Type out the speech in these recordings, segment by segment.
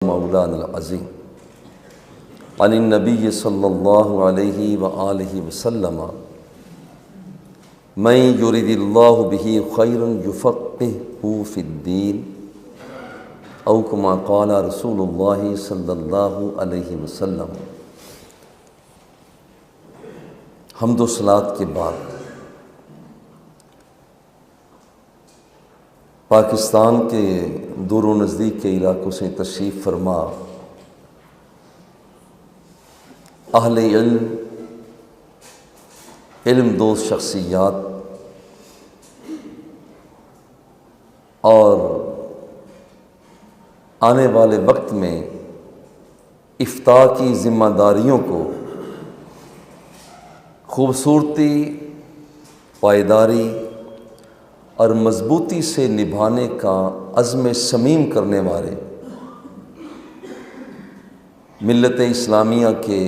مولانا العظیم عن النبی صلی اللہ علیہ وآلہ وسلم من یرد اللہ بہ خیرا یفقہہ فی الدین او کما قال رسول اللہ صلی اللہ علیہ وسلم۔ حمد و صلوات کے بعد پاکستان کے دور و نزدیک کے علاقوں سے تشریف فرما اہل علم دوست شخصیات اور آنے والے وقت میں افتاء کی ذمہ داریوں کو خوبصورتی، پائیداری اور مضبوطی سے نبھانے کا عزم صمیم کرنے والے ملت اسلامیہ کے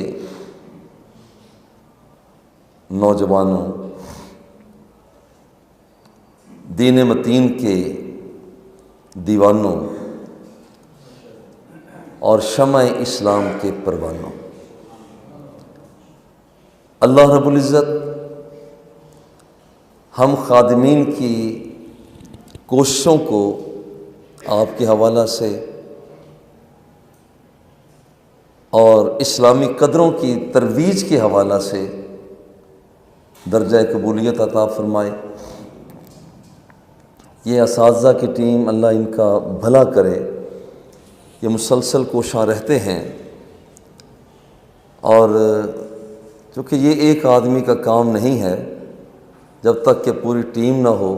نوجوانوں، دین متین کے دیوانوں اور شمع اسلام کے پروانوں، اللہ رب العزت ہم خادمین کی کوششوں کو آپ کے حوالہ سے اور اسلامی قدروں کی ترویج کے حوالہ سے درجہ قبولیت عطا فرمائے۔ یہ اساتذہ کی ٹیم، اللہ ان کا بھلا کرے، یہ مسلسل کوشاں رہتے ہیں، اور چونکہ یہ ایک آدمی کا کام نہیں ہے، جب تک کہ پوری ٹیم نہ ہو،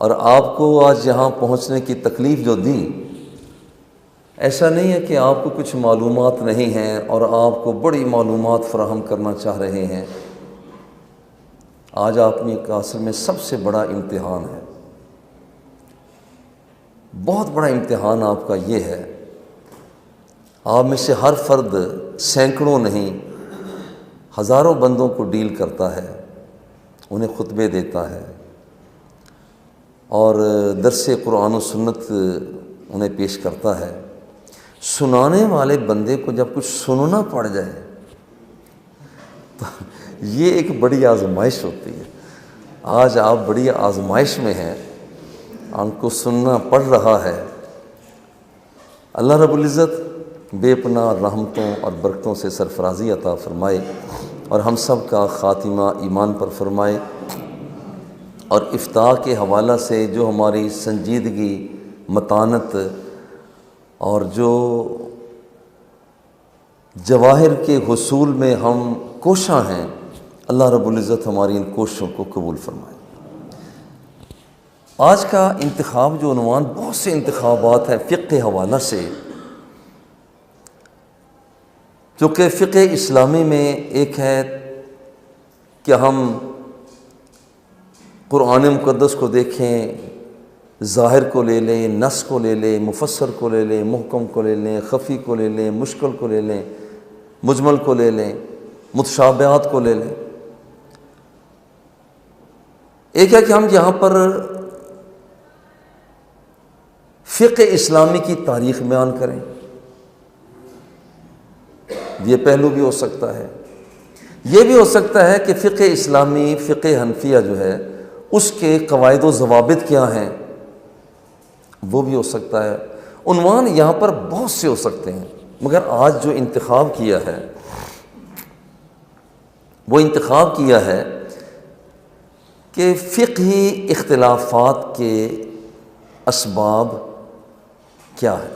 اور آپ کو آج یہاں پہنچنے کی تکلیف جو دی، ایسا نہیں ہے کہ آپ کو کچھ معلومات نہیں ہیں اور آپ کو بڑی معلومات فراہم کرنا چاہ رہے ہیں۔ آج آپ نے اصل میں سب سے بڑا امتحان ہے، بہت بڑا امتحان آپ کا یہ ہے۔ آپ میں سے ہر فرد سینکڑوں نہیں ہزاروں بندوں کو ڈیل کرتا ہے، انہیں خطبے دیتا ہے اور درس قرآن و سنت انہیں پیش کرتا ہے۔ سنانے والے بندے کو جب کچھ سننا پڑ جائے تو یہ ایک بڑی آزمائش ہوتی ہے۔ آج آپ بڑی آزمائش میں ہیں، آپ کو سننا پڑ رہا ہے۔ اللہ رب العزت بے پناہ رحمتوں اور برکتوں سے سرفرازی عطا فرمائے اور ہم سب کا خاتمہ ایمان پر فرمائے، اور افتاء کے حوالہ سے جو ہماری سنجیدگی، متانت اور جو جواہر کے حصول میں ہم کوشاں ہیں، اللہ رب العزت ہماری ان کوششوں کو قبول فرمائے۔ آج کا انتخاب جو عنوان، بہت سے انتخابات ہیں فقہ کے حوالہ سے، چونکہ فقہ اسلامی میں ایک ہے کہ ہم قرآن مقدس کو دیکھیں، ظاہر کو لے لیں، نص کو لے لیں، مفسر کو لے لیں، محکم کو لے لیں، خفی کو لے لیں، مشکل کو لے لیں، مجمل کو لے لیں، متشابہات کو لے لیں۔ ایک ہے کہ ہم یہاں پر فقہ اسلامی کی تاریخ بیان کریں، یہ پہلو بھی ہو سکتا ہے۔ یہ بھی ہو سکتا ہے کہ فقہ اسلامی، فقہ حنفیہ جو ہے، اس کے قواعد و ضوابط کیا ہیں، وہ بھی ہو سکتا ہے۔ عنوان یہاں پر بہت سے ہو سکتے ہیں، مگر آج جو انتخاب کیا ہے، وہ انتخاب کیا ہے کہ فقہی اختلافات کے اسباب کیا ہے۔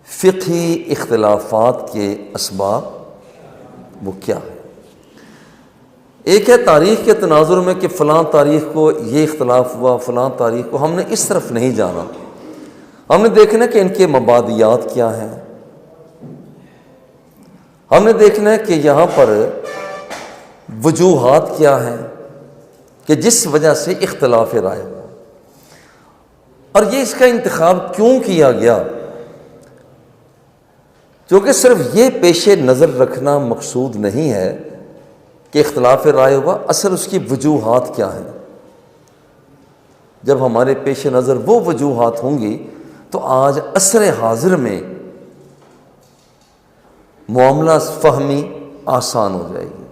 فقہی اختلافات کے اسباب وہ کیا ہے؟ ایک ہے تاریخ کے تناظر میں کہ فلاں تاریخ کو یہ اختلاف ہوا، فلاں تاریخ کو، ہم نے اس طرف نہیں جانا، ہم نے دیکھنا کہ ان کے مبادیات کیا ہیں، ہم نے دیکھنا ہے کہ یہاں پر وجوہات کیا ہیں کہ جس وجہ سے اختلاف رائے ہوا، اور یہ اس کا انتخاب کیوں کیا گیا، کیونکہ صرف یہ پیش نظر رکھنا مقصود نہیں ہے کہ اختلاف رائے ہوا، اصل اس کی وجوہات کیا ہیں۔ جب ہمارے پیش نظر وہ وجوہات ہوں گی تو آج عصر حاضر میں معاملہ فہمی آسان ہو جائے گی۔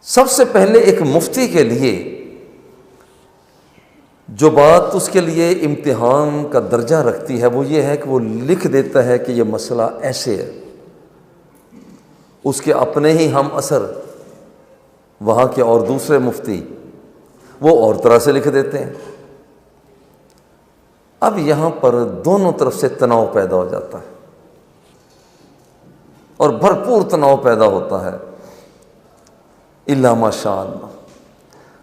سب سے پہلے ایک مفتی کے لیے جو بات اس کے لیے امتحان کا درجہ رکھتی ہے وہ یہ ہے کہ وہ لکھ دیتا ہے کہ یہ مسئلہ ایسے ہے۔ اس کے اپنے ہی ہم اثر وہاں کے اور دوسرے مفتی وہ اور طرح سے لکھ دیتے ہیں۔ اب یہاں پر دونوں طرف سے تناؤ پیدا ہو جاتا ہے اور بھرپور تناؤ پیدا ہوتا ہے، الا ماشاء اللہ،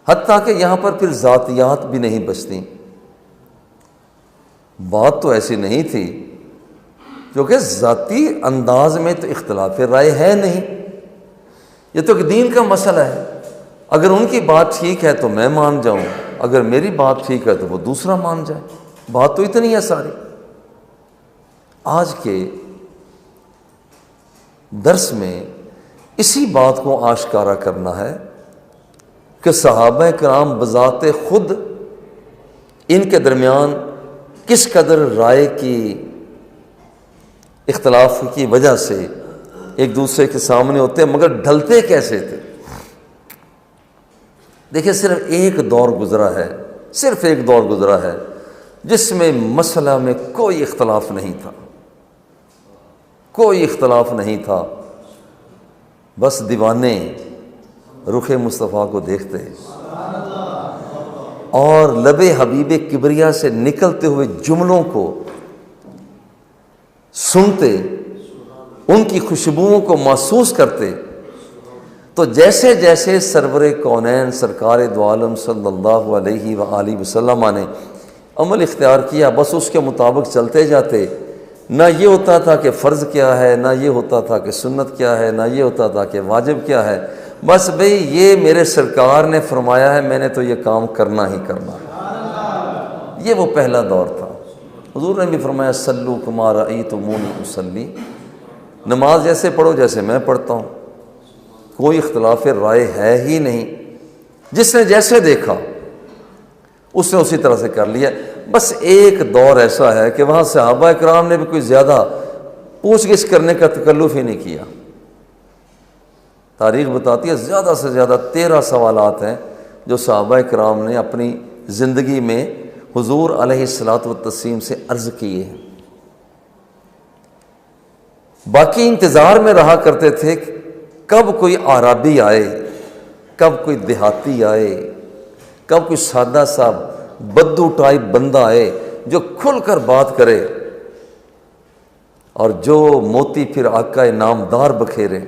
حتیٰ کہ یہاں پر پھر ذاتیات بھی نہیں بچتی۔ بات تو ایسی نہیں تھی کیونکہ ذاتی انداز میں تو اختلاف رائے ہے نہیں، یہ تو ایک دین کا مسئلہ ہے۔ اگر ان کی بات ٹھیک ہے تو میں مان جاؤں، اگر میری بات ٹھیک ہے تو وہ دوسرا مان جائے، بات تو اتنی ہے ساری۔ آج کے درس میں اسی بات کو آشکارا کرنا ہے کہ صحابہ کرام بذات خود ان کے درمیان کس قدر رائے کی اختلاف کی وجہ سے ایک دوسرے کے سامنے ہوتے ہیں، مگر ڈھلتے کیسے تھے۔ دیکھیں صرف ایک دور گزرا ہے، صرف ایک دور گزرا ہے جس میں مسئلہ میں کوئی اختلاف نہیں تھا، کوئی اختلاف نہیں تھا، بس دیوانے رخ مصطفیٰ کو دیکھتے اور لب حبیب کبریا سے نکلتے ہوئے جملوں کو سنتے، ان کی خوشبوؤں کو محسوس کرتے، تو جیسے جیسے سرور کونین سرکار دو عالم صلی اللہ علیہ وآلہ وسلم نے عمل اختیار کیا، بس اس کے مطابق چلتے جاتے۔ نہ یہ ہوتا تھا کہ فرض کیا ہے، نہ یہ ہوتا تھا کہ سنت کیا ہے، نہ یہ ہوتا تھا کہ واجب کیا ہے، بس بھئی یہ میرے سرکار نے فرمایا ہے، میں نے تو یہ کام کرنا ہی کرنا ہے۔ یہ وہ پہلا دور تھا۔ حضور نے بھی فرمایا صلو کما رأیتمونی اصلی، نماز جیسے پڑھو جیسے میں پڑھتا ہوں، کوئی اختلاف رائے ہے ہی نہیں، جس نے جیسے دیکھا اس نے اسی طرح سے کر لیا۔ بس ایک دور ایسا ہے کہ وہاں صحابہ کرام نے بھی کوئی زیادہ پوچھ گچھ کرنے کا تکلف ہی نہیں کیا۔ تاریخ بتاتی ہے زیادہ سے زیادہ 13 سوالات ہیں جو صحابہ کرام نے اپنی زندگی میں حضور علیہ الصلاۃ والتسلیم سے عرض کیے ہیں۔ باقی انتظار میں رہا کرتے تھے کب کوئی اعرابی آئے، کب کوئی دیہاتی آئے، کب کوئی سادہ سا بدو ٹائپ بندہ آئے جو کھل کر بات کرے اور جو موتی پھر آقا نامدار بکھیرے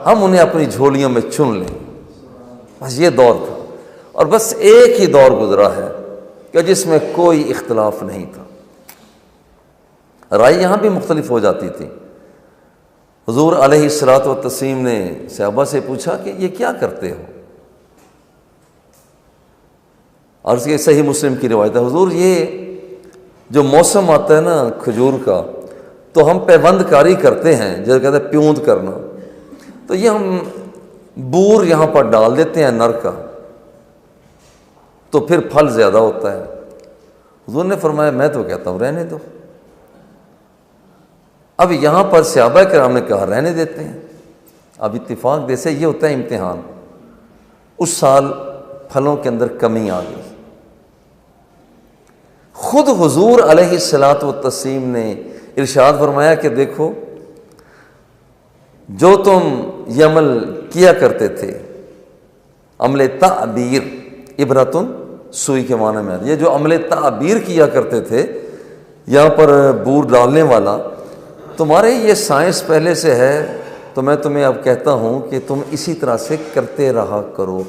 ہم انہیں اپنی جھولیوں میں چن لیں۔ بس یہ دور تھا، اور بس ایک ہی دور گزرا ہے کہ جس میں کوئی اختلاف نہیں تھا۔ رائے یہاں بھی مختلف ہو جاتی تھی۔ حضور علیہ الصلاۃ والتسلیم نے صحابہ سے پوچھا کہ یہ کیا کرتے ہو؟ اور اس کے صحیح مسلم کی روایت ہے، حضور یہ جو موسم آتا ہے نا کھجور کا، تو ہم پیوند کاری کرتے ہیں، جیسے کہتے ہیں پیوند کرنا، تو یہ ہم بور یہاں پر ڈال دیتے ہیں نر کا، تو پھر پھل زیادہ ہوتا ہے۔ حضور نے فرمایا میں تو کہتا ہوں رہنے دو۔ اب یہاں پر صحابہ کرام نے کہا رہنے دیتے ہیں۔ اب اتفاق جیسے یہ ہوتا ہے امتحان، اس سال پھلوں کے اندر کمی آ گئی۔ خود حضور علیہ الصلاۃ والتسلیم نے ارشاد فرمایا کہ دیکھو جو تم یہ عمل کیا کرتے تھے، عمل تعبیر، عبرتن سوئی کے معنی میں، یہ جو عمل تعبیر کیا کرتے تھے یہاں پر بور ڈالنے والا، تمہارے یہ سائنس پہلے سے ہے، تو میں تمہیں اب کہتا ہوں کہ تم اسی طرح سے کرتے رہا کرو۔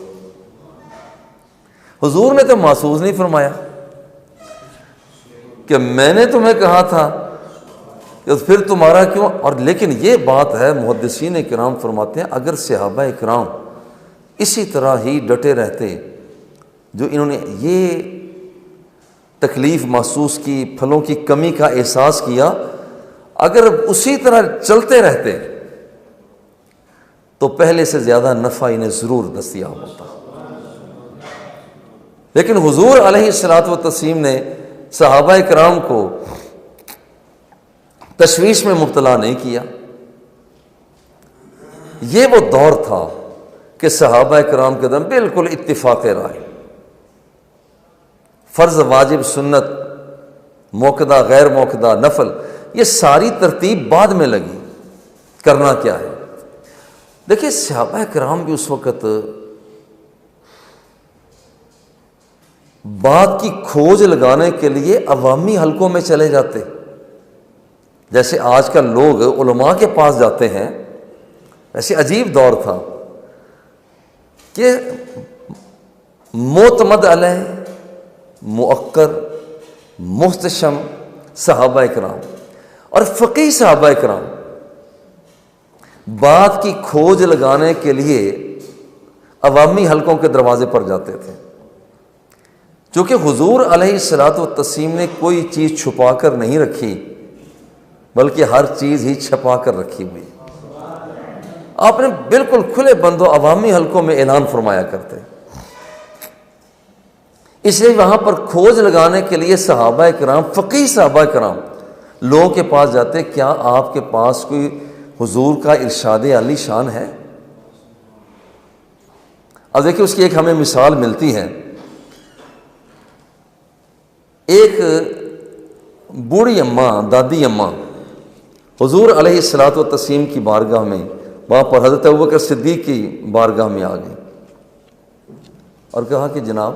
حضور نے تو محسوس نہیں فرمایا کہ میں نے تمہیں کہا تھا کہ پھر تمہارا کیوں، اور لیکن یہ بات ہے محدثین کرام فرماتے ہیں اگر صحابہ کرام اسی طرح ہی ڈٹے رہتے، جو انہوں نے یہ تکلیف محسوس کی، پھلوں کی کمی کا احساس کیا، اگر اسی طرح چلتے رہتے تو پہلے سے زیادہ نفع انہیں ضرور دستیاب ہوتا۔ لیکن حضور علیہ الصلوۃ والتسلیم نے صحابہ کرام کو تشویش میں مبتلا نہیں کیا۔ یہ وہ دور تھا کہ صحابہ کرام کے دم بالکل اتفاق رائے، فرض، واجب، سنت، موقدہ، غیر موقدہ، نفل، یہ ساری ترتیب بعد میں لگی، کرنا کیا ہے۔ دیکھیے صحابہ کرام بھی اس وقت بات کی کھوج لگانے کے لیے عوامی حلقوں میں چلے جاتے، جیسے آج کل لوگ علماء کے پاس جاتے ہیں، ایسے عجیب دور تھا کہ معتمد علیہ، مؤقر، محتشم صحابہ کرام اور فقیہ صحابہ کرام بات کی کھوج لگانے کے لیے عوامی حلقوں کے دروازے پر جاتے تھے، چونکہ حضور علیہ الصلوۃ والتسلیم نے کوئی چیز چھپا کر نہیں رکھی، بلکہ ہر چیز ہی چھپا کر رکھی ہوئی۔ آپ نے بالکل کھلے بند و عوامی حلقوں میں اعلان فرمایا کرتے، اس لیے وہاں پر کھوج لگانے کے لیے صحابہ کرام، فقیہ صحابہ کرام لوگوں کے پاس جاتے، کیا آپ کے پاس کوئی حضور کا ارشاد عالی شان ہے؟ اب دیکھیں اس کی ایک ہمیں مثال ملتی ہے۔ ایک بوڑھی اماں، دادی اماں حضور علیہ الصلوۃ والتسلیم کی بارگاہ میں، وہاں پر حضرت ابوبکر صدیق کی بارگاہ میں آ گئی اور کہا کہ جناب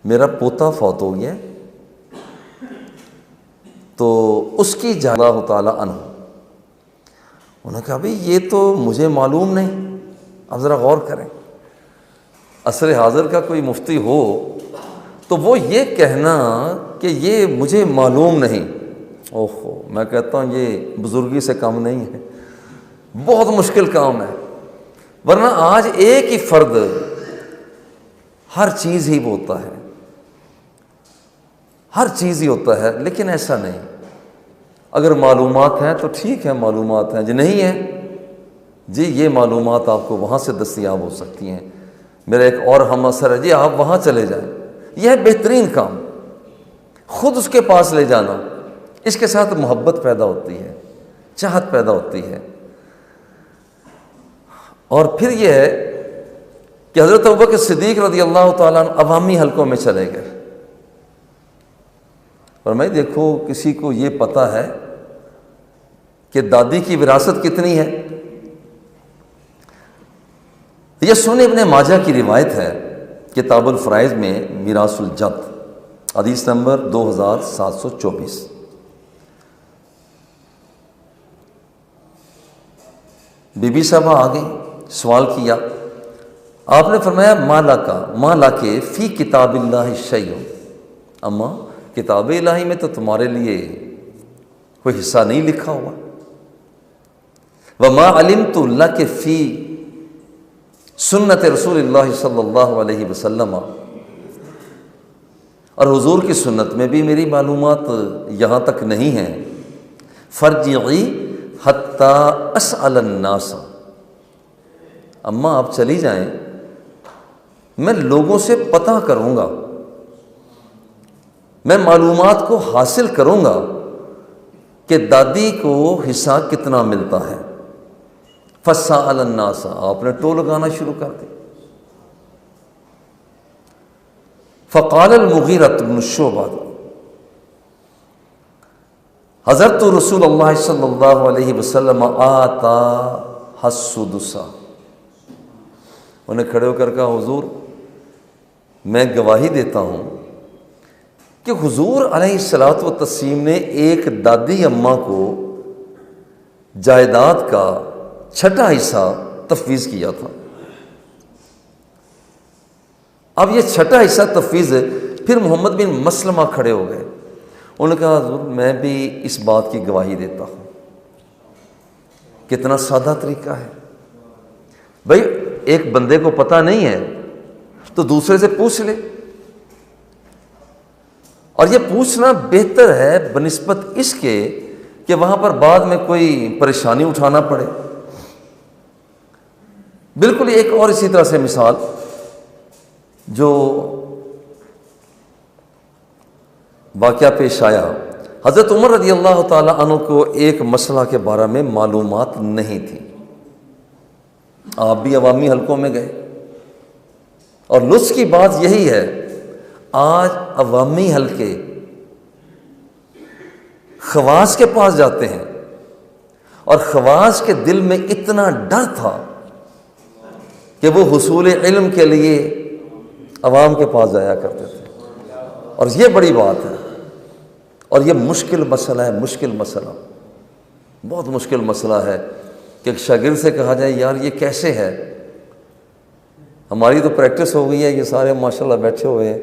میرا پوتا فوت ہو گیا تو اس کی جزا اللہ تعالیٰ عنہ۔ انہوں نے کہا بھئی یہ تو مجھے معلوم نہیں، اب ذرا غور کریں، عصر حاضر کا کوئی مفتی ہو تو وہ یہ کہنا کہ یہ مجھے معلوم نہیں، اوہو، میں کہتا ہوں یہ بزرگی سے کم نہیں ہے، بہت مشکل کام ہے، ورنہ آج ایک ہی فرد ہر چیز ہی ہوتا ہے، ہر چیز ہی ہوتا ہے، لیکن ایسا نہیں۔ اگر معلومات ہیں تو ٹھیک ہے، معلومات ہیں، جی نہیں ہیں جی یہ معلومات آپ کو وہاں سے دستیاب ہو سکتی ہیں، میرا ایک اور ہم اثر ہے جی آپ وہاں چلے جائیں، یہ ہے بہترین کام، خود اس کے پاس لے جانا، اس کے ساتھ محبت پیدا ہوتی ہے، چاہت پیدا ہوتی ہے۔ اور پھر یہ ہے کہ حضرت ابوبکر صدیق رضی اللہ تعالیٰ عنہ عوامی حلقوں میں چلے گئے، اور میں دیکھو کسی کو یہ پتہ ہے کہ دادی کی وراثت کتنی ہے؟ یہ سنن ابن ماجہ کی روایت ہے، کتاب الفرائض میں میراث الجد، حدیث نمبر 2724۔ بی بی صاحبہ آ گئی، سوال کیا، آپ نے فرمایا ماں لاکے فی کتاب اللہ شیء، اماں کتاب الہی میں تو تمہارے لیے کوئی حصہ نہیں لکھا ہوا، وما علمت لک فی سنت رسول اللہ صلی اللہ علیہ وسلم، اور حضور کی سنت میں بھی میری معلومات یہاں تک نہیں ہیں، فرجعی حتی اسأل الناس، اماں آپ چلی جائیں، میں لوگوں سے پتہ کروں گا، میں معلومات کو حاصل کروں گا کہ دادی کو حصہ کتنا ملتا ہے۔ فسأل الناس، آپ نے ٹو لگانا شروع کر دی۔ فقال المغیرہ بن شعبہ، حضرت رسول اللہ صلی اللہ علیہ وسلم آتا السدس، انہیں کھڑے ہو کر کہا حضور میں گواہی دیتا ہوں کہ حضور علیہ الصلوۃ والتسلیم نے ایک دادی اماں کو جائیداد کا چھٹا حصہ تفویض کیا تھا۔ اب یہ چھٹا حصہ تفویض، پھر محمد بن مسلمہ کھڑے ہو گئے، انہوں نے کہا حضور میں بھی اس بات کی گواہی دیتا ہوں۔ کتنا سادہ طریقہ ہے بھائی، ایک بندے کو پتہ نہیں ہے تو دوسرے سے پوچھ لے، اور یہ پوچھنا بہتر ہے بنسبت اس کے کہ وہاں پر بعد میں کوئی پریشانی اٹھانا پڑے۔ بالکل ایک اور اسی طرح سے مثال جو واقعہ پیش آیا، حضرت عمر رضی اللہ تعالیٰ عنہ کو ایک مسئلہ کے بارے میں معلومات نہیں تھی. آپ بھی عوامی حلقوں میں گئے، اور لطف کی بات یہی ہے آج عوامی حلقے خواص کے پاس جاتے ہیں، اور خواص کے دل میں اتنا ڈر تھا کہ وہ حصول علم کے لیے عوام کے پاس جایا کرتے تھے. اور یہ بڑی بات ہے، اور یہ مشکل مسئلہ ہے، مشکل مسئلہ، بہت مشکل مسئلہ ہے کہ ایک شاگرد سے کہا جائے یار یہ کیسے ہے. ہماری تو پریکٹس ہو گئی ہے، یہ سارے ماشاءاللہ بیٹھے ہوئے ہیں،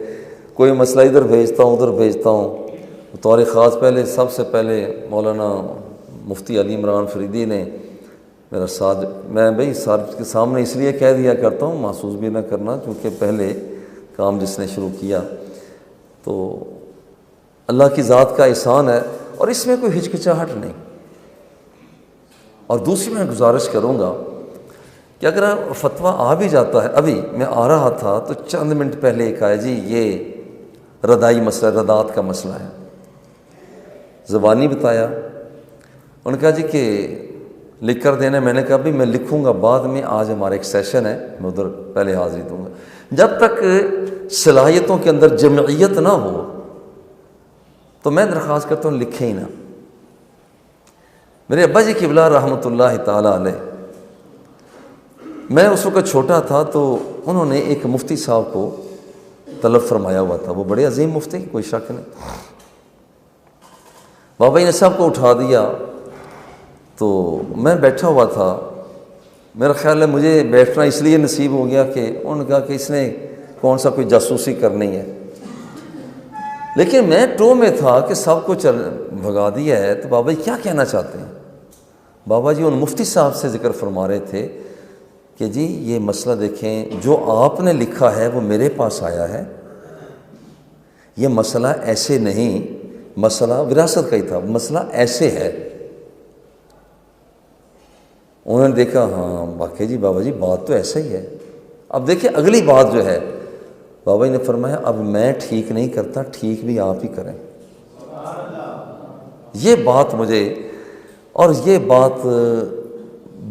کوئی مسئلہ ادھر بھیجتا ہوں ادھر بھیجتا ہوں. بطور خاص پہلے سب سے پہلے مولانا مفتی علی عمران فریدی نے میرا ساتھ، میں بھائی ساتھ کے سامنے اس لیے کہہ دیا کرتا ہوں، محسوس بھی نہ کرنا، کیونکہ پہلے کام جس نے شروع کیا تو اللہ کی ذات کا احسان ہے، اور اس میں کوئی ہچکچاہٹ نہیں. اور دوسری میں گزارش کروں گا کہ اگر فتویٰ آ بھی جاتا ہے، ابھی میں آ رہا تھا تو چند منٹ پہلے ایک آیا جی یہ ردائی مسئلہ، ردات کا مسئلہ ہے، زبانی بتایا. انہوں نے کہا جی کہ لکھ کر دینا. میں نے کہا بھی میں لکھوں گا بعد میں، آج ہمارا ایک سیشن ہے، میں ادھر پہلے حاضری دوں گا. جب تک صلاحیتوں کے اندر جمعیت نہ ہو تو میں درخواست کرتا ہوں لکھیں ہی نہ. میرے ابا جی قبلہ رحمۃ اللہ تعالیٰ علیہ، میں اس وقت چھوٹا تھا تو انہوں نے ایک مفتی صاحب کو طلب فرمایا ہوا تھا، وہ بڑے عظیم مفتی، کوئی شک نہیں. بابا جی نے سب کو اٹھا دیا تو میں بیٹھا ہوا تھا. میرا خیال ہے مجھے بیٹھنا اس لیے نصیب ہو گیا کہ انہوں نے کہا کہ اس نے کون سا کوئی جاسوسی کرنی ہے، لیکن میں ٹو میں تھا کہ سب کو بھگا دیا ہے تو بابا جی کیا کہنا چاہتے ہیں. بابا جی ان مفتی صاحب سے ذکر فرما رہے تھے کہ جی یہ مسئلہ دیکھیں، جو آپ نے لکھا ہے وہ میرے پاس آیا ہے، یہ مسئلہ ایسے نہیں، مسئلہ وراثت کا ہی تھا، مسئلہ ایسے ہے. انہوں نے دیکھا ہاں واقعی جی بابا جی بات تو ایسا ہی ہے. اب دیکھیں اگلی بات جو ہے، بابا جی نے فرمایا اب میں ٹھیک نہیں کرتا، ٹھیک بھی آپ ہی کریں. یہ بات مجھے، اور یہ بات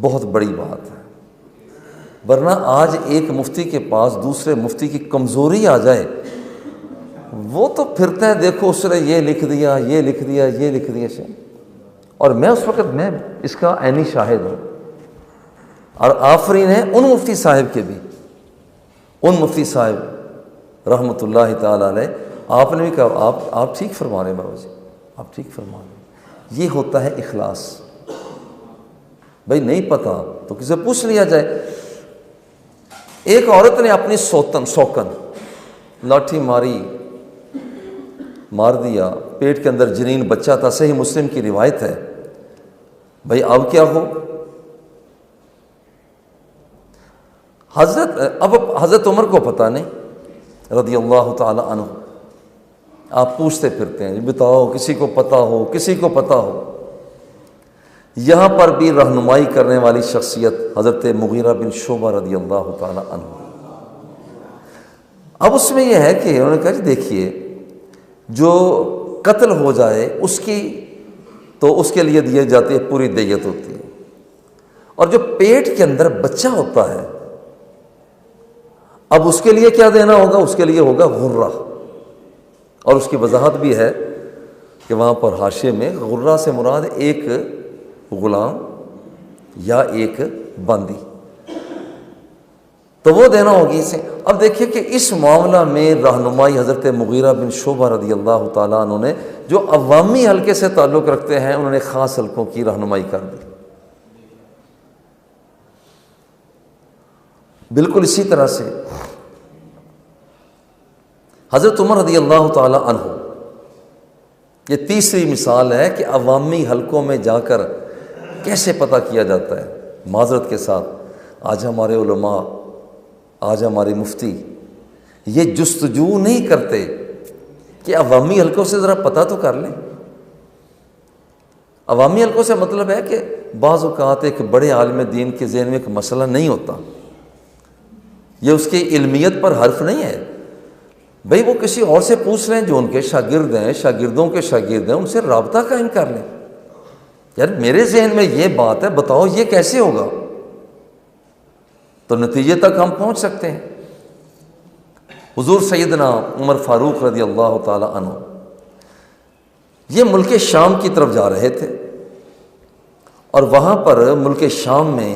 بہت بڑی بات ہے، ورنہ آج ایک مفتی کے پاس دوسرے مفتی کی کمزوری آ جائے، وہ تو پھرتا ہے دیکھو اس نے یہ لکھ دیا، یہ لکھ دیا، یہ لکھ دیا. اور میں اس وقت میں اس کا عینی شاہد ہوں، اور آفرین ہے ان مفتی صاحب کے بھی، ان مفتی صاحب رحمۃ اللہ تعالیٰ علیہ. آپ نے بھی کہا آپ ٹھیک فرما رہے ہیں بابا جی، آپ ٹھیک فرما رہے ہیں. یہ ہوتا ہے اخلاص. بھائی نہیں پتہ تو کسی سے پوچھ لیا جائے. ایک عورت نے اپنی سوکن لاٹھی ماری، مار دیا، پیٹ کے اندر جنین بچہ تھا، صحیح مسلم کی روایت ہے. بھائی اب کیا ہو؟ اب حضرت عمر کو پتہ نہیں رضی اللہ تعالی عنہ. آپ پوچھتے پھرتے ہیں بتاؤ، کسی کو پتہ ہو، کسی کو پتہ ہو. یہاں پر بھی رہنمائی کرنے والی شخصیت حضرت مغیرہ بن شعبہ رضی اللہ تعالی عنہ. اب اس میں یہ ہے کہ انہوں نے کہا جی دیکھیے جو قتل ہو جائے اس کی تو اس کے لیے دی جاتی ہے پوری دیت ہوتی ہے، اور جو پیٹ کے اندر بچہ ہوتا ہے اب اس کے لیے کیا دینا ہوگا؟ اس کے لیے ہوگا غرہ. اور اس کی وضاحت بھی ہے کہ وہاں پر حاشیے میں غرہ سے مراد ایک غلام یا ایک باندی، تو وہ دینا ہوگی اسے. اب دیکھیے کہ اس معاملہ میں رہنمائی حضرت مغیرہ بن شعبہ رضی اللہ تعالیٰ عنہ نے، جو عوامی حلقے سے تعلق رکھتے ہیں، انہوں نے خاص حلقوں کی رہنمائی کر دی. بالکل اسی طرح سے حضرت عمر رضی اللہ تعالی عنہ، یہ تیسری مثال ہے کہ عوامی حلقوں میں جا کر کیسے پتہ کیا جاتا ہے. معذرت کے ساتھ آج ہمارے علماء، آج ہمارے مفتی یہ جستجو نہیں کرتے کہ عوامی حلقوں سے ذرا پتہ تو کر لیں. عوامی حلقوں سے مطلب ہے کہ بعض اوقات ایک بڑے عالم دین کے ذہن میں ایک مسئلہ نہیں ہوتا، یہ اس کی علمیت پر حرف نہیں ہے، بھئی وہ کسی اور سے پوچھ لیں جو ان کے شاگرد ہیں، شاگردوں کے شاگرد ہیں، ان سے رابطہ قائم کر لیں. یار میرے ذہن میں یہ بات ہے، بتاؤ یہ کیسے ہوگا، تو نتیجے تک ہم پہنچ سکتے ہیں. حضور سیدنا عمر فاروق رضی اللہ تعالی عنہ یہ ملک شام کی طرف جا رہے تھے، اور وہاں پر ملک شام میں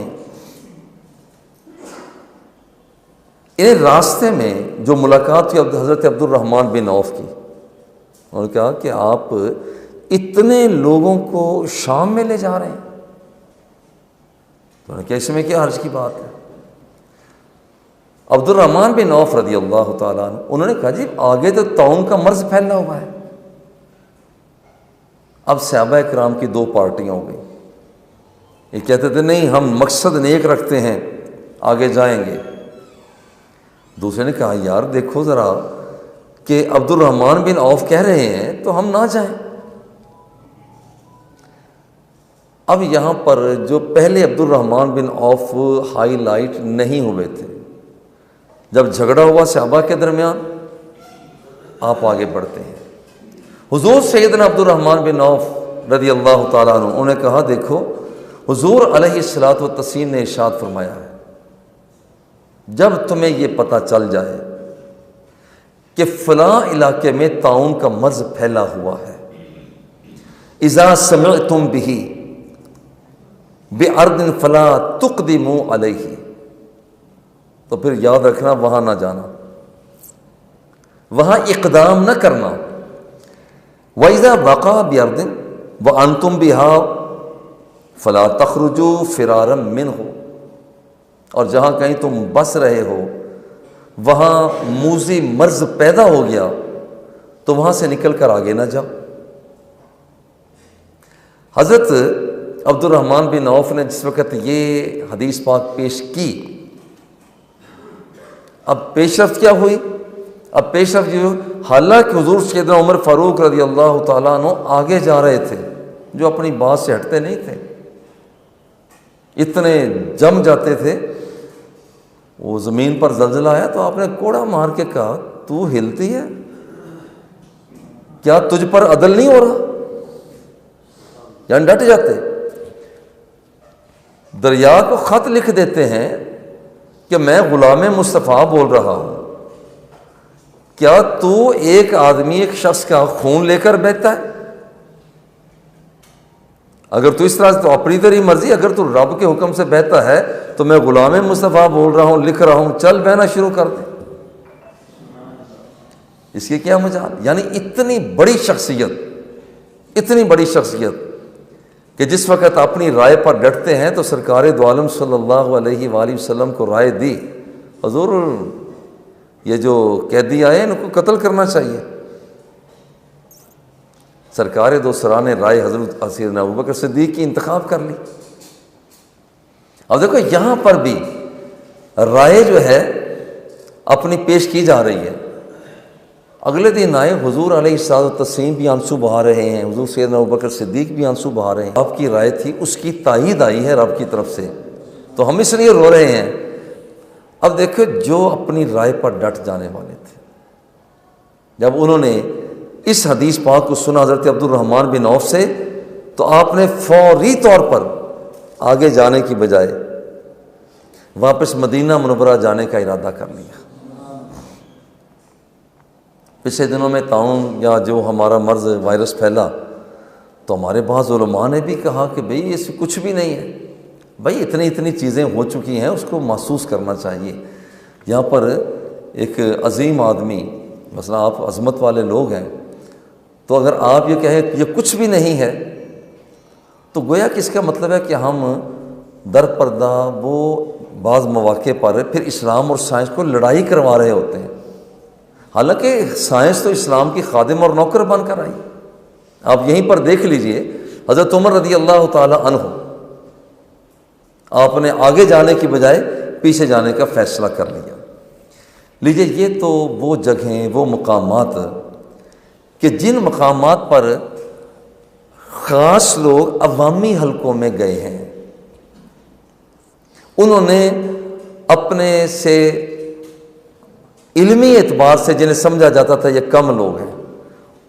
انہیں راستے میں جو ملاقات ہوئی حضرت عبد الرحمن بن عوف کی، انہوں نے کہا کہ آپ اتنے لوگوں کو شام میں لے جا رہے ہیں. تو انہوں نے کہا اس میں کیا حرج کی بات ہے. عبد الرحمن بن عوف رضی اللہ تعالیٰ عنہ انہوں نے کہا جی آگے تو طاعون کا مرض پھیلا ہوا ہے. اب صحابہ کرام کی دو پارٹیاں ہو گئی. یہ کہتے تھے نہیں ہم مقصد نیک رکھتے ہیں، آگے جائیں گے. دوسرے نے کہا یار دیکھو ذرا کہ عبد الرحمن بن عوف کہہ رہے ہیں تو ہم نہ جائیں. اب یہاں پر جو پہلے عبد الرحمن بن عوف ہائی لائٹ نہیں ہوئے تھے، جب جھگڑا ہوا صحابہ کے درمیان آپ آگے بڑھتے ہیں. حضور سیدنا عبد الرحمن بن عوف رضی اللہ تعالیٰ عنہ انہوں نے کہا دیکھو حضور علیہ الصلاۃ والتسلیم نے ارشاد فرمایا ہے جب تمہیں یہ پتہ چل جائے کہ فلاں علاقے میں طاعون کا مرض پھیلا ہوا ہے، اذا سمعتم به بأرض فلا تقدموا علیہ، تو پھر یاد رکھنا وہاں نہ جانا، وہاں اقدام نہ کرنا. وَإِذَا وَقَعَ بِأَرْضٍ وَأَنْتُمْ بِهَا فَلَا تَخْرُجُوا فِرَارًا مِّنْهُ، اور جہاں کہیں تم بس رہے ہو وہاں موذی مرض پیدا ہو گیا تو وہاں سے نکل کر آگے نہ جاؤ. حضرت عبد الرحمن بن عوف نے جس وقت یہ حدیث پاک پیش کی، اب پیش رفت کیا ہوئی؟ اب پیش رفت جو حالانکہ حضور سیدنا عمر فاروق رضی اللہ تعالیٰ عنہ آگے جا رہے تھے، جو اپنی بات سے ہٹتے نہیں تھے، اتنے جم جاتے تھے. وہ زمین پر زلزلہ آیا تو آپ نے کوڑا مار کے کہا تو ہلتی ہے کیا، تجھ پر عدل نہیں ہو رہا؟ یعنی ڈٹ جاتے. دریا کو خط لکھ دیتے ہیں کہ میں غلام مصطفیٰ بول رہا ہوں، کیا تو ایک آدمی ایک شخص کا خون لے کر بہتا ہے؟ اگر تو اس طرح سے تو اپنی تیری مرضی، اگر تو رب کے حکم سے بہتا ہے تو میں غلام مصطفیٰ بول رہا ہوں، لکھ رہا ہوں، چل بہنا شروع کر دے. اس کی کیا مجال؟ یعنی اتنی بڑی شخصیت کہ جس وقت اپنی رائے پر ڈٹتے ہیں تو سرکار دو عالم صلی اللہ علیہ وآلہ وسلم کو رائے دی حضور یہ جو قیدی آئے ان کو قتل کرنا چاہیے. سرکار دو سرا نے رائے حضرت سیدنا ابوبکر صدیق کی انتخاب کر لی. اب دیکھو یہاں پر بھی رائے جو ہے اپنی پیش کی جا رہی ہے. اگلے دن آئے حضور علیہ الصلوۃ والتسلیم بھی آنسو بہا رہے ہیں، حضور سیدنا ابوبکر صدیق بھی آنسو بہا رہے ہیں. آپ کی رائے تھی، اس کی تائید آئی ہے رب کی طرف سے، تو ہم اس لیے رو رہے ہیں. اب دیکھو جو اپنی رائے پر ڈٹ جانے والے تھے، جب انہوں نے اس حدیث پاک کو سنا حضرت عبد الرحمن بن عوف سے، تو آپ نے فوری طور پر آگے جانے کی بجائے واپس مدینہ منورہ جانے کا ارادہ کر لیا. پچھلے دنوں میں طاعون یا جو ہمارا مرض وائرس پھیلا تو ہمارے بعض علماء نے بھی کہا کہ بھئی اس کچھ بھی نہیں ہے، بھئی اتنی چیزیں ہو چکی ہیں، اس کو محسوس کرنا چاہیے. یہاں پر ایک عظیم آدمی، مثلا آپ عظمت والے لوگ ہیں، تو اگر آپ یہ کہیں یہ کچھ بھی نہیں ہے تو گویا کہ اس کا مطلب ہے کہ ہم در پردہ وہ بعض مواقع پر پھر اسلام اور سائنس کو لڑائی کروا رہے ہوتے ہیں. حالانکہ سائنس تو اسلام کی خادم اور نوکر بن کر آئی. آپ یہیں پر دیکھ لیجئے حضرت عمر رضی اللہ تعالی عنہ، آپ نے آگے جانے کی بجائے پیچھے جانے کا فیصلہ کر لیا. لیجئے یہ تو وہ جگہیں، وہ مقامات کہ جن مقامات پر خاص لوگ عوامی حلقوں میں گئے ہیں، انہوں نے اپنے سے علمی اعتبار سے جنہیں سمجھا جاتا تھا یہ کم لوگ ہیں،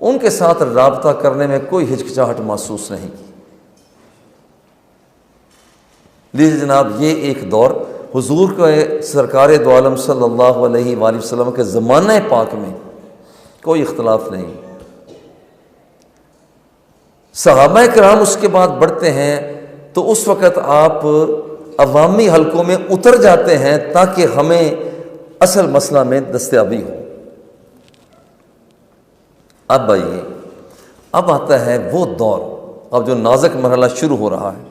ان کے ساتھ رابطہ کرنے میں کوئی ہچکچاہٹ محسوس نہیں کی۔ لیجیے جناب، یہ ایک دور حضور کے سرکار دو عالم صلی اللہ علیہ وآلہ وسلم کے زمانہ پاک میں کوئی اختلاف نہیں۔ صحابہ کرام اس کے بعد بڑھتے ہیں تو اس وقت آپ عوامی حلقوں میں اتر جاتے ہیں تاکہ ہمیں اصل مسئلہ میں دستیابی ہو۔ اب آئیے، اب آتا ہے وہ دور، اب جو نازک مرحلہ شروع ہو رہا ہے۔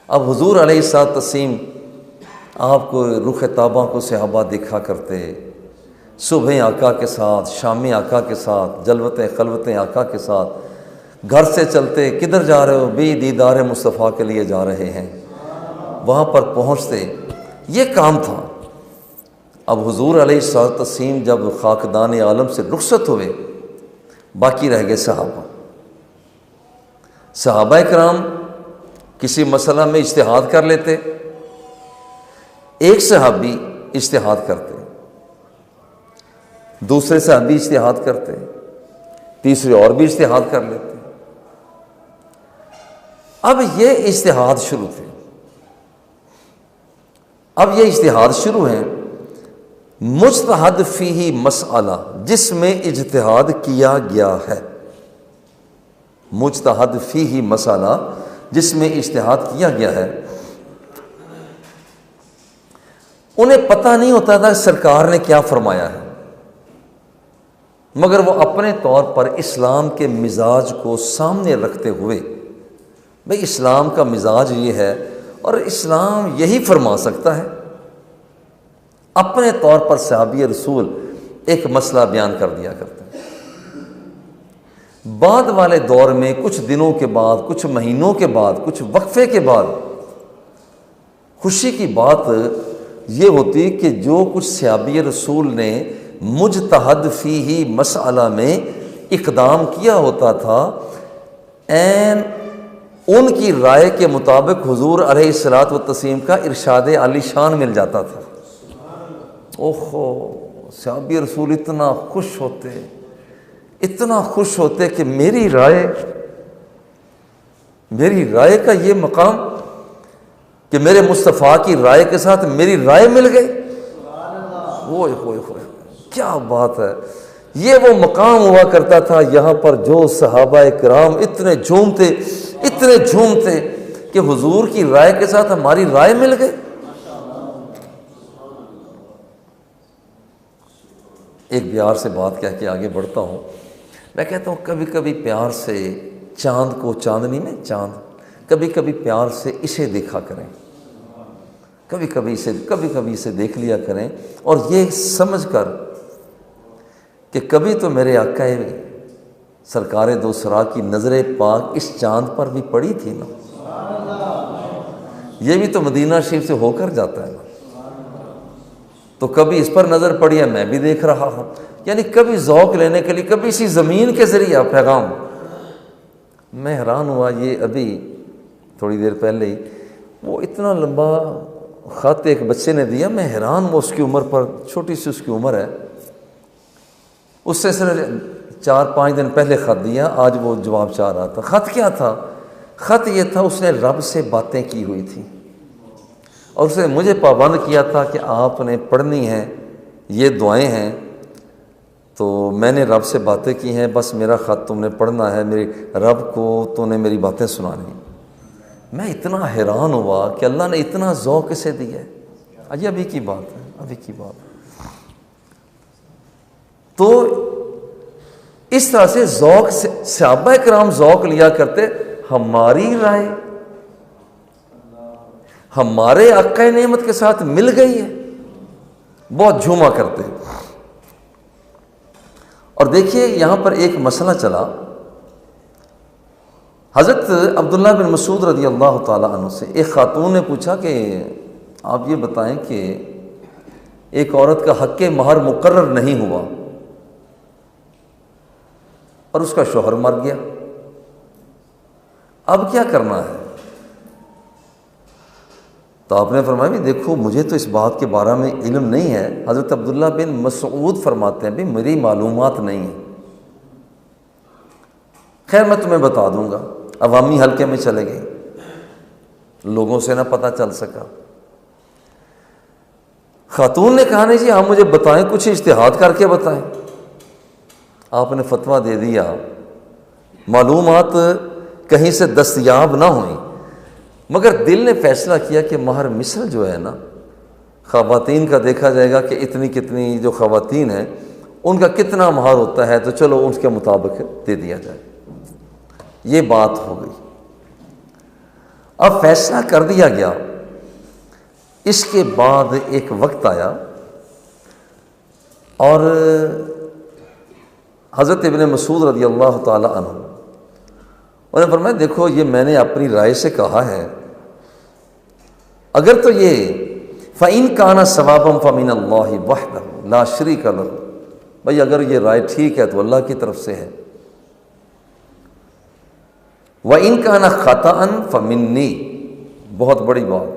اب حضور علیہ الصلوۃ والتسلیم آپ کو رخ طابہ کو صحابہ دیکھا کرتے، صبح آقا کے ساتھ، شام آقا کے ساتھ، جلوتیں خلوتیں آقا کے ساتھ، گھر سے چلتے کدھر جا رہے ہو؟ بھی دیدار مصطفیٰ کے لیے جا رہے ہیں، وہاں پر پہنچتے، یہ کام تھا۔ اب حضور علیہ الصلوۃ والتسلیم جب خاکدان عالم سے رخصت ہوئے، باقی رہ گئے صحابہ۔ صحابہ کرام کسی مسئلہ میں اجتہاد کر لیتے، ایک صحابی اجتہاد کرتے، دوسرے صحابی اجتہاد کرتے، تیسرے اور بھی اجتہاد کر لیتے۔ اب یہ اجتہاد شروع تھے، اب یہ اجتہاد شروع ہیں۔ مجتہد فیہ مسئلہ، جس میں اجتہاد کیا گیا ہے، مجتہد فیہ مسئلہ جس میں اجتہاد کیا گیا ہے، انہیں پتہ نہیں ہوتا تھا سرکار نے کیا فرمایا ہے، مگر وہ اپنے طور پر اسلام کے مزاج کو سامنے رکھتے ہوئے، بھئی اسلام کا مزاج یہ ہے اور اسلام یہی فرما سکتا ہے، اپنے طور پر صحابی رسول ایک مسئلہ بیان کر دیا کرتے ہیں۔ بعد والے دور میں کچھ دنوں کے بعد، کچھ مہینوں کے بعد، کچھ وقفے کے بعد خوشی کی بات یہ ہوتی کہ جو کچھ صحابی رسول نے مجتہد فیہ مسئلہ میں اقدام کیا ہوتا تھا، عین ان کی رائے کے مطابق حضور علیہ الصلوۃ والتسلیم کا ارشاد عالی شان مل جاتا تھا۔ اوہو، صحابی رسول اتنا خوش ہوتے، اتنا خوش ہوتے کہ میری رائے کا یہ مقام کہ میرے مصطفیٰ کی رائے کے ساتھ میری رائے مل گئی، اوہ ہوئے ہوئے، کیا بات ہے۔ یہ وہ مقام ہوا کرتا تھا یہاں پر جو صحابہ کرام اتنے جھومتے کہ حضور کی رائے کے ساتھ ہماری رائے مل گئی۔ ایک پیار سے بات کہہ کے آگے بڑھتا ہوں، میں کہتا ہوں کبھی کبھی پیار سے چاند کو، چاندنی میں چاند، کبھی کبھی پیار سے اسے دیکھا کریں، کبھی کبھی اسے دیکھ لیا کریں، اور یہ سمجھ کر کہ کبھی تو میرے آقا سرکار دو سرا کی نظر پاک اس چاند پر بھی پڑی تھی نا، یہ بھی تو مدینہ شریف سے ہو کر جاتا ہے نا، تو کبھی اس پر نظر پڑی ہے، میں بھی دیکھ رہا ہوں، یعنی کبھی ذوق لینے کے لیے، کبھی اسی زمین کے ذریعہ پیغام۔ میں حیران ہوا، یہ ابھی تھوڑی دیر پہلے ہی وہ اتنا لمبا خط ایک بچے نے دیا، میں حیران ہوا اس کی عمر پر، چھوٹی سی اس کی عمر ہے، اس سے صرف 4-5 دن پہلے خط دیا، آج وہ جواب چاہ رہا تھا۔ خط کیا تھا؟ خط یہ تھا اس نے رب سے باتیں کی ہوئی تھی اور اس نے مجھے پابند کیا تھا کہ آپ نے پڑھنی ہیں، یہ دعائیں ہیں، تو میں نے رب سے باتیں کی ہیں، بس میرا خط تم نے پڑھنا ہے، میری رب کو تو نے میری باتیں سنانی۔ میں اتنا حیران ہوا کہ اللہ نے اتنا ذوق اسے دیا ہے۔ یہ ابھی کی بات ہے، ابھی کی بات ہے۔ تو اس طرح سے ذوق سے صحابہ کرام ذوق لیا کرتے، ہماری رائے ہمارے آقا نعمت کے ساتھ مل گئی ہے، بہت جھوما کرتے۔ اور دیکھیے یہاں پر ایک مسئلہ چلا، حضرت عبداللہ بن مسعود رضی اللہ تعالیٰ عنہ سے ایک خاتون نے پوچھا کہ آپ یہ بتائیں کہ ایک عورت کا حق مہر مقرر نہیں ہوا اور اس کا شوہر مر گیا، اب کیا کرنا ہے؟ تو تو آپ نے فرمایا بھی دیکھو مجھے تو اس بات کے بارے میں علم نہیں ہے. حضرت عبداللہ بن مسعود فرماتے ہیں بھی میری معلومات نہیں ہیں. خیر میں تمہیں بتا دوں گا. عوامی حلقے میں چلے گئے, لوگوں سے نہ پتہ چل سکا. خاتون نے کہا نہیں جی آپ مجھے بتائیں, کچھ اجتہاد کر کے بتائیں. آپ نے فتویٰ دے دیا. معلومات کہیں سے دستیاب نہ ہوئیں, مگر دل نے فیصلہ کیا کہ مہر مثل جو ہے نا, خواتین کا دیکھا جائے گا کہ اتنی کتنی جو خواتین ہیں ان کا کتنا مہر ہوتا ہے, تو چلو اس کے مطابق دے دیا جائے. یہ بات ہو گئی. اب فیصلہ کر دیا گیا. اس کے بعد ایک وقت آیا اور حضرت ابن مسعود رضی اللہ تعالی عنہ انہوں نے فرمایا دیکھو یہ میں نے اپنی رائے سے کہا ہے, اگر تو یہ فَإِن كَانَ ثَوَابًا فَمِنَ اللَّهِ وَحْدَهُ لَا شَرِيكَ لَهُ, بھائی اگر یہ رائے ٹھیک ہے تو اللہ کی طرف سے ہے. وَإِن كَانَ خَطَأً فَمِنِّي, بہت بڑی بات,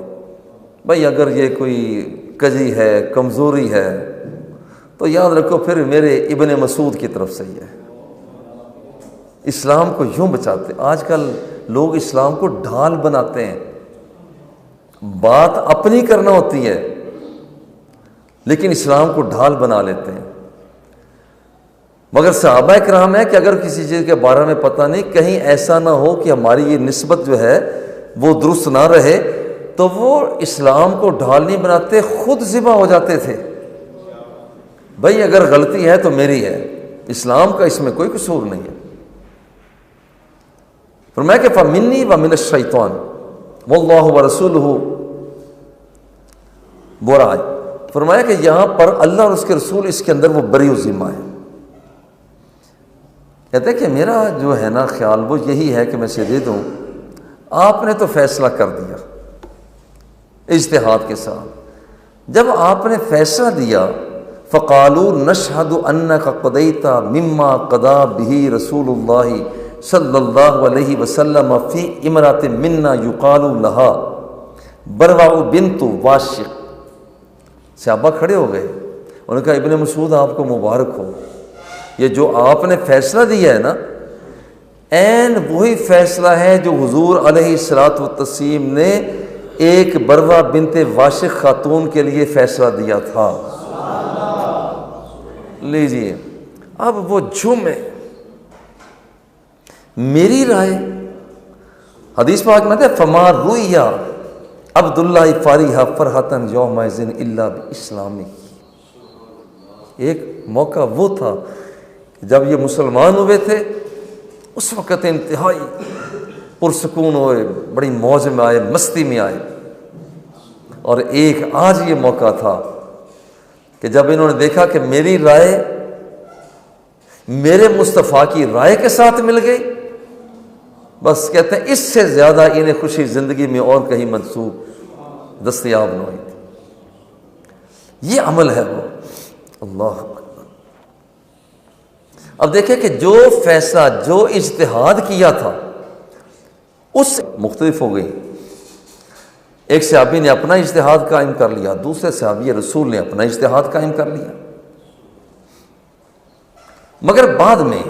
بھائی اگر یہ کوئی کجی ہے, کمزوری ہے, تو یاد رکھو پھر میرے ابن مسعود کی طرف سے ہی ہے. اسلام کو یوں بچاتے. آج کل لوگ اسلام کو ڈھال بناتے ہیں. بات اپنی کرنا ہوتی ہے لیکن اسلام کو ڈھال بنا لیتے ہیں. مگر صحابہ کرام ہے کہ اگر کسی چیز کے بارے میں پتہ نہیں, کہیں ایسا نہ ہو کہ ہماری یہ نسبت جو ہے وہ درست نہ رہے, تو وہ اسلام کو ڈھال نہیں بناتے, خود ذبح ہو جاتے تھے. بھائی اگر غلطی ہے تو میری ہے, اسلام کا اس میں کوئی قصور نہیں ہے. فرمایا کہ فَمِنِّي وَمِنَ الشَّيْطَانِ وَاللَّهُ وَرَسُولُهُ بُرَاءٌ. فرمایا کہ یہاں پر اللہ اور اس کے رسول اس کے اندر وہ بری و ذمہ ہے. کہتے ہیں کہ میرا جو ہے نا خیال وہ یہی ہے کہ میں اسے دے دوں. آپ نے تو فیصلہ کر دیا اجتہاد کے ساتھ. جب آپ نے فیصلہ دیا فَقَالُوا نَشْهَدُ أَنَّكَ قَضَيْتَ مِمَّا قَضَى بِهِ رَسُولُ اللَّهِ صلی اللہ علیہ وسلم فی امرات منا یقال لها برواء بنت واشق. صحابہ کھڑے ہو گئے, انہوں نے کہا ابن مسعود آپ کو مبارک ہو, یہ جو آپ نے فیصلہ دیا ہے نا عین وہی فیصلہ ہے جو حضور علیہ الصلوۃ والتسلیم نے ایک بروا بنت واشق خاتون کے لیے فیصلہ دیا تھا. لیجیے اب وہ جمعے میری رائے, حدیث پاک میں ہے فما رویا عبداللہ فاریہ فرحتن یومئذ الا باسلامی. ایک موقع وہ تھا جب یہ مسلمان ہوئے تھے, اس وقت انتہائی پرسکون ہوئے, بڑی موج میں آئے, مستی میں آئے. اور ایک آج یہ موقع تھا کہ جب انہوں نے دیکھا کہ میری رائے میرے مصطفیٰ کی رائے کے ساتھ مل گئی, بس کہتے ہیں اس سے زیادہ انہیں خوشی زندگی میں اور کہیں منسوب دستیاب نہ ہوئی تھی. یہ عمل ہے وہ. اللہ اکبر. اب دیکھیں کہ جو فیصلہ جو اجتہاد کیا تھا اس سے مختلف ہو گئی. ایک صحابی نے اپنا اجتہاد قائم کر لیا, دوسرے صحابی رسول نے اپنا اجتہاد قائم کر لیا. مگر بعد میں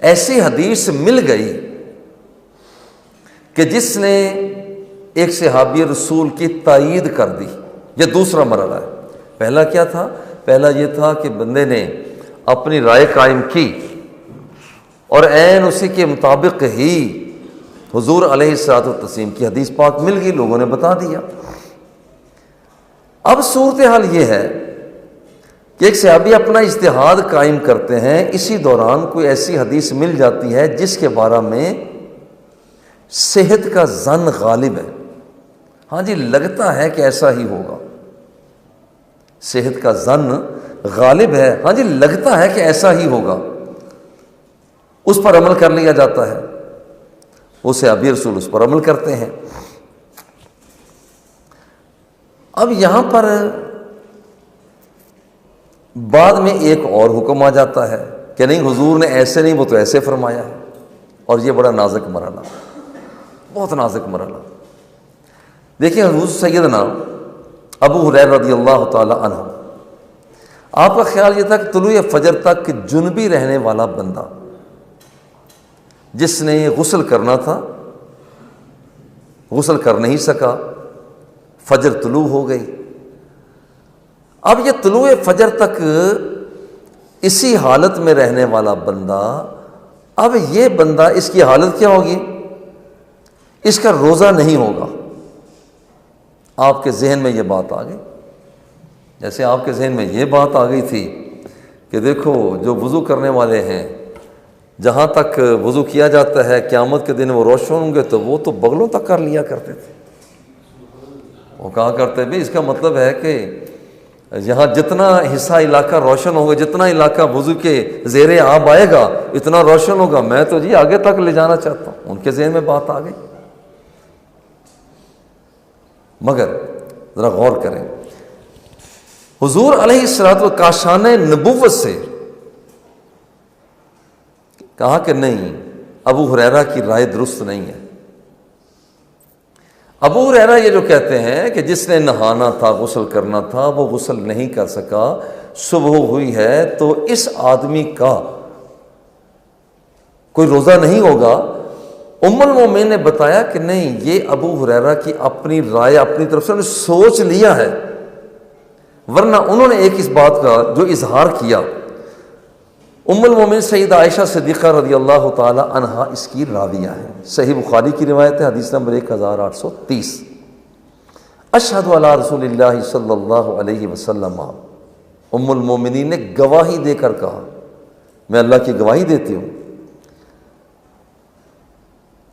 ایسی حدیث مل گئی کہ جس نے ایک صحابی رسول کی تائید کر دی. یہ دوسرا مرحلہ ہے. پہلا کیا تھا؟ پہلا یہ تھا کہ بندے نے اپنی رائے قائم کی اور عین اسی کے مطابق ہی حضور علیہ الصلوۃ والتسلیم کی حدیث پاک مل گئی, لوگوں نے بتا دیا. اب صورتحال یہ ہے کہ ایک صحابی اپنا اجتہاد قائم کرتے ہیں, اسی دوران کوئی ایسی حدیث مل جاتی ہے جس کے بارے میں صحت کا ظن غالب ہے. ہاں جی لگتا ہے کہ ایسا ہی ہوگا, صحت کا ظن غالب ہے, ہاں جی لگتا ہے کہ ایسا ہی ہوگا, اس پر عمل کر لیا جاتا ہے. وہ صحابی رسول اس پر عمل کرتے ہیں. اب یہاں پر بعد میں ایک اور حکم آ جاتا ہے کہ نہیں حضور نے ایسے نہیں, وہ تو ایسے فرمایا ہے. اور یہ بڑا نازک مرحلہ, بہت نازک مرحلہ. دیکھیں حضور سیدنا ابو ہریرہ رضی اللہ تعالی عنہ، آپ کا خیال یہ تھا کہ طلوع فجر تک جنبی رہنے والا بندہ جس نے غسل کرنا تھا غسل کر نہیں سکا، فجر طلوع ہو گئی، اب یہ طلوع فجر تک اسی حالت میں رہنے والا بندہ، اب یہ بندہ اس کی حالت کیا ہوگی؟ اس کا روزہ نہیں ہوگا۔ آپ کے ذہن میں یہ بات آ گئی، جیسے آپ کے ذہن میں یہ بات آ گئی تھی کہ دیکھو جو وضو کرنے والے ہیں، جہاں تک وضو کیا جاتا ہے قیامت کے دن وہ روشن ہوں گے، تو وہ تو بغلوں تک کر لیا کرتے تھے۔ وہ کہا کرتے بھی اس کا مطلب ہے کہ یہاں جتنا حصہ علاقہ روشن ہوگا، جتنا علاقہ وضو کے زیر آب آئے گا اتنا روشن ہوگا، میں تو جی آگے تک لے جانا چاہتا ہوں۔ ان کے ذہن میں بات آ گئی۔ مگر ذرا غور کریں، حضور علیہ الصلوۃ والسلام کاشان نبوت سے کہا کہ نہیں، ابو ہریرہ کی رائے درست نہیں ہے۔ ابو ہریرہ یہ جو کہتے ہیں کہ جس نے نہانا تھا، غسل کرنا تھا، وہ غسل نہیں کر سکا، صبح ہوئی ہے تو اس آدمی کا کوئی روزہ نہیں ہوگا۔ ام المومنین نے بتایا کہ نہیں، یہ ابو ہریرہ کی اپنی رائے، اپنی طرف سے انہوں نے سوچ لیا ہے، ورنہ انہوں نے ایک اس بات کا جو اظہار کیا، ام المومنین سیدہ عائشہ صدیقہ رضی اللہ تعالی عنہا اس کی راویہ ہے۔ صحیح بخاری کی روایت ہے، حدیث نمبر 1830۔ اشہد علی رسول اللہ صلی اللہ علیہ وسلم، ام المومنین نے گواہی دے کر کہا، میں اللہ کی گواہی دیتی ہوں۔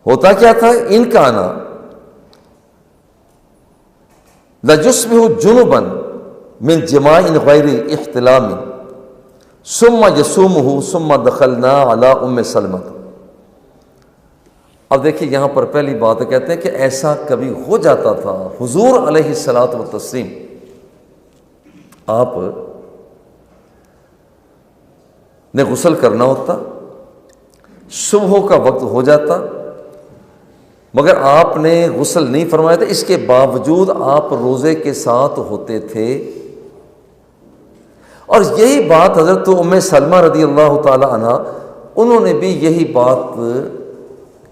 ہوتا کیا تھا؟ ان کا نا لجسمہ جنبا من جماع غیر احتلام ثم یصومہ ثم دخلنا علی ام سلمہ۔ اب دیکھیے یہاں پر پہلی بات کہتے ہیں کہ ایسا کبھی ہو جاتا تھا، حضور علیہ الصلوۃ والتسلیم آپ نے غسل کرنا ہوتا، صبح کا وقت ہو جاتا، مگر آپ نے غسل نہیں فرمایا تھا، اس کے باوجود آپ روزے کے ساتھ ہوتے تھے۔ اور یہی بات حضرت ام سلمہ رضی اللہ تعالی عنہ، انہوں نے بھی یہی بات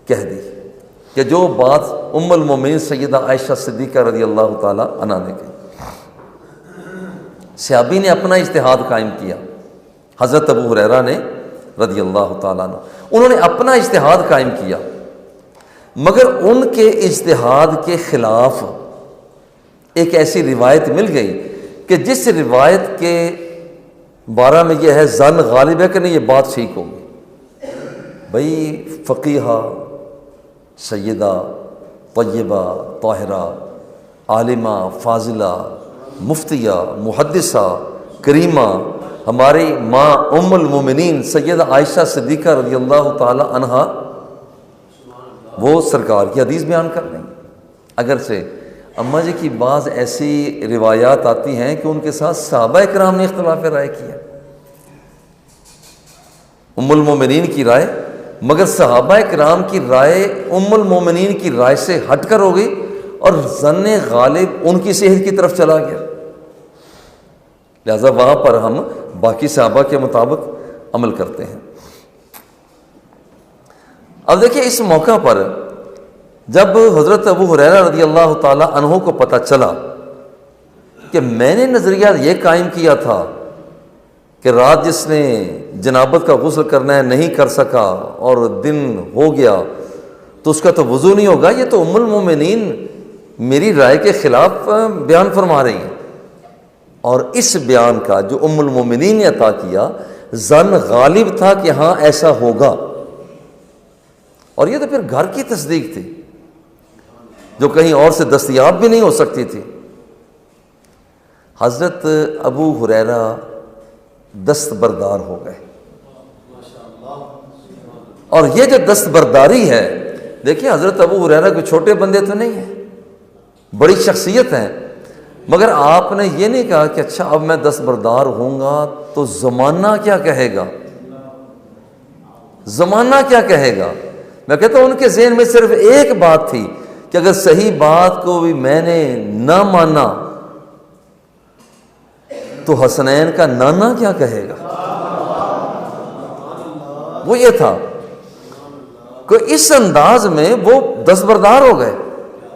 کہہ دی کہ جو بات ام المومنین سیدہ عائشہ صدیقہ رضی اللہ تعالی عنہ نے کہی۔ صحابی نے اپنا اجتہاد قائم کیا، حضرت ابو ہریرہ نے رضی اللہ تعالی عنہ، انہوں نے اپنا اجتہاد قائم کیا، مگر ان کے اجتہاد کے خلاف ایک ایسی روایت مل گئی کہ جس روایت کے بارہ میں یہ ہے ظن غالب ہے کہ نہیں یہ بات ٹھیک ہوگی۔ بھئی فقیہہ، سیدہ، طیبہ، طاہرہ، عالمہ، فاضلہ، مفتیہ، محدثہ، کریمہ، ہماری ماں ام المومنین سیدہ عائشہ صدیقہ رضی اللہ تعالی عنہا، وہ سرکار کی حدیث بیان کر رہی ہیں۔ اگرچہ اماں جی کی بعض ایسی روایات آتی ہیں کہ ان کے ساتھ صحابہ کرام نے اختلاف رائے کیا، ام المومنین کی رائے، مگر صحابہ کرام کی رائے ام المومنین کی رائے سے ہٹ کر ہو گئی اور ظن غالب ان کی صحت کی طرف چلا گیا، لہذا وہاں پر ہم باقی صحابہ کے مطابق عمل کرتے ہیں۔ اب دیکھیں اس موقع پر جب حضرت ابو ہریرہ رضی اللہ تعالی عنہ کو پتہ چلا کہ میں نے نظریہ یہ قائم کیا تھا کہ رات جس نے جنابت کا غسل کرنا ہے نہیں کر سکا اور دن ہو گیا تو اس کا تو وضو نہیں ہوگا، یہ تو ام المومنین میری رائے کے خلاف بیان فرما رہی ہیں، اور اس بیان کا جو ام المومنین نے عطا کیا ظن غالب تھا کہ ہاں ایسا ہوگا، اور یہ تو پھر گھر کی تصدیق تھی جو کہیں اور سے دستیاب بھی نہیں ہو سکتی تھی۔ حضرت ابو ہریرہ دستبردار ہو گئے، اور یہ جو دستبرداری ہے، دیکھیں حضرت ابو ہریرہ کوئی چھوٹے بندے تو نہیں ہیں، بڑی شخصیت ہیں، مگر آپ نے یہ نہیں کہا کہ اچھا اب میں دستبردار ہوں گا تو زمانہ کیا کہے گا، زمانہ کیا کہے گا۔ میں کہتا ہوں ان کے ذہن میں صرف ایک بات تھی کہ اگر صحیح بات کو بھی میں نے نہ مانا تو حسنین کا نانا کیا کہے گا. وہ یہ تھا کہ اس انداز میں وہ دستبردار ہو گئے،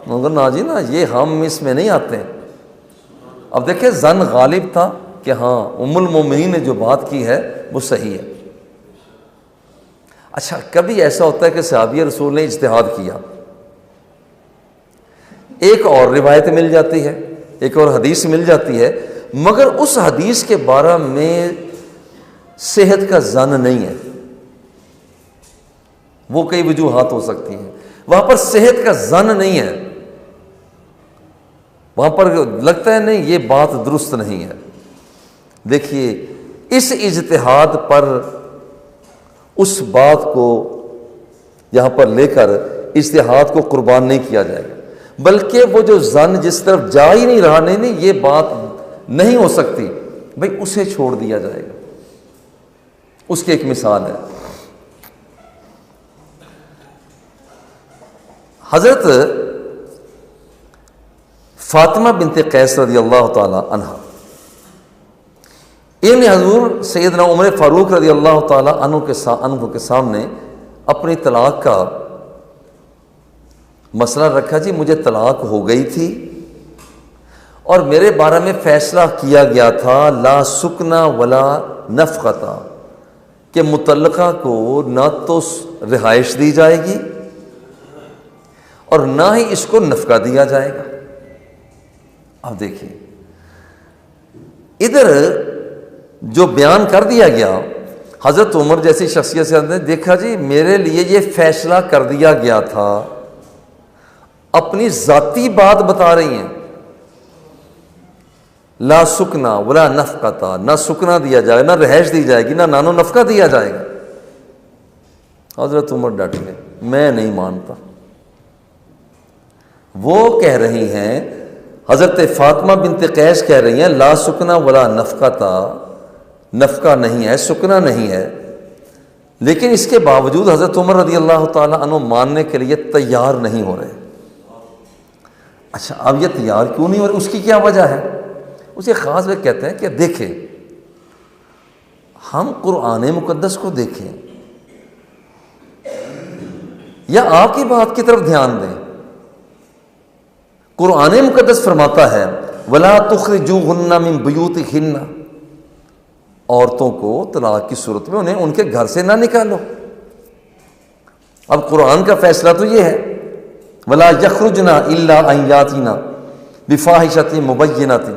مگر نا جی نا، یہ ہم اس میں نہیں آتے ہیں. اب دیکھیں ظن غالب تھا کہ ہاں ام المومنین نے جو بات کی ہے وہ صحیح ہے. اچھا کبھی ایسا ہوتا ہے کہ صحابی رسول نے اجتہاد کیا، ایک اور روایت مل جاتی ہے، ایک اور حدیث مل جاتی ہے، مگر اس حدیث کے بارے میں صحت کا ظن نہیں ہے. وہ کئی وجوہات ہو سکتی ہیں، وہاں پر صحت کا ظن نہیں ہے، وہاں پر لگتا ہے نہیں یہ بات درست نہیں ہے. دیکھیے اس اجتہاد پر اس بات کو یہاں پر لے کر اجتہاد کو قربان نہیں کیا جائے گا، بلکہ وہ جو ظن جس طرف جا ہی نہیں رہا، نہیں یہ بات نہیں ہو سکتی، بھئی اسے چھوڑ دیا جائے گا. اس کی ایک مثال ہے، حضرت فاطمہ بنت قیس رضی اللہ تعالی عنہ، ان حضور سیدنا عمر فاروق رضی اللہ تعالی عنہ کے سامنے اپنی طلاق کا مسئلہ رکھا. جی مجھے طلاق ہو گئی تھی اور میرے بارے میں فیصلہ کیا گیا تھا لا سکنا ولا نفقتا، کہ مطلقہ کو نہ تو رہائش دی جائے گی اور نہ ہی اس کو نفقہ دیا جائے گا. اب دیکھیے ادھر جو بیان کر دیا گیا، حضرت عمر جیسی شخصیت سے نے دیکھا جی میرے لیے یہ فیصلہ کر دیا گیا تھا، اپنی ذاتی بات بتا رہی ہیں، لا سکنا ولا نفقتا، نہ سکنا دیا جائے گا، نہ رہائش دی جائے گی، نہ نانو نفقہ دیا جائے گا. حضرت عمر ڈٹ گئے، میں نہیں مانتا. وہ کہہ رہی ہیں، حضرت فاطمہ بنت قیس کہہ رہی ہیں لا سکنا ولا نفقتا، نفقہ نہیں ہے، سکنا نہیں ہے، لیکن اس کے باوجود حضرت عمر رضی اللہ تعالی عنہ ماننے کے لیے تیار نہیں ہو رہے. اچھا اب یہ تیار کیوں نہیں ہو رہے، اس کی کیا وجہ ہے؟ اسے خاص وہ کہتے ہیں کہ دیکھیں ہم قرآن مقدس کو دیکھیں یا آپ کی بات کی طرف دھیان دیں. قرآن مقدس فرماتا ہے وَلَا تُخْرِجُوهُنَّ مِن بُيُوتِهِنَّ، عورتوں کو طلاق کی صورت میں انہیں ان کے گھر سے نہ نکالو. اب قرآن کا فیصلہ تو یہ ہے وَلَا يَخْرُجْنَ إِلَّا أَن يَأْتِينَ بِفَاحِشَةٍ مُبَيِّنَةٍ.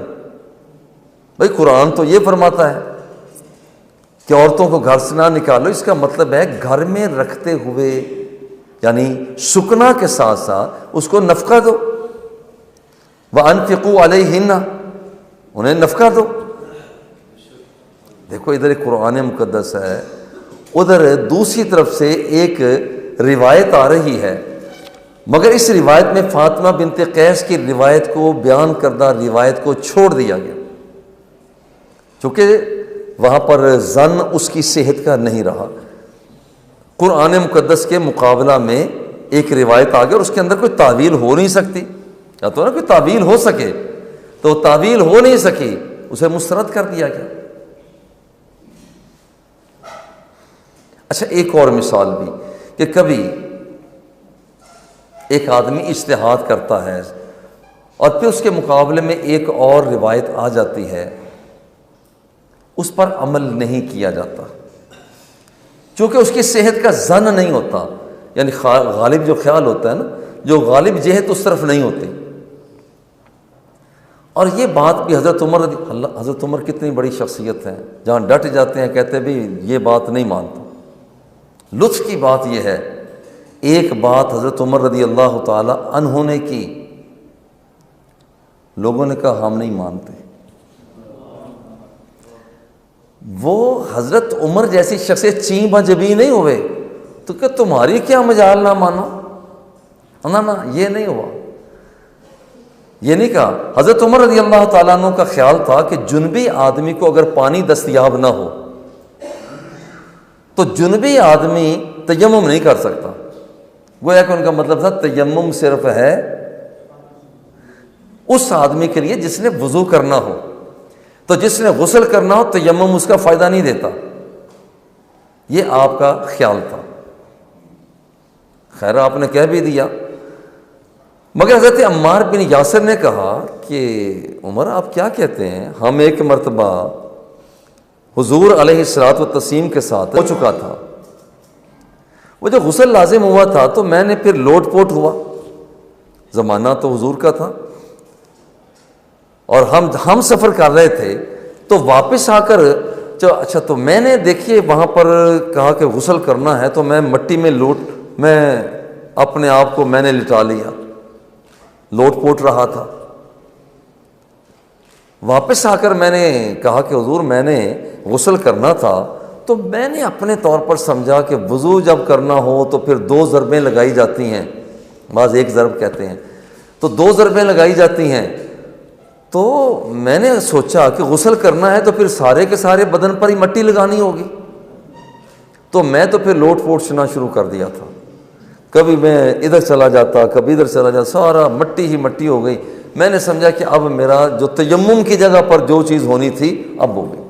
بھائی قرآن تو یہ فرماتا ہے کہ عورتوں کو گھر سے نہ نکالو، اس کا مطلب ہے گھر میں رکھتے ہوئے، یعنی سکنا کے ساتھ ساتھ اس کو نفقہ دو. وَأَنفِقُوا عَلَيْهِنَّ، انہیں نفقہ دو. دیکھو ادھر ایک قرآن مقدس ہے، ادھر دوسری طرف سے ایک روایت آ رہی ہے، مگر اس روایت میں فاطمہ بنت قیس کی روایت کو، بیان کردہ روایت کو چھوڑ دیا گیا، چونکہ وہاں پر ظن اس کی صحت کا نہیں رہا. قرآن مقدس کے مقابلہ میں ایک روایت آ گئی اور اس کے اندر کوئی تعویل ہو نہیں سکتی، یا تو نا کوئی تعویل ہو سکے، تو تعویل ہو نہیں سکی، اسے مسترد کر دیا گیا. اچھا ایک اور مثال بھی کہ کبھی ایک آدمی اجتہاد کرتا ہے اور پھر اس کے مقابلے میں ایک اور روایت آ جاتی ہے، اس پر عمل نہیں کیا جاتا چونکہ اس کی صحت کا ظن نہیں ہوتا، یعنی غالب جو خیال ہوتا ہے نا، جو غالب جہت اس طرف نہیں ہوتی. اور یہ بات بھی حضرت عمر کتنی بڑی شخصیت ہے، جہاں ڈٹ جاتے ہیں کہتے ہیں بھی یہ بات نہیں مانتا. لطف کی بات یہ ہے، ایک بات حضرت عمر رضی اللہ تعالی عنہ نے کی، لوگوں نے کہا ہم نہیں مانتے. وہ حضرت عمر جیسی شخصیت چین بجبی نہیں ہوئے تو کہ تمہاری کیا مجال نہ مانو، نہ یہ نہیں ہوا. یہ نہیں کہا. حضرت عمر رضی اللہ تعالیٰ عنہ کا خیال تھا کہ جنبی آدمی کو اگر پانی دستیاب نہ ہو تو جنبی آدمی تیمم نہیں کر سکتا. گویا کہ ان کا مطلب تھا تیمم صرف ہے اس آدمی کے لیے جس نے وضو کرنا ہو، تو جس نے غسل کرنا ہو تیمم اس کا فائدہ نہیں دیتا، یہ آپ کا خیال تھا، خیر آپ نے کہہ بھی دیا۔ مگر حضرت عمار بن یاسر نے کہا کہ عمر آپ کیا کہتے ہیں، ہم ایک مرتبہ حضور علیہ الصلوۃ والتسلیم کے ساتھ ہو چکا تھا، وہ جو غسل لازم ہوا تھا تو میں نے پھر لوٹ پوٹ ہوا، زمانہ تو حضور کا تھا، اور ہم سفر کر رہے تھے، تو واپس آ کر اچھا تو میں نے دیکھیے وہاں پر کہا کہ غسل کرنا ہے، تو میں مٹی میں میں اپنے آپ کو میں نے لٹا لیا، لوٹ پوٹ رہا تھا۔ واپس آ کر میں نے کہا کہ حضور میں نے غسل کرنا تھا، تو میں نے اپنے طور پر سمجھا کہ وضو جب کرنا ہو تو پھر 2 ضربیں لگائی جاتی ہیں، بعض 1 ضرب کہتے ہیں، تو 2 ضربیں لگائی جاتی ہیں، تو میں نے سوچا کہ غسل کرنا ہے تو پھر سارے کے سارے بدن پر ہی مٹی لگانی ہوگی، تو میں تو پھر لوٹ پوٹ سنا شروع کر دیا تھا، کبھی میں ادھر چلا جاتا کبھی ادھر چلا جاتا، سارا مٹی ہی مٹی ہو گئی۔ میں نے سمجھا کہ اب میرا جو تیمم کی جگہ پر جو چیز ہونی تھی اب ہو گئی۔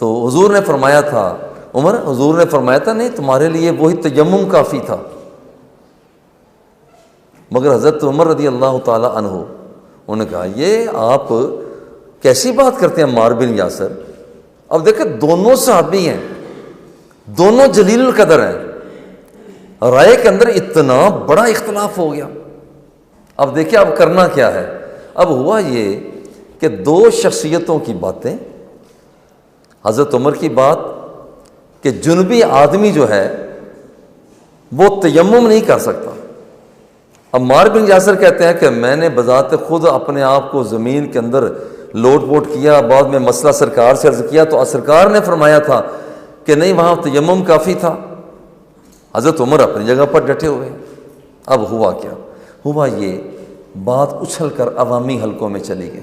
تو حضور نے فرمایا تھا، عمر حضور نے فرمایا تھا نہیں تمہارے لیے وہی تیمم کافی تھا۔ مگر حضرت عمر رضی اللہ تعالی عنہ انہوں نے کہا یہ آپ کیسی بات کرتے ہیں عمار بن یاسر، اب دیکھیں دونوں صحابی ہیں، دونوں جلیل القدر ہیں، رائے کے اندر اتنا بڑا اختلاف ہو گیا۔ اب دیکھیں اب کرنا کیا ہے، اب ہوا یہ کہ 2 شخصیتوں کی باتیں، حضرت عمر کی بات کہ جنبی آدمی جو ہے وہ تیمم نہیں کر سکتا، عمار بن یاسر کہتے ہیں کہ میں نے بذات خود اپنے آپ کو زمین کے اندر لوٹ پوٹ کیا، بعد میں مسئلہ سرکار سے عرض کیا تو سرکار نے فرمایا تھا کہ نہیں وہاں تیمم کافی تھا۔ حضرت عمر اپنی جگہ پر ڈٹے ہوئے۔ اب ہوا کیا، ہوا یہ بات اچھل کر عوامی حلقوں میں چلی گئی۔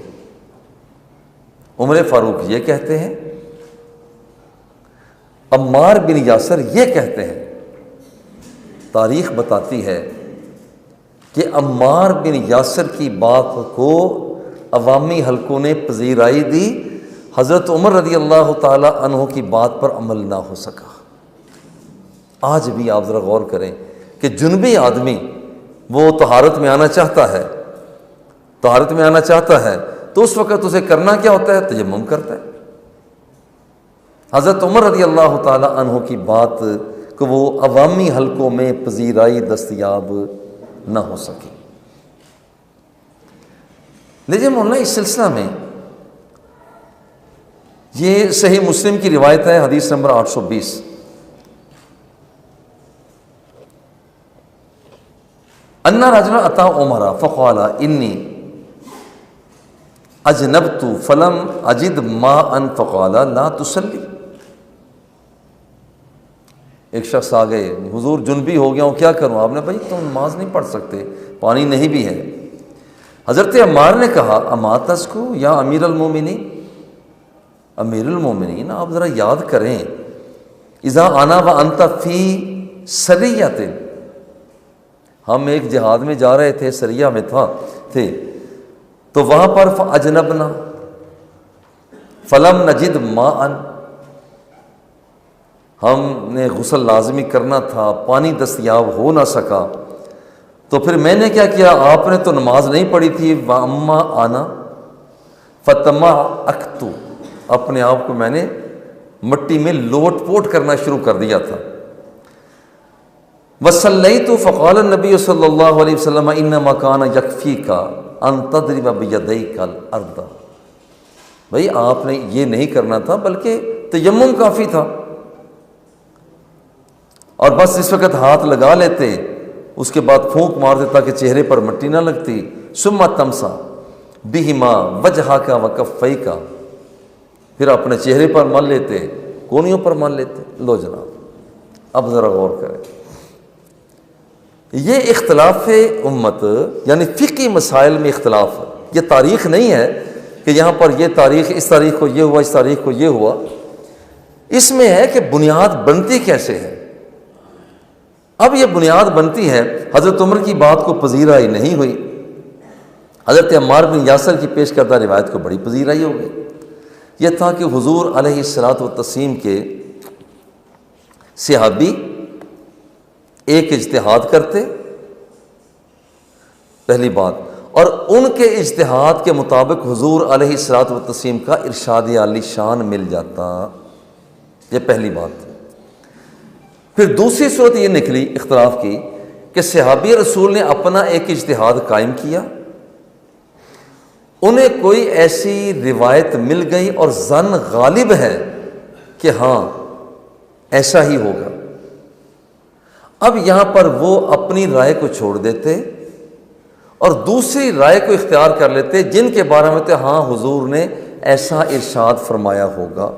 عمر فاروق یہ کہتے ہیں، عمار بن یاسر یہ کہتے ہیں۔ تاریخ بتاتی ہے کہ عمار بن یاسر کی بات کو عوامی حلقوں نے پذیرائی دی، حضرت عمر رضی اللہ تعالی عنہ کی بات پر عمل نہ ہو سکا۔ آج بھی آپ ذرا غور کریں کہ جنبی آدمی وہ طہارت میں آنا چاہتا ہے، طہارت میں آنا چاہتا ہے تو اس وقت اسے کرنا کیا ہوتا ہے، تیمم کرتا ہے۔ حضرت عمر رضی اللہ تعالی عنہ کی بات کہ وہ عوامی حلقوں میں پذیرائی دستیاب نہ ہو سکی۔ لیکن مولانا اس سلسلہ میں یہ صحیح مسلم کی روایت ہے، حدیث نمبر 820، ان رجلا اتى عمر فقال انی اجنبت فلم اجد ماء فقال لا تصلی۔ ایک شخص آ گئے، حضور جنبی ہو گیا ہوں کیا کروں؟ آپ نے بھائی تم نماز نہیں پڑھ سکتے، پانی نہیں بھی ہے۔ حضرت عمار نے کہا اما تذکو یا امیر المومنین، امیر المومنین آپ ذرا یاد کریں، اذا انا وانت فی سریۃ، ہم ایک جہاد میں جا رہے تھے، سریہ میں تھے، تو وہاں پر فاجنبنا فلم نجد ماء، ہم نے غسل لازمی کرنا تھا، پانی دستیاب ہو نہ سکا، تو پھر میں نے کیا کیا، آپ نے تو نماز نہیں پڑھی تھی، واما آنا فتمعکت، اپنے آپ کو میں نے مٹی میں لوٹ پوٹ کرنا شروع کر دیا تھا۔ وصلیت فقال النبی صلی اللہ علیہ وسلم انما کان یکفیک ان تضرب بیدیک الارض، بھائی آپ نے یہ نہیں کرنا تھا بلکہ تیمم کافی تھا، اور بس اس وقت ہاتھ لگا لیتے، اس کے بعد پھونک مار دیتا کہ چہرے پر مٹی نہ لگتی، ثم تمسا بہما وجہک وکفیک، پھر اپنے چہرے پر مل لیتے، کونیوں پر مل لیتے۔ لو جناب اب ذرا غور کریں، یہ اختلاف امت یعنی فقہی مسائل میں اختلاف ہے، یہ تاریخ نہیں ہے کہ یہاں پر یہ تاریخ اس تاریخ کو یہ ہوا، اس تاریخ کو یہ ہوا، اس میں ہے کہ بنیاد بنتی کیسے ہے۔ اب یہ بنیاد بنتی ہے، حضرت عمر کی بات کو پذیرائی نہیں ہوئی، حضرت عمار بن یاسر کی پیش کردہ روایت کو بڑی پذیرائی ہو گئی۔ یہ تھا کہ حضور علیہ الصلاۃ والتسلیم کے صحابی ایک اجتہاد کرتے، پہلی بات، اور ان کے اجتہاد کے مطابق حضور علیہ الصلاۃ والتسلیم کا ارشاد عالی شان مل جاتا، یہ پہلی بات۔ پھر دوسری صورت یہ نکلی اختلاف کی کہ صحابی رسول نے اپنا ایک اجتہاد قائم کیا، انہیں کوئی ایسی روایت مل گئی اور ظن غالب ہے کہ ہاں ایسا ہی ہوگا، اب یہاں پر وہ اپنی رائے کو چھوڑ دیتے اور دوسری رائے کو اختیار کر لیتے جن کے بارے میں تو ہاں حضور نے ایسا ارشاد فرمایا ہوگا۔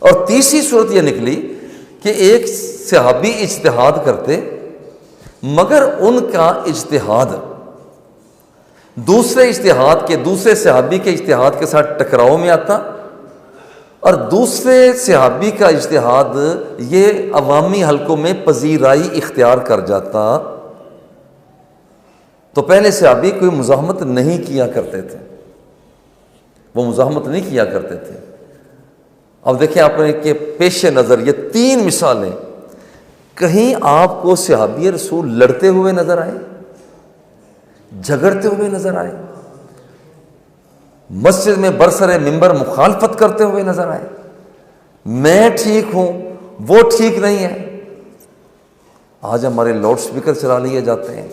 اور تیسری صورت یہ نکلی کہ ایک صحابی اجتہاد کرتے مگر ان کا اجتہاد دوسرے اجتہاد کے، دوسرے صحابی کے اجتہاد کے ساتھ ٹکراؤ میں آتا، اور دوسرے صحابی کا اجتہاد یہ عوامی حلقوں میں پذیرائی اختیار کر جاتا، تو پہلے صحابی کوئی مزاحمت نہیں کیا کرتے تھے، وہ مزاحمت نہیں کیا کرتے تھے۔ اب دیکھیں آپ کے پیش نظر یہ تین مثالیں، کہیں آپ کو صحابی رسول لڑتے ہوئے نظر آئے، جھگڑتے ہوئے نظر آئے، مسجد میں برسر منبر مخالفت کرتے ہوئے نظر آئے، میں ٹھیک ہوں وہ ٹھیک نہیں ہے؟ آج ہمارے لاؤڈ سپیکر چلا لیے جاتے ہیں،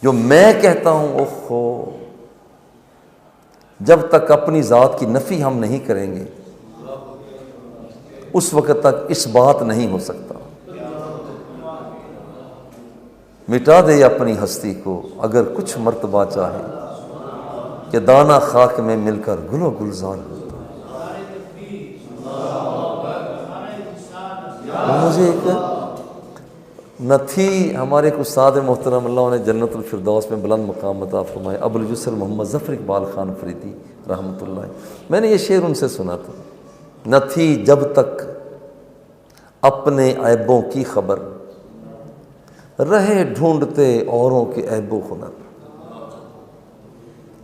جو میں کہتا ہوں اوہو، جب تک اپنی ذات کی نفی ہم نہیں کریں گے اس وقت تک اس بات نہیں ہو سکتا۔ مٹا دے اپنی ہستی کو اگر کچھ مرتبہ چاہے، کہ دانہ خاک میں مل کر گل و گلزار ہوتا۔ مجھے ایک نہ تھی، ہمارے ایک استاد محترم اللہ انہیں جنت الفردوس میں بلند مقام عطا فرمائے، ابو الجسر محمد ظفر اقبال خان فریدی رحمۃ اللہ، میں نے یہ شعر ان سے سنا تھا، نہ تھی جب تک اپنے عیبوں کی خبر، رہے ڈھونڈتے اوروں کے عیب و ہنر،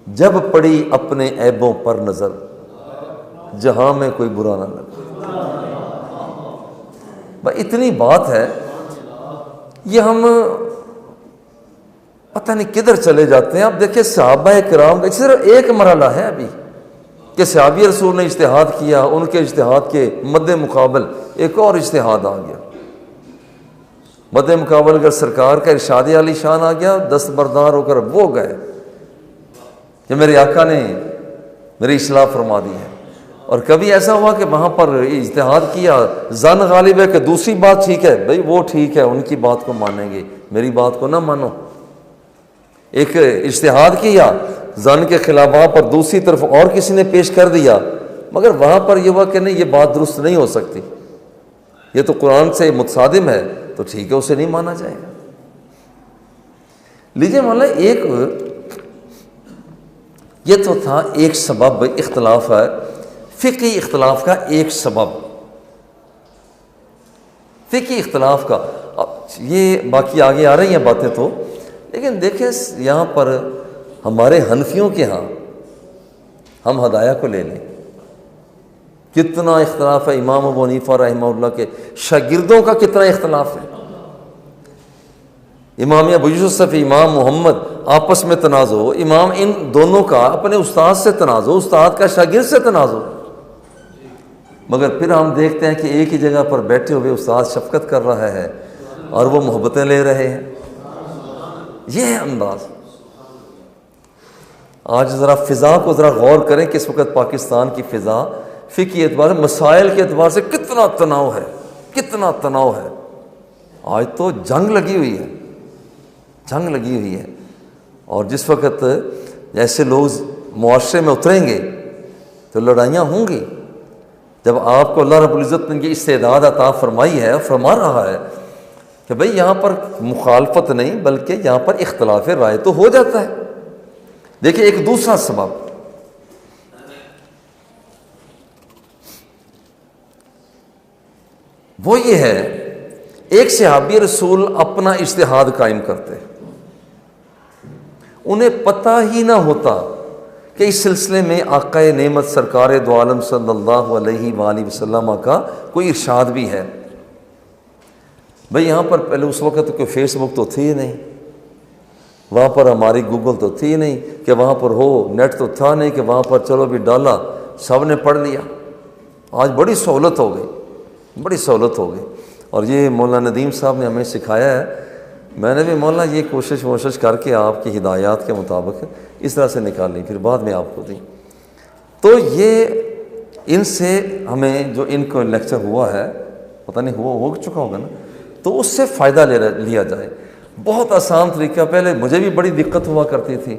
جب پڑی اپنے عیبوں پر نظر، جہاں میں کوئی برا نہ لگا۔ بھائی اتنی بات ہے، یہ ہم پتہ نہیں کدھر چلے جاتے ہیں۔ اب دیکھیں صحابہ کرام کا صرف ایک مرحلہ ہے ابھی، کہ صحابی رسول نے اجتہاد کیا، ان کے اجتہاد کے مد مقابل ایک اور اجتہاد آ گیا، مد مقابل اگر سرکار کا ارشاد عالی شان آ گیا، دستبردار ہو کر وہ گئے کہ میرے آقا نے میری اصلاح فرما دی ہے۔ اور کبھی ایسا ہوا کہ وہاں پر اجتہاد کیا، ظن غالب ہے کہ دوسری بات ٹھیک ہے، بھائی وہ ٹھیک ہے، ان کی بات کو مانیں گے، میری بات کو نہ مانو۔ ایک اجتہاد کیا ظن کے خلاف، وہاں پر دوسری طرف اور کسی نے پیش کر دیا، مگر وہاں پر یہ ہوا کہ نہیں، یہ بات درست نہیں ہو سکتی، یہ تو قرآن سے متصادم ہے، تو ٹھیک ہے، اسے نہیں مانا جائے گا۔ لیجیے مولانا، ایک یہ تو تھا ایک سبب اختلاف ہے، فقہی اختلاف کا ایک سبب، فقہی اختلاف کا۔ یہ باقی آگے آ رہی ہیں باتیں تو، لیکن دیکھیں یہاں پر ہمارے حنفیوں کے ہاں، ہم ہدایہ کو لے لیں، کتنا اختلاف ہے، امام ابو حنیفہ رحمہ اللہ کے شاگردوں کا کتنا اختلاف ہے، امام ابو یوسف، امام محمد، آپس میں تنازع، امام ان دونوں کا اپنے استاد سے تنازع، استاد کا شاگرد سے تنازع، مگر پھر ہم دیکھتے ہیں کہ ایک ہی جگہ پر بیٹھے ہوئے استاد شفقت کر رہا ہے اور وہ محبتیں لے رہے ہیں۔ یہ ہے انداز۔ آج ذرا فضا کو ذرا غور کریں کہ اس وقت پاکستان کی فضا فقہی اعتبار سے، مسائل کے اعتبار سے کتنا تناؤ ہے، کتنا تناؤ ہے۔ آج تو جنگ لگی ہوئی ہے، جنگ لگی ہوئی ہے، اور جس وقت ایسے لوگ معاشرے میں اتریں گے تو لڑائیاں ہوں گی۔ جب آپ کو اللہ رب العزت نے یہ استعداد عطا فرمائی ہے، فرما رہا ہے کہ بھئی یہاں پر مخالفت نہیں بلکہ یہاں پر اختلاف رائے تو ہو جاتا ہے۔ دیکھیں ایک دوسرا سبب، وہ یہ ہے ایک صحابی رسول اپنا اجتہاد قائم کرتے، انہیں پتہ ہی نہ ہوتا کہ اس سلسلے میں آقا نعمت سرکار دو عالم صلی اللہ علیہ وآلہ وسلم کا کوئی ارشاد بھی ہے۔ بھئی یہاں پر پہلے اس وقت کوئی فیس بک تو تھی ہی نہیں، وہاں پر ہماری گوگل تو تھی ہی نہیں کہ وہاں پر ہو، نیٹ تو تھا نہیں کہ وہاں پر چلو بھی ڈالا سب نے پڑھ لیا۔ آج بڑی سہولت ہو گئی، بڑی سہولت ہو گئی، اور یہ مولانا ندیم صاحب نے ہمیں سکھایا ہے۔ میں نے بھی مولانا یہ کوشش کر کے آپ کی ہدایات کے مطابق اس طرح سے نکالی، پھر بعد میں آپ کو دی۔ تو یہ ان سے ہمیں جو ان کو لیکچر ہوا ہے، پتہ نہیں ہو چکا ہوگا نا، تو اس سے فائدہ لیا جائے۔ بہت آسان طریقہ، پہلے مجھے بھی بڑی دقت ہوا کرتی تھی،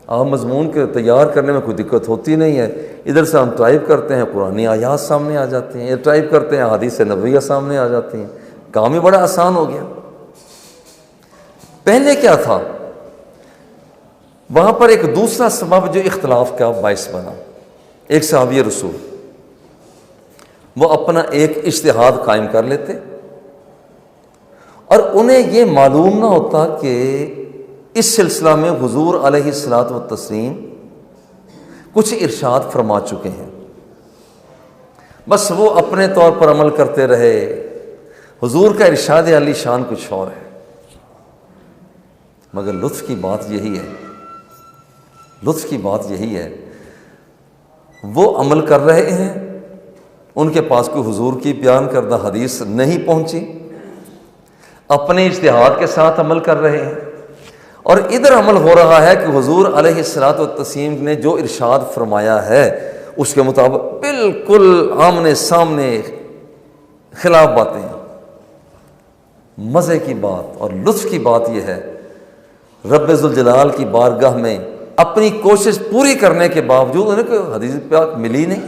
آپ مضمون کے تیار کرنے میں کوئی دقت ہوتی نہیں ہے، ادھر سے ہم ٹائپ کرتے ہیں قرآنی آیات سامنے آ جاتی ہیں، ٹائپ کرتے ہیں حدیث نبویہ سامنے آ جاتی ہیں، کام ہی بڑا آسان ہو گیا۔ پہلے کیا تھا، وہاں پر ایک دوسرا سبب جو اختلاف کا باعث بنا، ایک صحابی رسول وہ اپنا ایک اجتہاد قائم کر لیتے، اور انہیں یہ معلوم نہ ہوتا کہ اس سلسلہ میں حضور علیہ الصلوۃ والتسلیم کچھ ارشاد فرما چکے ہیں، بس وہ اپنے طور پر عمل کرتے رہے۔ حضور کا ارشاد علی شان کچھ اور ہے، مگر لطف کی بات یہی ہے، لطف کی بات یہی ہے، وہ عمل کر رہے ہیں، ان کے پاس کوئی حضور کی بیان کردہ حدیث نہیں پہنچی، اپنے اجتہاد کے ساتھ عمل کر رہے ہیں، اور ادھر عمل ہو رہا ہے کہ حضور علیہ الصلوۃ والتسلیم نے جو ارشاد فرمایا ہے اس کے مطابق بالکل آمنے سامنے خلاف باتیں ہیں۔ مزے کی بات اور لطف کی بات یہ ہے، رب ذوالجلال کی بارگاہ میں اپنی کوشش پوری کرنے کے باوجود انہیں کوئی حدیث پاک ملی نہیں،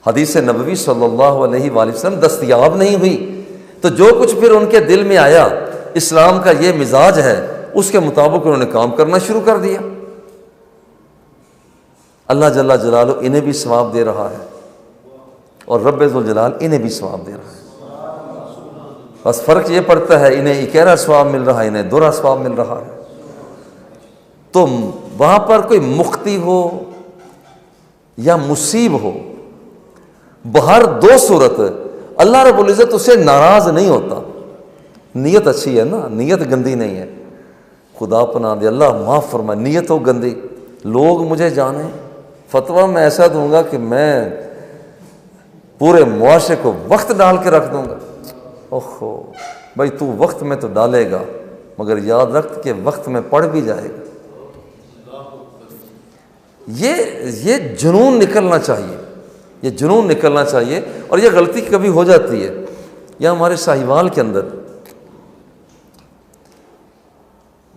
حدیث نبوی صلی اللہ علیہ وآلہ وسلم دستیاب نہیں ہوئی، تو جو کچھ پھر ان کے دل میں آیا، اسلام کا یہ مزاج ہے، اس کے مطابق انہوں نے کام کرنا شروع کر دیا۔ اللہ جل جلالہ انہیں بھی ثواب دے رہا ہے، اور رب ذوالجلال انہیں بھی ثواب دے رہا ہے، بس فرق یہ پڑتا ہے انہیں 11 ثواب مل رہا ہے، انہیں 2 ثواب مل رہا ہے۔ تو وہاں پر کوئی مختی ہو یا مصیب ہو، بہر 2 صورت اللہ رب العزت اسے ناراض نہیں ہوتا۔ نیت اچھی ہے نا، نیت گندی نہیں ہے، خدا پناہ دے، اللہ معاف فرمائے، نیت ہو گندی، لوگ مجھے جانیں، فتویٰ میں ایسا دوں گا کہ میں پورے معاشرے کو وقت ڈال کے رکھ دوں گا۔ اوہو بھائی، تو وقت میں تو ڈالے گا، مگر یاد رکھ کہ وقت میں پڑ بھی جائے گا۔ یہ جنون نکلنا چاہیے، یہ جنون نکلنا چاہیے، اور یہ غلطی کبھی ہو جاتی ہے۔ یا ہمارے ساہیوال کے اندر،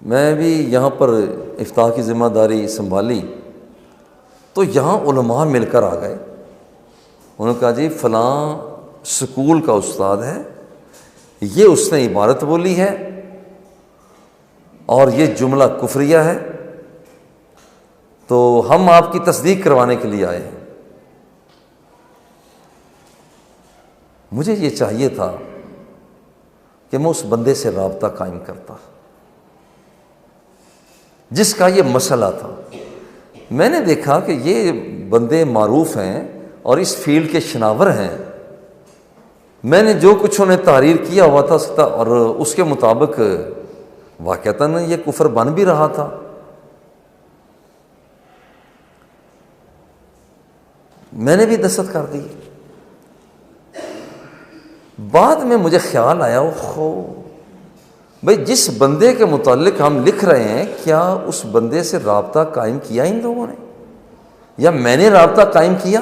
میں بھی یہاں پر افتاح کی ذمہ داری سنبھالی، تو یہاں علماء مل کر آ گئے، انہوں نے کہا جی فلاں سکول کا استاد ہے، یہ اس نے عبارت بولی ہے اور یہ جملہ کفریہ ہے، تو ہم آپ کی تصدیق کروانے کے لیے آئے ہیں۔ مجھے یہ چاہیے تھا کہ میں اس بندے سے رابطہ قائم کرتا جس کا یہ مسئلہ تھا۔ میں نے دیکھا کہ یہ بندے معروف ہیں اور اس فیلڈ کے شناور ہیں، میں نے جو کچھ انہیں تحریر کیا ہوا تھا اور اس کے مطابق واقعتاً یہ کفر بن بھی رہا تھا۔ میں نے بھی دستخط کر دی۔ بعد میں مجھے خیال آیا، بھئی جس بندے کے متعلق ہم لکھ رہے ہیں، کیا اس بندے سے رابطہ قائم کیا ان لوگوں نے، یا میں نے رابطہ قائم کیا؟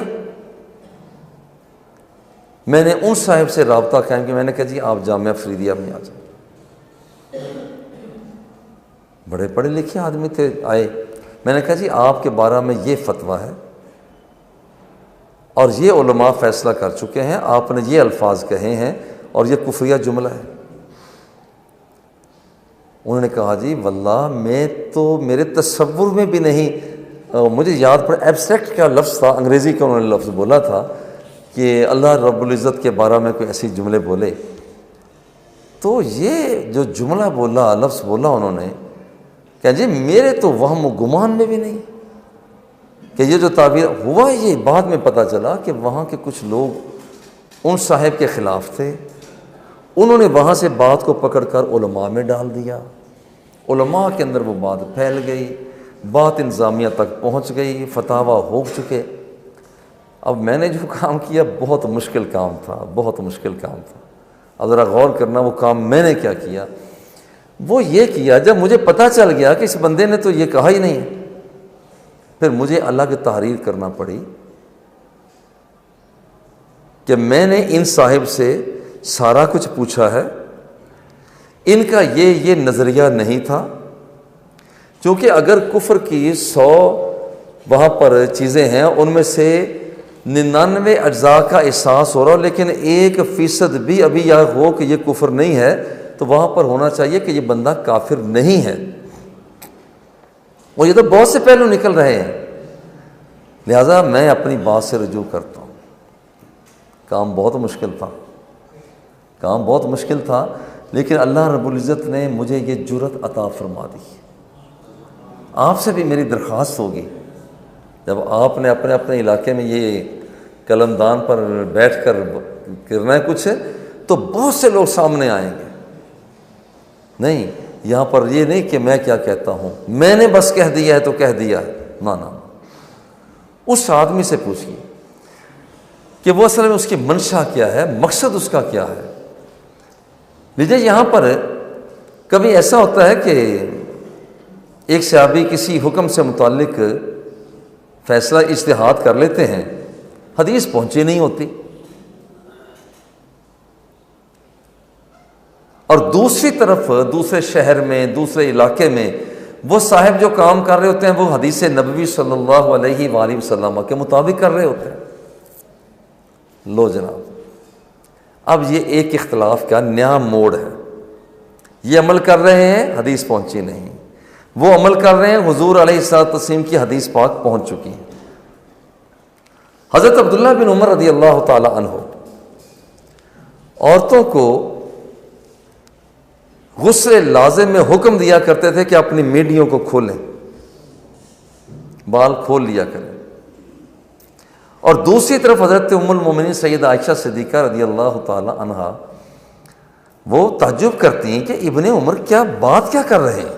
میں نے ان صاحب سے رابطہ قائم کیا، میں نے کہا جی آپ جامعہ فریدیہ میں آ جائیں۔ بڑے پڑھے لکھے آدمی تھے، آئے، میں نے کہا جی آپ کے بارے میں یہ فتویٰ ہے اور یہ علماء فیصلہ کر چکے ہیں، آپ نے یہ الفاظ کہے ہیں اور یہ کفریہ جملہ ہے۔ انہوں نے کہا جی واللہ میں تو میرے تصور میں بھی نہیں، مجھے یاد پڑا ایبسٹریکٹ کا لفظ تھا، انگریزی کا انہوں نے لفظ بولا تھا کہ اللہ رب العزت کے بارے میں کوئی ایسی جملے بولے، تو یہ جو جملہ بولا، لفظ بولا انہوں نے کہ جی میرے تو وہم و گمان میں بھی نہیں کہ یہ جو تعبیر ہوا، یہ بعد میں پتہ چلا کہ وہاں کے کچھ لوگ ان صاحب کے خلاف تھے، انہوں نے وہاں سے بات کو پکڑ کر علماء میں ڈال دیا، علماء کے اندر وہ بات پھیل گئی، بات انتظامیہ تک پہنچ گئی، فتاویٰ ہو چکے۔ اب میں نے جو کام کیا بہت مشکل کام تھا، بہت مشکل کام تھا۔ اب ذرا غور کرنا وہ کام میں نے کیا کیا۔ وہ یہ کیا، جب مجھے پتہ چل گیا کہ اس بندے نے تو یہ کہا ہی نہیں ہے، پھر مجھے اللہ کی تحریر کرنا پڑی کہ میں نے ان صاحب سے سارا کچھ پوچھا ہے، ان کا یہ نظریہ نہیں تھا، کیونکہ اگر کفر کی 100 وہاں پر چیزیں ہیں، ان میں سے 99 اجزاء کا احساس ہو رہا ہو، لیکن 1% بھی ابھی یہ ہو کہ یہ کفر نہیں ہے، تو وہاں پر ہونا چاہیے کہ یہ بندہ کافر نہیں ہے، اور یہ تو بہت سے پہلو نکل رہے ہیں۔ لہٰذا میں اپنی بات سے رجوع کرتا ہوں۔ کام بہت مشکل تھا، کام بہت مشکل تھا، لیکن اللہ رب العزت نے مجھے یہ جرأت عطا فرما دی۔ آپ سے بھی میری درخواست ہوگی، جب آپ نے اپنے اپنے علاقے میں یہ قلمدان پر بیٹھ کر کرنا ہے کچھ، تو بہت سے لوگ سامنے آئیں گے۔ نہیں، یہاں پر یہ نہیں کہ میں کیا کہتا ہوں، میں نے بس کہہ دیا ہے تو کہہ دیا ہے، نہ، اس آدمی سے پوچھیے کہ وہ اصل میں اس کی منشا کیا ہے، مقصد اس کا کیا ہے۔ لیجیے یہاں پر کبھی ایسا ہوتا ہے کہ ایک صحابی کسی حکم سے متعلق فیصلہ اجتہاد کر لیتے ہیں، حدیث پہنچی نہیں ہوتی، اور دوسری طرف دوسرے شہر میں، دوسرے علاقے میں وہ صاحب جو کام کر رہے ہوتے ہیں وہ حدیث نبوی صلی اللہ علیہ وآلہ وسلم کے مطابق کر رہے ہوتے ہیں۔ لو جناب، اب یہ ایک اختلاف کا نیا موڑ ہے، یہ عمل کر رہے ہیں، حدیث پہنچی نہیں، وہ عمل کر رہے ہیں، حضور علیہ السلام کی حدیث پاک پہنچ چکی ہے۔ حضرت عبداللہ بن عمر رضی اللہ تعالی عنہ عورتوں کو غسل لازم میں حکم دیا کرتے تھے کہ اپنی میڈیوں کو کھولیں، بال کھول لیا کریں، اور دوسری طرف حضرت ام المومنین سیدہ عائشہ صدیقہ رضی اللہ تعالی عنہا وہ تعجب کرتی ہیں کہ ابن عمر کیا بات کیا کر رہے ہیں،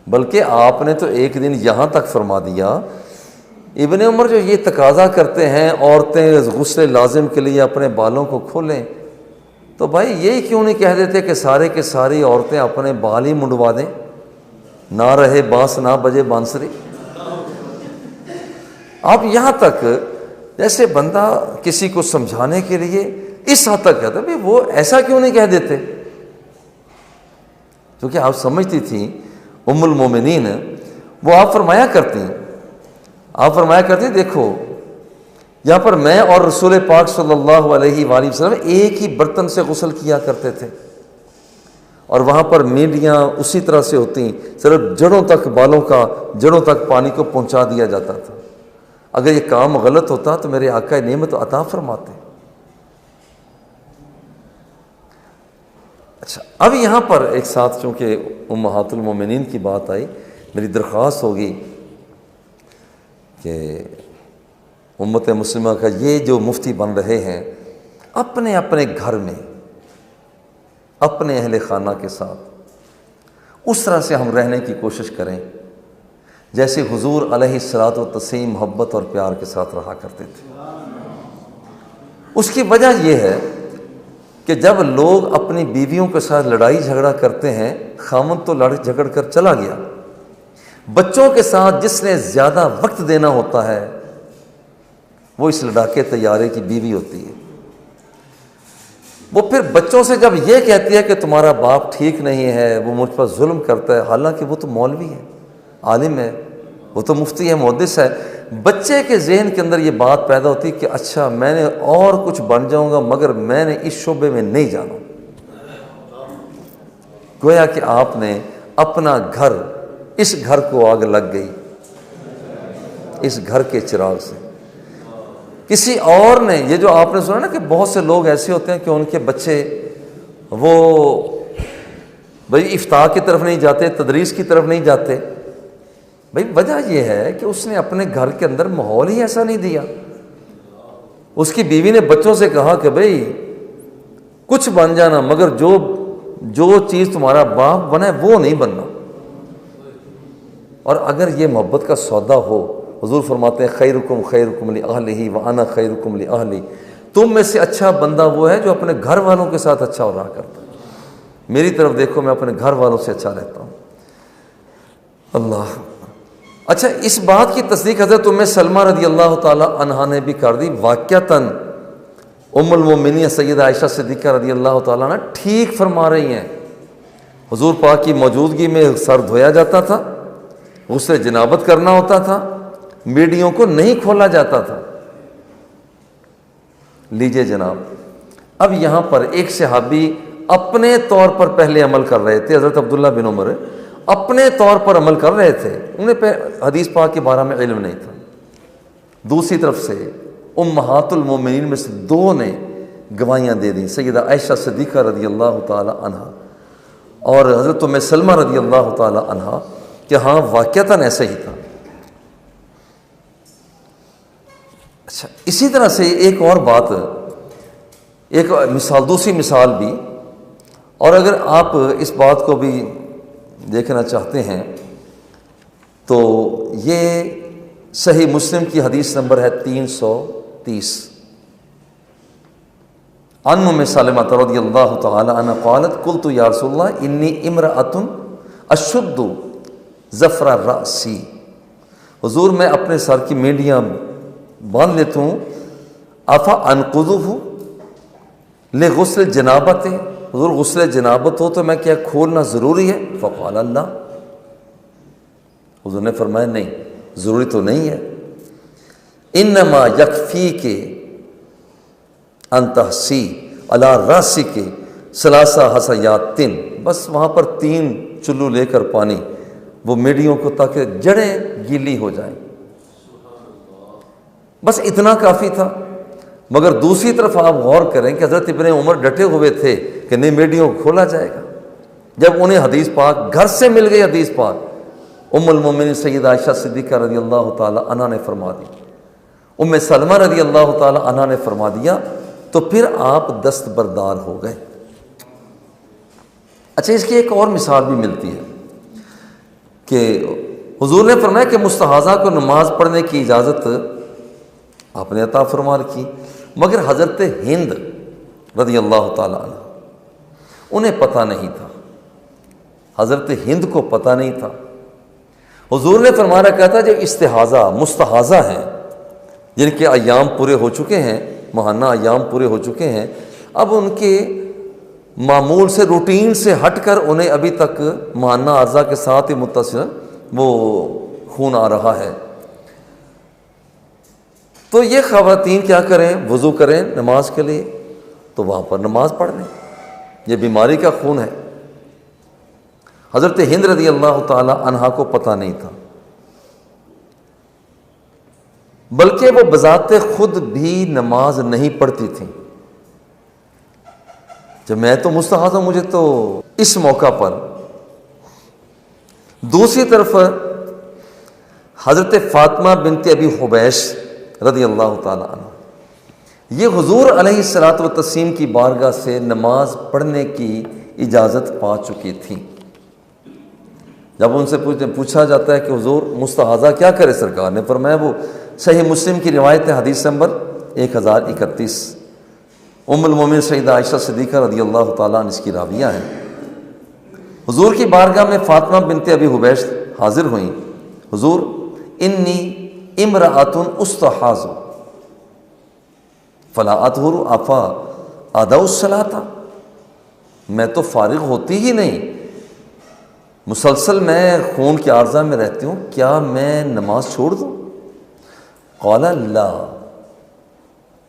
بلکہ آپ نے تو ایک دن یہاں تک فرما دیا، ابن عمر جو یہ تقاضا کرتے ہیں عورتیں غسل لازم کے لیے اپنے بالوں کو کھولیں، تو بھائی یہی کیوں نہیں کہہ دیتے کہ سارے کے ساری عورتیں اپنے بال ہی منڈوا دیں، نہ رہے بانس نہ بجے بانسری۔ آپ یہاں تک جیسے بندہ کسی کو سمجھانے کے لیے اس حد تک کہتا ہے، بھائی وہ ایسا کیوں نہیں کہہ دیتے، کیونکہ آپ سمجھتی تھیں ام المومنین، وہ آپ فرمایا کرتی دیکھو یہاں پر میں اور رسول پاک صلی اللہ علیہ وآلہ وسلم ایک ہی برتن سے غسل کیا کرتے تھے، اور وہاں پر میڈیاں اسی طرح سے ہوتی، صرف جڑوں تک، بالوں کا جڑوں تک پانی کو پہنچا دیا جاتا تھا۔ اگر یہ کام غلط ہوتا تو میرے آقا نعمت عطا فرماتے۔ اچھا، اب یہاں پر ایک ساتھ چونکہ امہات المومنین کی بات آئی، میری درخواست ہوگی کہ امت مسلمہ کا یہ جو مفتی بن رہے ہیں، اپنے اپنے گھر میں اپنے اہل خانہ کے ساتھ اس طرح سے ہم رہنے کی کوشش کریں جیسے حضور علیہ الصلوۃ والتسلیم محبت اور پیار کے ساتھ رہا کرتے تھے۔ اس کی وجہ یہ ہے کہ جب لوگ اپنی بیویوں کے ساتھ لڑائی جھگڑا کرتے ہیں، خامند تو لڑ جھگڑ کر چلا گیا، بچوں کے ساتھ جس نے زیادہ وقت دینا ہوتا ہے وہ اس لڑاکے طیارے کی بیوی ہوتی ہے۔ وہ پھر بچوں سے جب یہ کہتی ہے کہ تمہارا باپ ٹھیک نہیں ہے، وہ مجھ پر ظلم کرتا ہے، حالانکہ وہ تو مولوی ہے، عالم ہے، وہ تو مفتی ہے، محدث ہے، بچے کے ذہن کے اندر یہ بات پیدا ہوتی کہ اچھا میں نے اور کچھ بن جاؤں گا مگر میں نے اس شعبے میں نہیں جانا۔ گویا کہ آپ نے اپنا گھر، اس گھر کو آگ لگ گئی اس گھر کے چراغ سے، کسی اور نے، یہ جو آپ نے سنا نا کہ بہت سے لوگ ایسے ہوتے ہیں کہ ان کے بچے وہ بھائی افتاء کی طرف نہیں جاتے، تدریس کی طرف نہیں جاتے. بھائی وجہ یہ ہے کہ اس نے اپنے گھر کے اندر ماحول ہی ایسا نہیں دیا. اس کی بیوی نے بچوں سے کہا کہ بھائی کچھ بن جانا، مگر جو چیز تمہارا باپ بنا ہے وہ نہیں بننا. اور اگر یہ محبت کا سودا ہو، حضور فرماتے ہیں خیرکم خیرکم لأہلہ وانا خیرکم لأہلی، تم میں سے اچھا بندہ وہ ہے جو اپنے گھر والوں کے ساتھ اچھا ہو رہا کرتا ہے. میری طرف دیکھو، میں اپنے گھر والوں سے اچھا رہتا ہوں. اللہ. اچھا، اس بات کی تصدیق حضرت ام سلمہ رضی اللہ تعالی عنہا نے بھی کر دی. واقعتاً ام المومنین سیدہ عائشہ صدیقہ رضی اللہ تعالیٰ عنہ ٹھیک فرما رہی ہیں. حضور پاک کی موجودگی میں سر دھویا جاتا تھا، غسل جنابت کرنا ہوتا تھا، میڈیوں کو نہیں کھولا جاتا تھا. لیجئے جناب، اب یہاں پر ایک صحابی اپنے طور پر پہلے عمل کر رہے تھے. حضرت عبداللہ بن عمر اپنے طور پر عمل کر رہے تھے، انہیں پہ حدیث پاک کے بارے میں علم نہیں تھا. دوسری طرف سے امہات المومنین میں سے دو نے گواہیاں دے دیں، سیدہ عائشہ صدیقہ رضی اللہ تعالی عنہا اور حضرت ام سلمہ رضی اللہ تعالی عنہا، کہ ہاں واقعتاً ایسا ہی تھا. اچھا، اسی طرح سے ایک اور بات، ایک مثال، دوسری مثال بھی، اور اگر آپ اس بات کو بھی دیکھنا چاہتے ہیں تو یہ صحیح مسلم کی حدیث نمبر ہے 330. عن ام سلمہ رضی اللہ تعالی عنہ قالت قلت یا رسول اللہ انی امرأۃ اشد ظفر الرأسی. حضور میں اپنے سر کی مینڈیاں باندھ لیتا ہوں، افا انقضہ لغسل جنابت، حضور غسل جنابت ہو تو میں کیا کھولنا ضروری ہے؟ فقال اللہ، حضور نے فرمایا نہیں، ضروری تو نہیں ہے. انما یکفیک ان تحسی علی راسک ثلاث حصیات، بس وہاں پر 3 چلو لے کر پانی وہ میڈیوں کو، تاکہ جڑیں گیلی ہو جائیں، بس اتنا کافی تھا. مگر دوسری طرف آپ غور کریں کہ حضرت ابن عمر ڈٹے ہوئے تھے کہ نہیں، میڈیوں کو کھولا جائے گا. جب انہیں حدیث پاک گھر سے مل گئی، حدیث پاک ام المومنین سیدہ عائشہ صدیقہ رضی اللہ تعالی عنہ نے فرما دی، ام سلمہ رضی اللہ تعالی عنہ نے فرما دیا، تو پھر آپ دستبردار ہو گئے. اچھا، اس کی ایک اور مثال بھی ملتی ہے کہ حضور نے فرمایا کہ مستحاضہ کو نماز پڑھنے کی اجازت آپ نے عطا فرما کی، مگر حضرت ہند رضی اللہ تعالی عنہ انہیں پتہ نہیں تھا. حضرت ہند کو پتہ نہیں تھا. حضور نے فرمایا کہتا جو استحاضہ مستحاضہ ہیں، جن کے ایام پورے ہو چکے ہیں، ماہانہ ایام پورے ہو چکے ہیں، اب ان کے معمول سے، روٹین سے ہٹ کر انہیں ابھی تک ماہانہ اعضاء کے ساتھ ہی متصل وہ خون آ رہا ہے، تو یہ خواتین کیا کریں؟ وضو کریں نماز کے لیے، تو وہاں پر نماز پڑھ لیں. یہ بیماری کا خون ہے. حضرت ہند رضی اللہ تعالی عنہا کو پتہ نہیں تھا، بلکہ وہ بذات خود بھی نماز نہیں پڑھتی تھیں. جب میں تو مستحاضہ ہوں، مجھے تو اس موقع پر. دوسری طرف حضرت فاطمہ بنت ابی حبیش رضی اللہ تعالی عنہ، یہ حضور علیہ الصلوۃ والتسلیم کی بارگاہ سے نماز پڑھنے کی اجازت پا چکی تھیں. جب ان سے پوچھا جاتا ہے کہ حضور مستحاضہ کیا کرے؟ سرکار نے فرمایا، وہ صحیح مسلم کی روایت ہے، حدیث نمبر 1031. ام المومنین سیدہ عائشہ صدیقہ رضی اللہ تعالیٰ عنہ اس کی راویہ ہیں. حضور کی بارگاہ میں فاطمہ بنت ابی حبیش حاضر ہوئیں. حضور انی امرأۃ استحاض فلا اطہر افا اداء الصلاۃ، میں تو فارغ ہوتی ہی نہیں، مسلسل میں خون کی عارضہ میں رہتی ہوں، کیا میں نماز چھوڑ دوں؟ قال لا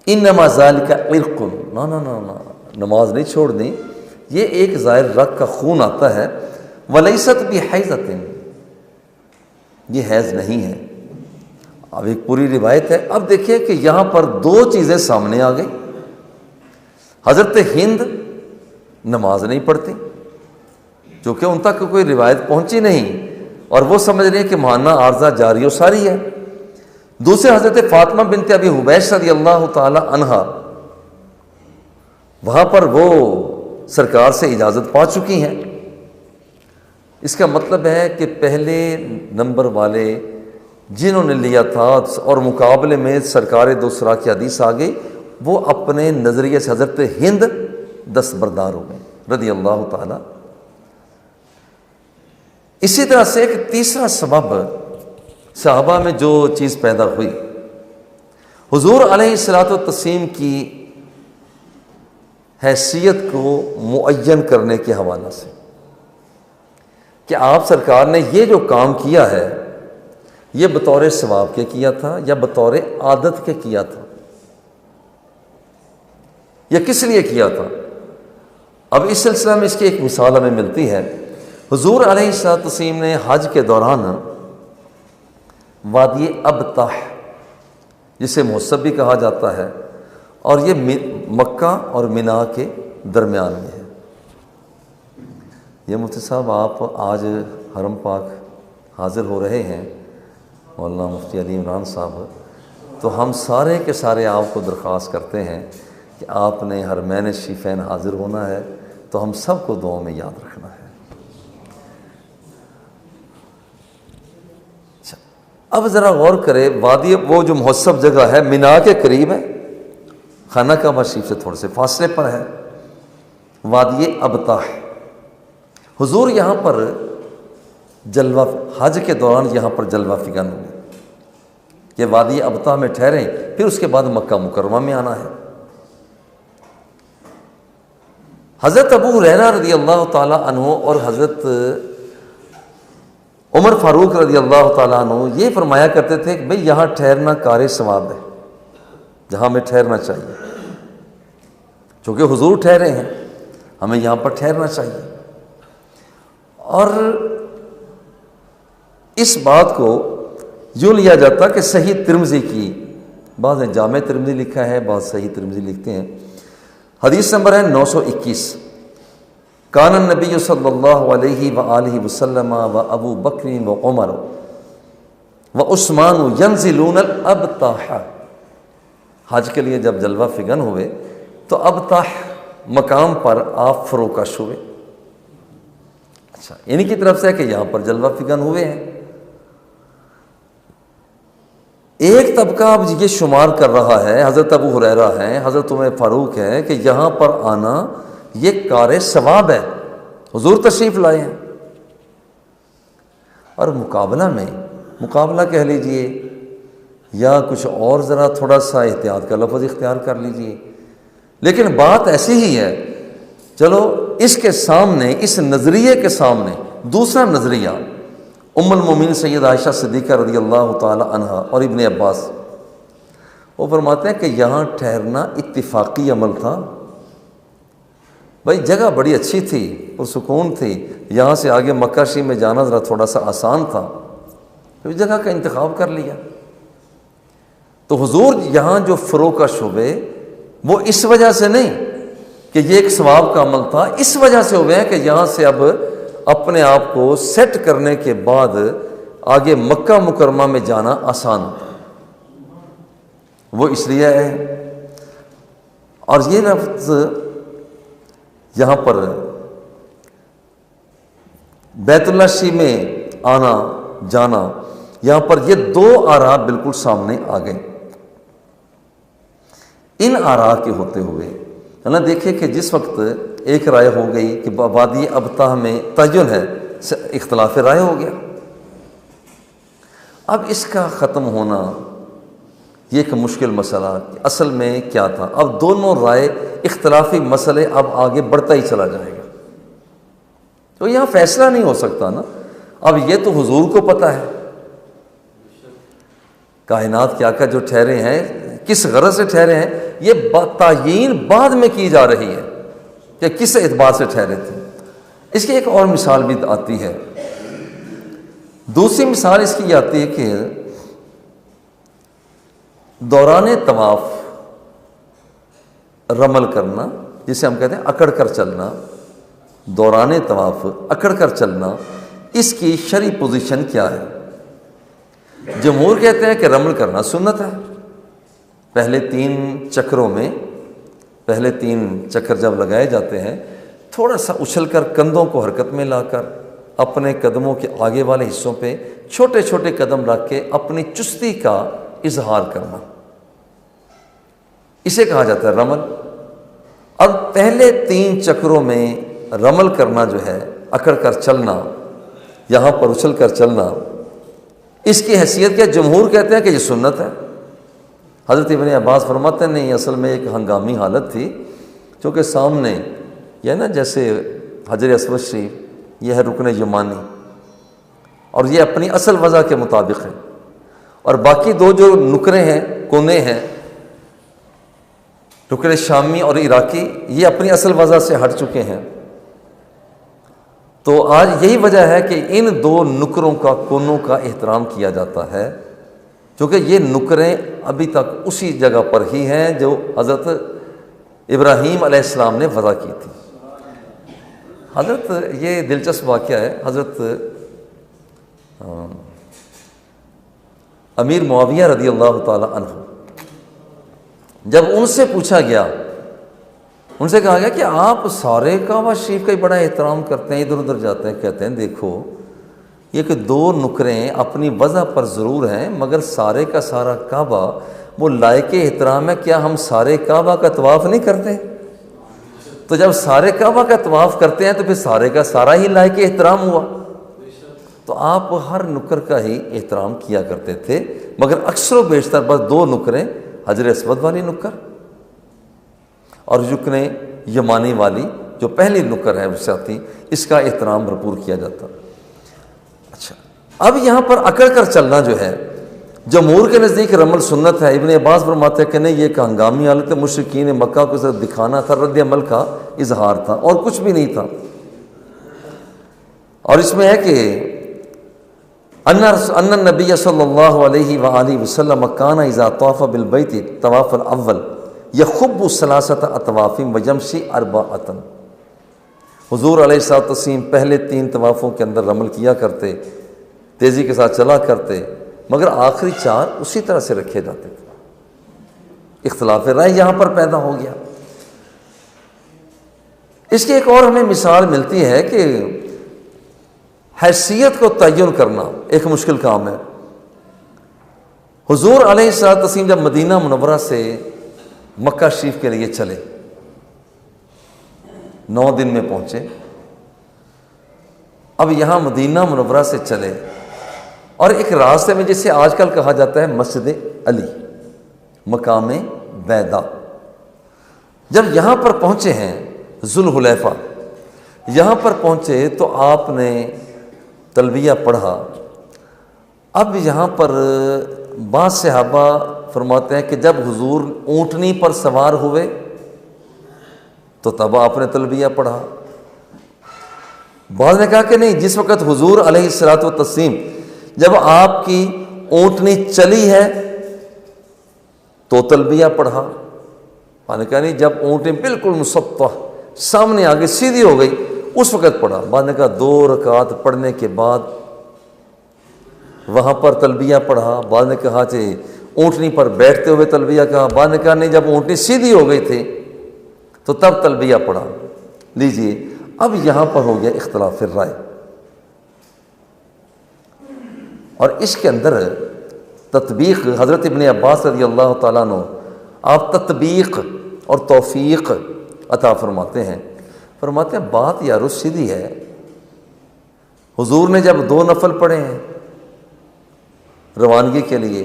انما ذلک عرق، نا نا نا نا، نماز نہیں چھوڑنی، یہ ایک ظاہر رگ کا خون آتا ہے. ولیست بحیضۃ، یہ حیض نہیں ہے. اب ایک پوری روایت ہے. اب دیکھیں کہ یہاں پر 2 چیزیں سامنے آ گئی. حضرت ہند نماز نہیں پڑھتی، چونکہ ان تک کوئی روایت پہنچی نہیں اور وہ سمجھ رہی ہیں کہ ماہانہ عارضہ جاری و ساری ہے۔ دوسرے حضرت فاطمہ بنت ابی حبیش رضی اللہ تعالی عنہا، وہاں پر وہ سرکار سے اجازت پا چکی ہیں۔ اس کا مطلب ہے کہ پہلے نمبر والے جنہوں نے لیا تھا اور مقابلے میں سرکار دوسرا کی حدیث آ گئی، وہ اپنے نظریے سے حضرت ہند دستبردار ہو گئے رضی اللہ تعالی۔ اسی طرح سے ایک تیسرا سبب صحابہ میں جو چیز پیدا ہوئی، حضور علیہ الصلوۃ والتسلیم کی حیثیت کو معین کرنے کے حوالے سے، کہ آپ سرکار نے یہ جو کام کیا ہے یہ بطور ثواب کے کیا تھا یا بطور عادت کے کیا تھا، یا کس لیے کیا تھا۔ اب اس سلسلہ میں اس کی ایک مثال ہمیں ملتی ہے۔ حضور علیہ الصلوۃ والتسلیم نے حج کے دوران وادی ابطح، جسے محسب بھی کہا جاتا ہے، اور یہ مکہ اور مینا کے درمیان میں ہے۔ یہ مفتی صاحب آپ آج حرم پاک حاضر ہو رہے ہیں، مولانا مفتی علی عمران صاحب، تو ہم سارے کے سارے آپ کو درخواست کرتے ہیں کہ آپ نے حرمین شریفین حاضر ہونا ہے، تو ہم سب کو دعاؤں میں یاد رکھنا ہے۔ اب ذرا غور کرے، وادی وہ جو محسب جگہ ہے مینا کے قریب ہے، خانہ کعبہ شریف سے تھوڑے سے فاصلے پر ہے، وادی ابطح۔ حضور یہاں پر جلوہ حج کے دوران یہاں پر جلوہ فگن ہوئے کہ وادی ابطح میں ٹھہریں، پھر اس کے بعد مکہ مکرمہ میں آنا ہے۔ حضرت ابو ہریرہ رضی اللہ تعالیٰ عنہ اور حضرت عمر فاروق رضی اللہ تعالیٰ عنہ یہ فرمایا کرتے تھے کہ بھئی یہاں ٹھہرنا کار ثواب ہے، جہاں ہمیں ٹھہرنا چاہیے، چونکہ حضور ٹھہرے ہیں ہمیں یہاں پر ٹھہرنا چاہیے۔ اور اس بات کو یوں لیا جاتا کہ صحیح ترمذی کی، بعض نے جامع ترمذی لکھا ہے، بعض صحیح ترمذی لکھتے ہیں، حدیث نمبر ہے 921، کان النبی صلی اللہ علیہ وآلہ وسلم و ابو بکر و عمر و عثمان ینزلون الابطح۔ حج کے لیے جب جلوہ فگن ہوئے تو ابطح مقام پر آپ فروکش ہوئے۔ اچھا، انہی کی طرف سے ہے کہ یہاں پر جلوہ فگن ہوئے ہیں۔ ایک طبقہ اب یہ شمار کر رہا ہے، حضرت ابو ہریرہ ہیں، حضرت عمر فاروق ہے، کہ یہاں پر آنا یہ کار ثواب ہے، حضور تشریف لائے ہیں۔ اور مقابلہ کہہ لیجئے یا کچھ اور ذرا تھوڑا سا احتیاط کا لفظ اختیار کر لیجئے، لیکن بات ایسی ہی ہے۔ چلو اس کے سامنے، اس نظریے کے سامنے دوسرا نظریہ ام المومنین سید عائشہ صدیقہ رضی اللہ تعالی عنہا اور ابن عباس، وہ فرماتے ہیں کہ یہاں ٹھہرنا اتفاقی عمل تھا۔ بھائی جگہ بڑی اچھی تھی، پرسکون تھی، یہاں سے آگے مکہ شریف میں جانا ذرا تھوڑا سا آسان تھا، تو اس جگہ کا انتخاب کر لیا۔ تو حضور یہاں جو فروکش ہوئے وہ اس وجہ سے نہیں کہ یہ ایک ثواب کا عمل تھا، اس وجہ سے ہوئے ہیں کہ یہاں سے اب اپنے آپ کو سیٹ کرنے کے بعد آگے مکہ مکرمہ میں جانا آسان ہوتا ہے، وہ اس لیے ہے۔ اور یہ لفظ یہاں پر بیت اللہ شریف میں آنا جانا، یہاں پر یہ دو آراء بالکل سامنے آ گئے۔ ان آراء کے ہوتے ہوئے ہے نا، دیکھیں کہ جس وقت ایک رائے ہو گئی کہ وادی ابطح میں تعین ہے، اختلاف رائے ہو گیا۔ اب اس کا ختم ہونا یہ ایک مشکل مسئلہ، اصل میں کیا تھا؟ اب دونوں رائے اختلافی مسئلے اب آگے بڑھتا ہی چلا جائے گا، تو یہاں فیصلہ نہیں ہو سکتا نا۔ اب یہ تو حضور کو پتہ ہے، کائنات کے آقا جو ٹھہرے ہیں کس غرض سے ٹھہرے ہیں، یہ تعیین بعد میں کی جا رہی ہے کہ کس اعتبار سے ٹھہرے تھے۔ اس کی ایک اور مثال بھی آتی ہے۔ دوسری مثال اس کی آتی ہے کہ دوران طواف رمل کرنا جسے ہم کہتے ہیں اکڑ کر چلنا، دوران طواف اکڑ کر چلنا، اس کی شرعی پوزیشن کیا ہے؟ جمہور کہتے ہیں کہ رمل کرنا سنت ہے۔ پہلے 3 چکروں میں، پہلے 3 چکر جب لگائے جاتے ہیں، تھوڑا سا اچھل کر کندھوں کو حرکت میں لا کر اپنے قدموں کے آگے والے حصوں پہ چھوٹے چھوٹے قدم رکھ کے اپنی چستی کا اظہار کرنا، اسے کہا جاتا ہے رمل۔ اب پہلے 3 چکروں میں رمل کرنا جو ہے، اکڑ کر چلنا، یہاں پر اچھل کر چلنا، اس کی حیثیت کیا؟ جمہور کہتے ہیں کہ یہ سنت ہے۔ حضرت ابن عباس فرماتے ہیں نہیں، اصل میں ایک ہنگامی حالت تھی، چونکہ سامنے یہ نا جیسے حجر اسود شریف یہ ہے رکن یمانی، اور یہ اپنی اصل وضع کے مطابق ہے، اور باقی 2 جو نکرے ہیں، کونے ہیں، رکن شامی اور عراقی، یہ اپنی اصل وضع سے ہٹ چکے ہیں۔ تو آج یہی وجہ ہے کہ ان 2 نکروں کا، کونوں کا احترام کیا جاتا ہے، کیونکہ یہ نکریں ابھی تک اسی جگہ پر ہی ہیں جو حضرت ابراہیم علیہ السلام نے وضع کی تھی۔ حضرت یہ دلچسپ واقعہ ہے، حضرت امیر معاویہ رضی اللہ تعالی عنہ، جب ان سے پوچھا گیا، ان سے کہا گیا کہ آپ سارے کعبہ شریف کا ہی بڑا احترام کرتے ہیں، ادھر ادھر جاتے ہیں، کہتے ہیں دیکھو یہ کہ 2 نکریں اپنی وضع پر ضرور ہیں، مگر سارے کا سارا کعبہ وہ لائق احترام ہے، کیا ہم سارے کعبہ کا طواف نہیں کرتے؟ تو جب سارے کعبہ کا طواف کرتے ہیں تو پھر سارے کا سارا ہی لائق احترام ہوا۔ تو آپ ہر نکر کا ہی احترام کیا کرتے تھے، مگر اکثر و بیشتر بس 2 نکریں، حجر اسود والی نکر اور رکن یمانی والی جو پہلی نکر ہے اس سے آتی، اس کا احترام بھرپور کیا جاتا۔ اچھا، اب یہاں پر اکڑ کر چلنا جو ہے، جمہور کے نزدیک رمل سنت ہے۔ ابن عباس فرماتے ہیں کہ نہیں، یہ ایک ہنگامی حالت مشرکین مکہ کو صرف دکھانا تھا، رد عمل کا اظہار تھا، اور کچھ بھی نہیں تھا۔ اور اس میں ہے کہ ان النبی صلی اللہ علیہ وآلہ وسلم کان اذا طاف بالبیت طواف الاول یخب 3 اطواف ویمشی 4۔ حضور علیہ الصلوۃ والتسلیم پہلے 3 طوافوں کے اندر رمل کیا کرتے، تیزی کے ساتھ چلا کرتے، مگر آخری 4 اسی طرح سے رکھے جاتے تھے۔ اختلاف رائے یہاں پر پیدا ہو گیا۔ اس کی ایک اور ہمیں مثال ملتی ہے کہ حیثیت کو تعین کرنا ایک مشکل کام ہے۔ حضور علیہ الصلوۃ والتسلیم جب مدینہ منورہ سے مکہ شریف کے لیے چلے، 9 دن میں پہنچے، اب یہاں مدینہ منورہ سے چلے اور ایک راستے میں جسے آج کل کہا جاتا ہے مسجد علی، مقام بیدا، جب یہاں پر پہنچے ہیں ذوالحلیفہ، یہاں پر پہنچے تو آپ نے تلبیہ پڑھا۔ اب یہاں پر بعض صحابہ فرماتے ہیں کہ جب حضور اونٹنی پر سوار ہوئے تو تب آپ نے تلبیہ پڑھا۔ بعض نے کہا کہ نہیں، جس وقت حضور علیہ الصلوۃ والتسلیم جب آپ کی اونٹنی چلی ہے تو تلبیہ پڑھا۔ بعض نے کہا نہیں، جب اونٹنی بالکل مسطح سامنے آگے سیدھی ہو گئی اس وقت پڑھا۔ بعض نے کہا 2 رکعات پڑھنے کے بعد وہاں پر تلبیہ پڑھا۔ بعض نے کہا کہ اونٹنی پر بیٹھتے ہوئے تلبیہ کہا۔ بعض نے کہا نہیں، جب اونٹنی سیدھی ہو گئی تھی تو تب تلبیہ پڑھا۔ لیجئے، اب یہاں پر ہو گیا اختلاف رائے، اور اس کے اندر تطبیق حضرت ابن عباس رضی اللہ تعالیٰ عنہ آپ تطبیق اور توفیق عطا فرماتے ہیں۔ فرماتے ہیں بات یارو سیدھی ہے، حضور نے جب 2 نفل پڑھے ہیں روانگی کے لیے،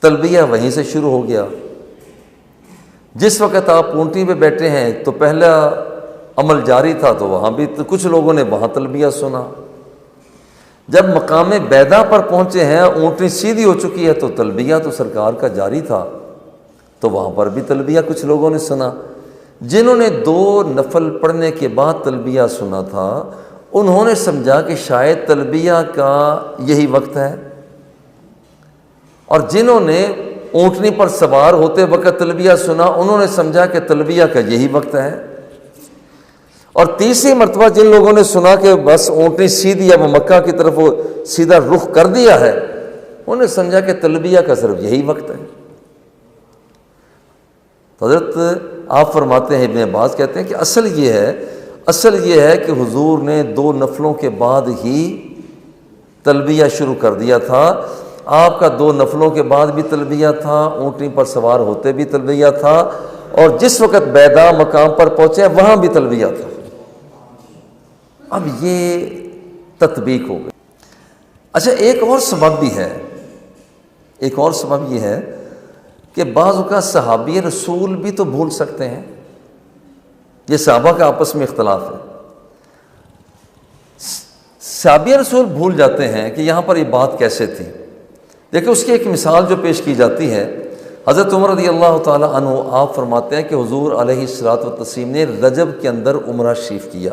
تلبیہ وہیں سے شروع ہو گیا۔ جس وقت آپ اونٹی پہ بیٹھے ہیں تو پہلا عمل جاری تھا، تو وہاں بھی کچھ لوگوں نے وہاں تلبیہ سنا۔ جب مقام بیدا پر پہنچے ہیں، اونٹنی سیدھی ہو چکی ہے، تو تلبیہ تو سرکار کا جاری تھا، تو وہاں پر بھی تلبیہ کچھ لوگوں نے سنا۔ جنہوں نے 2 نفل پڑھنے کے بعد تلبیہ سنا تھا، انہوں نے سمجھا کہ شاید تلبیہ کا یہی وقت ہے، اور جنہوں نے اونٹنی پر سوار ہوتے وقت تلبیہ سنا، انہوں نے سمجھا کہ تلبیہ کا یہی وقت ہے، اور تیسری مرتبہ جن لوگوں نے سنا کہ بس اونٹنی سیدھی اب مکہ کی طرف وہ سیدھا رخ کر دیا ہے، انہوں نے سمجھا کہ تلبیہ کا صرف یہی وقت ہے۔ حضرت آپ فرماتے ہیں، ابن عباس کہتے ہیں کہ اصل یہ ہے کہ حضور نے 2 نفلوں کے بعد ہی تلبیہ شروع کر دیا تھا۔ آپ کا 2 نفلوں کے بعد بھی تلبیہ تھا، اونٹنی پر سوار ہوتے بھی تلبیہ تھا، اور جس وقت بیدا مقام پر پہنچے وہاں بھی تلبیہ تھا۔ اب یہ تطبیق ہو گئی۔ اچھا، ایک اور سبب یہ ہے کہ بعض اوقات صحابی رسول بھی تو بھول سکتے ہیں۔ یہ صحابہ کا آپس میں اختلاف ہے، صحابی رسول بھول جاتے ہیں کہ یہاں پر یہ بات کیسے تھی۔ دیکھیں، اس کی ایک مثال جو پیش کی جاتی ہے، حضرت عمر رضی اللہ تعالی عنہ آپ فرماتے ہیں کہ حضور علیہ الصلوۃ والتسلیم نے رجب کے اندر عمرہ شریف کیا۔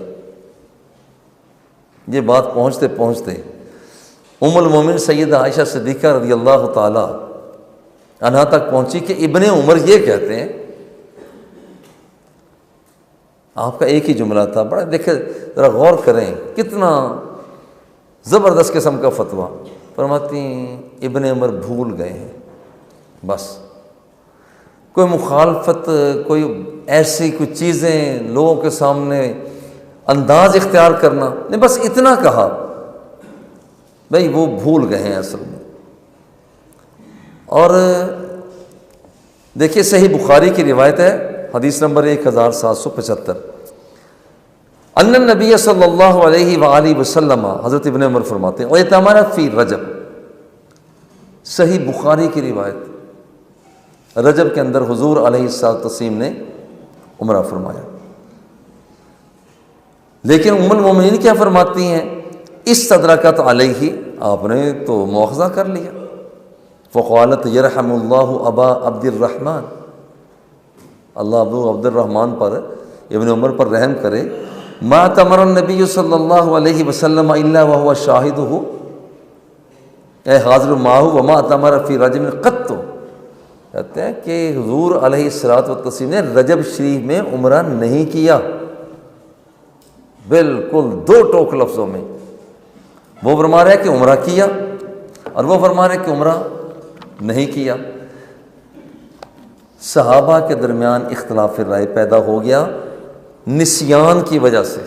یہ بات پہنچتے پہنچتے ام المومن سیدہ عائشہ صدیقہ رضی اللہ تعالی عنہا تک پہنچی کہ ابن عمر یہ کہتے ہیں۔ آپ کا ایک ہی جملہ تھا، بڑا دیکھیں ذرا غور کریں کتنا زبردست قسم کا فتویٰ۔ فرماتی ابن عمر بھول گئے ہیں، بس کوئی مخالفت، کوئی ایسی کوئی چیزیں لوگوں کے سامنے انداز اختیار کرنا نہیں، بس اتنا کہا، بھئی وہ بھول گئے ہیں اصل میں۔ اور دیکھیے صحیح بخاری کی روایت ہے، حدیث نمبر 1775، ان النبی صلی اللہ علیہ وآلہ وسلم، حضرت ابن عمر فرماتے ہیں، اعتمر فی رجب، صحیح بخاری کی روایت، رجب کے اندر حضور علیہ السلام نے عمرہ فرمایا۔ لیکن ام المومنین کیا فرماتی ہیں؟ استدرکت علیہ، آپ نے تو مواخذہ کر لیا۔ فقالت یرحم اللہ ابا عبد الرحمن، اللہ ابو عبد الرحمن پر، ابن عمر پر رحم کرے، ما اعتمر النبی صلی اللہ علیہ وسلم الا وهو شاہدہ، اے حاضر معہ وما اعتمر فی رجب قط، کہتے ہیں کہ حضور علیہ الصلوۃ والتسلیم نے رجب شریف میں عمرہ نہیں کیا، بالکل 2 ٹوک لفظوں میں۔ وہ فرما رہے کہ عمرہ کیا، اور وہ فرما رہے کہ عمرہ نہیں کیا۔ صحابہ کے درمیان اختلاف رائے پیدا ہو گیا نسیان کی وجہ سے۔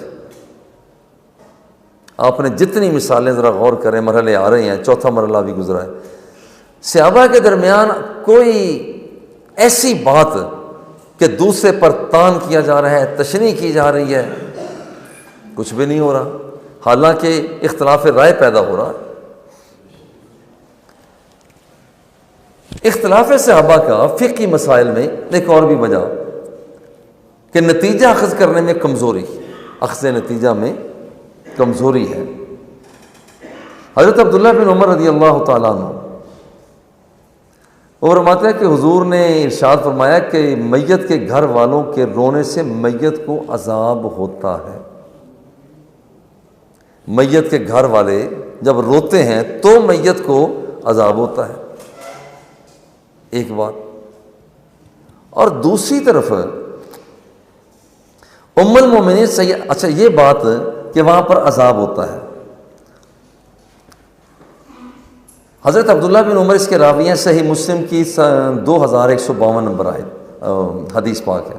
آپ نے جتنی مثالیں ذرا غور کریں، مرحلے آ رہے ہیں، 4تھا مرحلہ بھی گزرا ہے۔ صحابہ کے درمیان کوئی ایسی بات کہ دوسرے پر تان کیا جا رہا ہے، تشریح کی جا رہی ہے، کچھ بھی نہیں ہو رہا، حالانکہ اختلاف رائے پیدا ہو رہا ہے۔ اختلاف صحابہ کا فقہی مسائل میں ایک اور بھی وجہ کہ نتیجہ اخذ کرنے میں کمزوری، اخذ نتیجہ میں کمزوری ہے۔ حضرت عبداللہ بن عمر رضی اللہ تعالیٰ عنہ وہ فرماتے ہیں کہ حضور نے ارشاد فرمایا کہ میت کے گھر والوں کے رونے سے میت کو عذاب ہوتا ہے۔ میت کے گھر والے جب روتے ہیں تو میت کو عذاب ہوتا ہے، ایک بات۔ اور دوسری طرف ام المومنین اچھا یہ بات کہ وہاں پر عذاب ہوتا ہے، حضرت عبداللہ بن عمر اس کے راوی ہیں، صحیح مسلم کی 2152 نمبر آیت حدیث پاک ہے،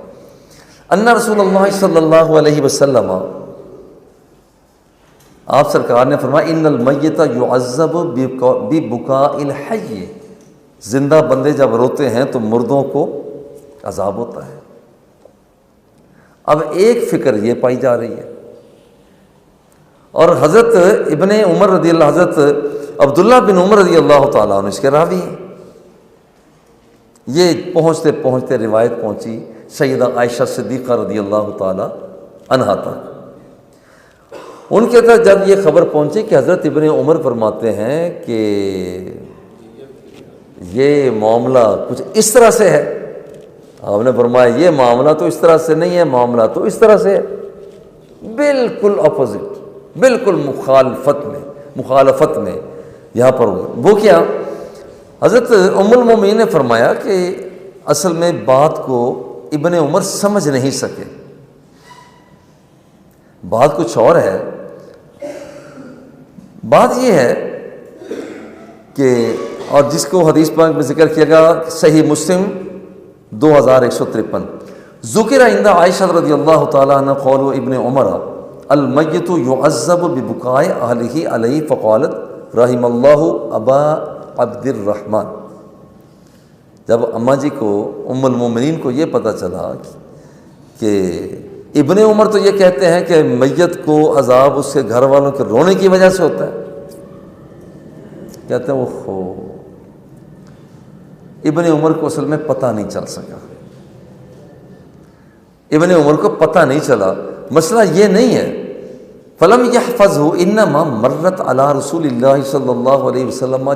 ان رسول اللہ صلی اللہ علیہ وسلم، آپ سرکار نے فرمایا، ان المیت یعذب ببکاء الحی، زندہ بندے جب روتے ہیں تو مردوں کو عذاب ہوتا ہے۔ اب ایک فکر یہ پائی جا رہی ہے، اور حضرت ابن عمر رضی اللہ، حضرت عبداللہ بن عمر رضی اللہ تعالیٰ عنہ اس کے راوی ہیں۔ یہ پہنچتے پہنچتے روایت پہنچی سیدہ عائشہ صدیقہ رضی اللہ تعالیٰ عنہا تک۔ ان کے تک جب یہ خبر پہنچی کہ حضرت ابن عمر فرماتے ہیں کہ یہ معاملہ کچھ اس طرح سے ہے، آپ نے فرمایا یہ معاملہ تو اس طرح سے نہیں ہے، معاملہ تو اس طرح سے ہے، بالکل اپوزٹ، بالکل مخالفت میں یہاں پر ہوا۔ وہ کیا؟ حضرت ام المومنین نے فرمایا کہ اصل میں بات کو ابن عمر سمجھ نہیں سکے، بات کچھ اور ہے۔ بات یہ ہے کہ اور جس کو حدیث پاک میں ذکر کیا گیا صحیح مسلم 2153، ذکر عند عائشہ رضی اللہ تعالیٰ عنہ قول ابن عمر المیت یعذب ببکاء اہلہ علیہ فقالت رحم اللہ ابا عبد الرحمن۔ جب اماں جی کو ام المومنین کو یہ پتہ چلا کہ ابن عمر تو یہ کہتے ہیں کہ میت کو عذاب اس کے گھر والوں کے رونے کی وجہ سے ہوتا ہے، کہتے ہیں اوہو، ابن عمر کو اصل میں پتہ نہیں چل سکا، ابن عمر کو پتہ نہیں چلا۔ مسئلہ یہ نہیں ہے، فلم یحفظہ انما مرت علی رسول اللہ صلی اللہ علیہ وسلم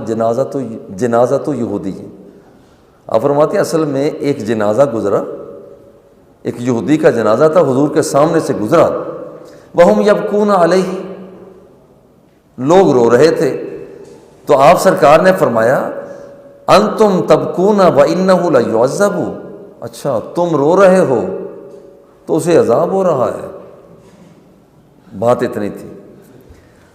جنازۃ یہودی۔ آپ فرماتے ہیں اصل میں ایک جنازہ گزرا، ایک یہودی کا جنازہ تھا، حضور کے سامنے سے گزرا، وہم یبکون علیہ، لوگ رو رہے تھے، تو آپ سرکار نے فرمایا انتم تبکون وانہ لیعذب، اچھا تم رو رہے ہو تو اسے عذاب ہو رہا ہے، بات اتنی تھی۔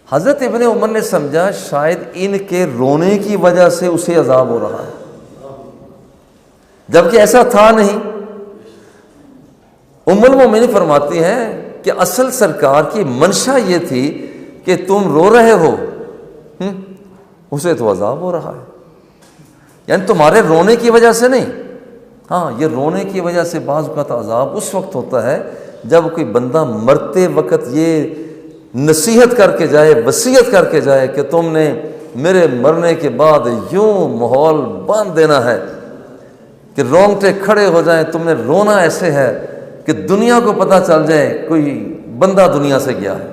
حضرت ابن عمر نے سمجھا شاید ان کے رونے کی وجہ سے اسے عذاب ہو رہا ہے، جبکہ ایسا تھا نہیں۔ ام المومنین فرماتی ہیں کہ اصل سرکار کی منشا یہ تھی کہ تم رو رہے ہو، اسے تو عذاب ہو رہا ہے، یعنی تمہارے رونے کی وجہ سے نہیں۔ ہاں یہ رونے کی وجہ سے بعض اوقات عذاب اس وقت ہوتا ہے جب کوئی بندہ مرتے وقت یہ نصیحت کر کے جائے، وصیت کر کے جائے کہ تم نے میرے مرنے کے بعد یوں ماحول باندھ دینا ہے کہ رونگٹے کھڑے ہو جائیں، تم نے رونا ایسے ہے کہ دنیا کو پتہ چل جائے کوئی بندہ دنیا سے گیا ہے،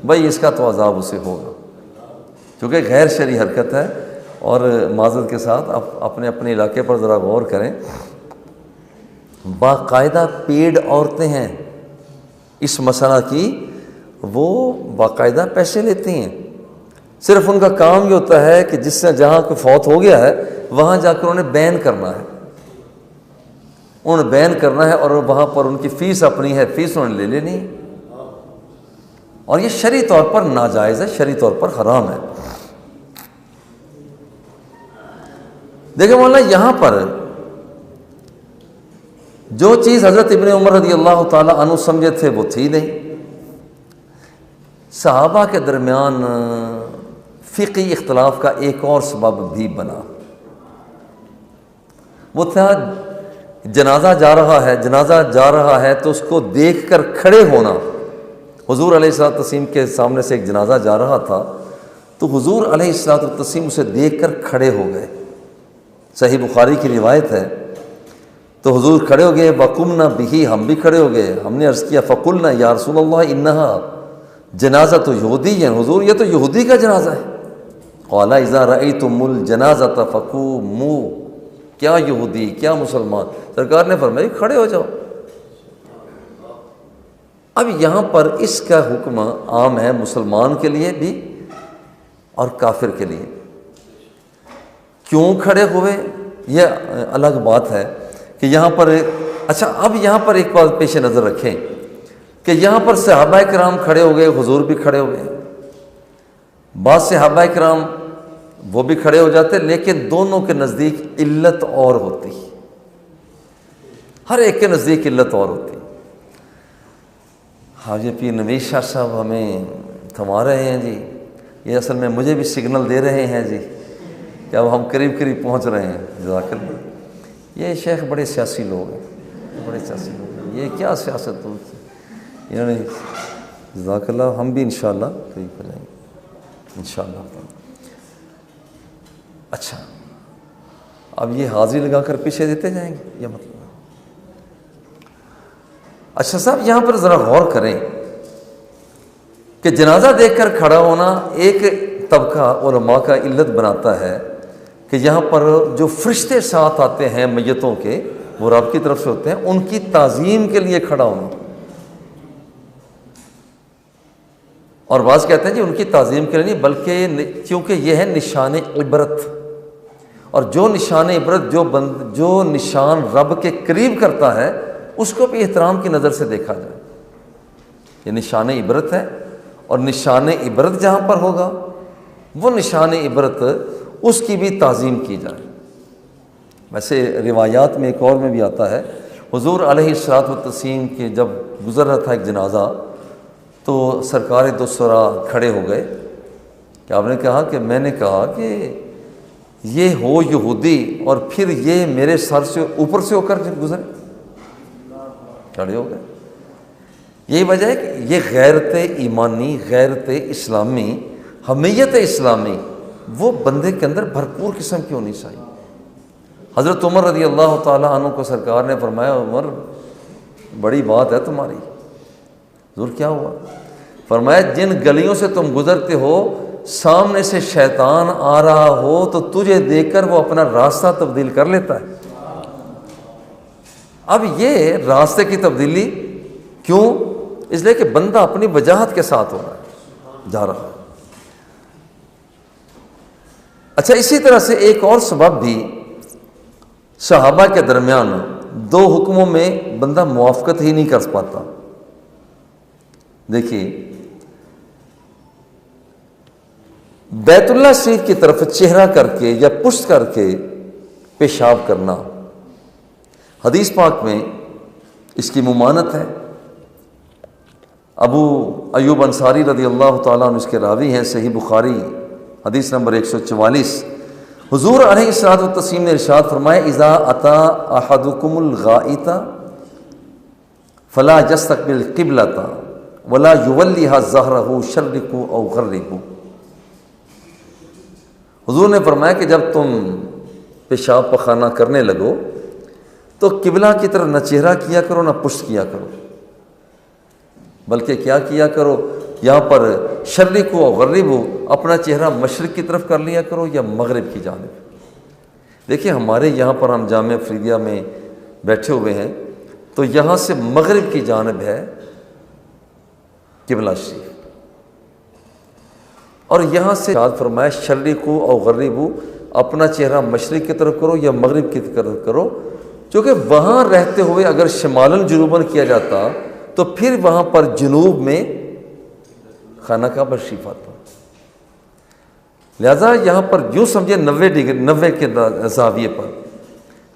بھائی اس کا تو عذاب اسے ہوگا، کیونکہ غیر شرعی حرکت ہے۔ اور معذرت کے ساتھ آپ اپنے علاقے پر ذرا غور کریں، باقاعدہ پیڈ عورتیں ہیں اس مسئلہ کی، وہ باقاعدہ پیسے لیتی ہیں، صرف ان کا کام یہ ہوتا ہے کہ جس سے جہاں کوئی فوت ہو گیا ہے وہاں جا کر انہیں بیان کرنا ہے، انہیں بیان کرنا ہے، اور وہاں پر ان کی فیس اپنی ہے، فیس انہوں نے لے لینی ہے، اور یہ شرعی طور پر ناجائز ہے، شرعی طور پر حرام ہے۔ دیکھیں مولانا یہاں پر جو چیز حضرت ابن عمر رضی اللہ تعالیٰ عنہ سمجھے تھے وہ تھی نہیں۔ صحابہ کے درمیان فقہی اختلاف کا ایک اور سبب بھی بنا، وہ تھا جنازہ جا رہا ہے تو اس کو دیکھ کر کھڑے ہونا۔ حضور علیہ الصلوۃ والتسلیم کے سامنے سے ایک جنازہ جا رہا تھا تو حضور علیہ الصلوۃ والتسلیم اسے دیکھ کر کھڑے ہو گئے، صحیح بخاری کی روایت ہے۔ تو حضور کھڑے ہو گئے، وقمنا بہ، ہم بھی کھڑے ہو گئے، ہم نے عرض کیا فقلنا یا رسول اللہ انہا جنازۃ یہودی، حضور یہ تو یہودی کا جنازہ ہے۔ قال اذا رأیتم الجنازۃ فقوموا، کیا یہودی کیا مسلمان، سرکار نے فرمایا کھڑے ہو جاؤ۔ اب یہاں پر اس کا حکم عام ہے مسلمان کے لیے بھی اور کافر کے لیے۔ کیوں کھڑے ہوئے یہ الگ بات ہے کہ یہاں پر اچھا اب یہاں پر ایک بات پیش نظر رکھیں کہ یہاں پر صحابہ کرام کھڑے ہو گئے، حضور بھی کھڑے ہو گئے، بعض صحابہ کرام وہ بھی کھڑے ہو جاتے، لیکن دونوں کے نزدیک علت اور ہوتی، ہر ایک کے نزدیک علت اور ہوتی۔ حاجی پیر نویز شاہ صاحب ہمیں تھما رہے ہیں جی، یہ اصل میں مجھے بھی سگنل دے رہے ہیں جی کہ اب ہم قریب پہنچ رہے ہیں، جزاک اللہ۔ یہ شیخ بڑے سیاسی لوگ ہیں، بڑے سیاسی لوگ ہیں، یہ کیا سیاست ہوتی ہے انہوں نے، جزاک اللہ، ہم بھی انشاءاللہ قریب ہو جائیں گے انشاءاللہ۔ اچھا اب یہ حاضری لگا کر پیچھے دیتے جائیں گے، یہ مطلب۔ اچھا صاحب یہاں پر ذرا غور کریں کہ جنازہ دیکھ کر کھڑا ہونا ایک طبقہ علماء کا علت بناتا ہے کہ یہاں پر جو فرشتے ساتھ آتے ہیں میتوں کے، وہ رب کی طرف سے ہوتے ہیں، ان کی تعظیم کے لیے کھڑا ہونا، اور بعض کہتے ہیں جی ان کی تعظیم کے لیے نہیں بلکہ کیونکہ یہ ہے نشان عبرت، اور جو نشان عبرت جو نشان رب کے قریب کرتا ہے اس کو بھی احترام کی نظر سے دیکھا جائے. یہ نشان عبرت ہے، اور نشان عبرت جہاں پر ہوگا وہ نشان عبرت اس کی بھی تعظیم کی جائے. ویسے روایات میں ایک اور میں بھی آتا ہے، حضور علیہ الصلوۃ والتسلیم کے جب گزر رہا تھا ایک جنازہ تو سرکار دو سرا کھڑے ہو گئے کہ آپ نے کہا کہ میں نے کہا کہ یہ ہو یہودی اور پھر یہ میرے سر سے اوپر سے ہو کر گزرے. کھڑے ہو گئے. یہی وجہ ہے کہ یہ غیرت ایمانی، غیرت اسلامی، حمیت اسلامی وہ بندے کے اندر بھرپور قسم کی ہونی چاہیے. حضرت عمر رضی اللہ تعالیٰ عنہ کو سرکار نے فرمایا عمر بڑی بات ہے تمہاری. حضور کیا ہوا؟ فرمایا جن گلیوں سے تم گزرتے ہو سامنے سے شیطان آ رہا ہو تو تجھے دیکھ کر وہ اپنا راستہ تبدیل کر لیتا ہے. اب یہ راستے کی تبدیلی کیوں؟ اس لیے کہ بندہ اپنی وجاہت کے ساتھ ہو رہا ہے، جا رہا ہے. اچھا، اسی طرح سے ایک اور سبب بھی صحابہ کے درمیان دو حکموں میں بندہ موافقت ہی نہیں کر پاتا. دیکھیے، بیت اللہ شریف کی طرف چہرہ کر کے یا پشت کر کے پیشاب کرنا، حدیث پاک میں اس کی ممانت ہے. ابو ایوب انصاری رضی اللہ تعالیٰ عنہ اس کے راوی ہیں، صحیح بخاری حدیث نمبر 144. حضور علیہ الصلوۃ والتسلیم نے ارشاد فرمایا اذا اتی احدکم الغائط فلا یستقبل القبلۃ ولا یولیها ظہرہ شرق او غرب. حضور نے فرمایا کہ جب تم پیشاب پخانہ کرنے لگو تو قبلہ کی طرف نہ چہرہ کیا کرو نہ پشت کیا کرو، بلکہ کیا کیا کرو، یہاں پر شرق و غرب اپنا چہرہ مشرق کی طرف کر لیا کرو یا مغرب کی جانب. دیکھیں ہمارے یہاں پر ہم جامعہ فریدیہ میں بیٹھے ہوئے ہیں تو یہاں سے مغرب کی جانب ہے قبلہ شریف، اور یہاں سے ارشاد فرمایا شرق و غرب اپنا چہرہ مشرق کی طرف کرو یا مغرب کی طرف کرو، کیونکہ وہاں رہتے ہوئے اگر شمالاً جنوباً کیا جاتا تو پھر وہاں پر جنوب میں خانہ کعبہ شریف آتا. لہذا یہاں پر یوں سمجھے 90 کے زاویے پر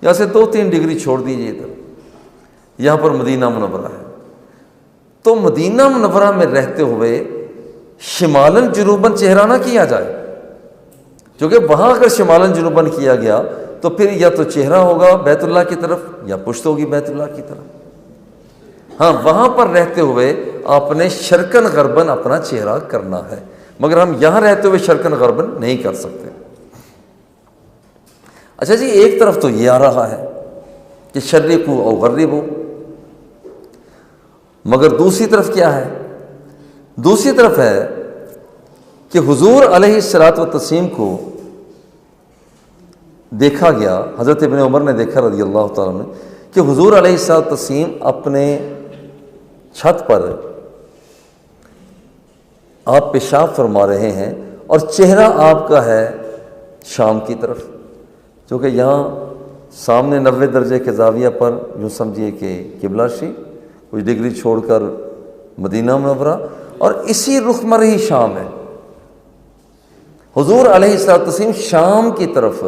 یہاں سے 2-3 ڈگری چھوڑ دیجیے ادھر، یہاں پر مدینہ منورہ ہے. تو مدینہ منورہ میں رہتے ہوئے شمالاً جنوباً چہرہ نہ کیا جائے، کیونکہ وہاں اگر شمالاً جنوباً کیا گیا تو پھر یا تو چہرہ ہوگا بیت اللہ کی طرف یا پشت ہوگی بیت اللہ کی طرف. ہاں، وہاں پر رہتے ہوئے آپ نے شرقاً غرباً اپنا چہرہ کرنا ہے، مگر ہم یہاں رہتے ہوئے شرقاً غرباً نہیں کر سکتے. اچھا جی، ایک طرف تو یہ آ رہا ہے کہ شرق او غرب ہو، مگر دوسری طرف کیا ہے؟ دوسری طرف ہے کہ حضور علیہ الصلوۃ والتسلیم کو دیکھا گیا، حضرت ابن عمر نے دیکھا رضی اللہ تعالیٰ عنہ کہ حضور علیہ الصلوۃ والتسلیم اپنے چھت پر آپ پیشاب فرما رہے ہیں اور چہرہ آپ کا ہے شام کی طرف، چونکہ یہاں سامنے 90 درجے کے زاویہ پر یوں سمجھیے کہ قبلہ شریف، کچھ ڈگری چھوڑ کر مدینہ منورہ، اور اسی رخ پر ہی شام ہے. حضور علیہ الصلوۃ والتسلیم شام کی طرف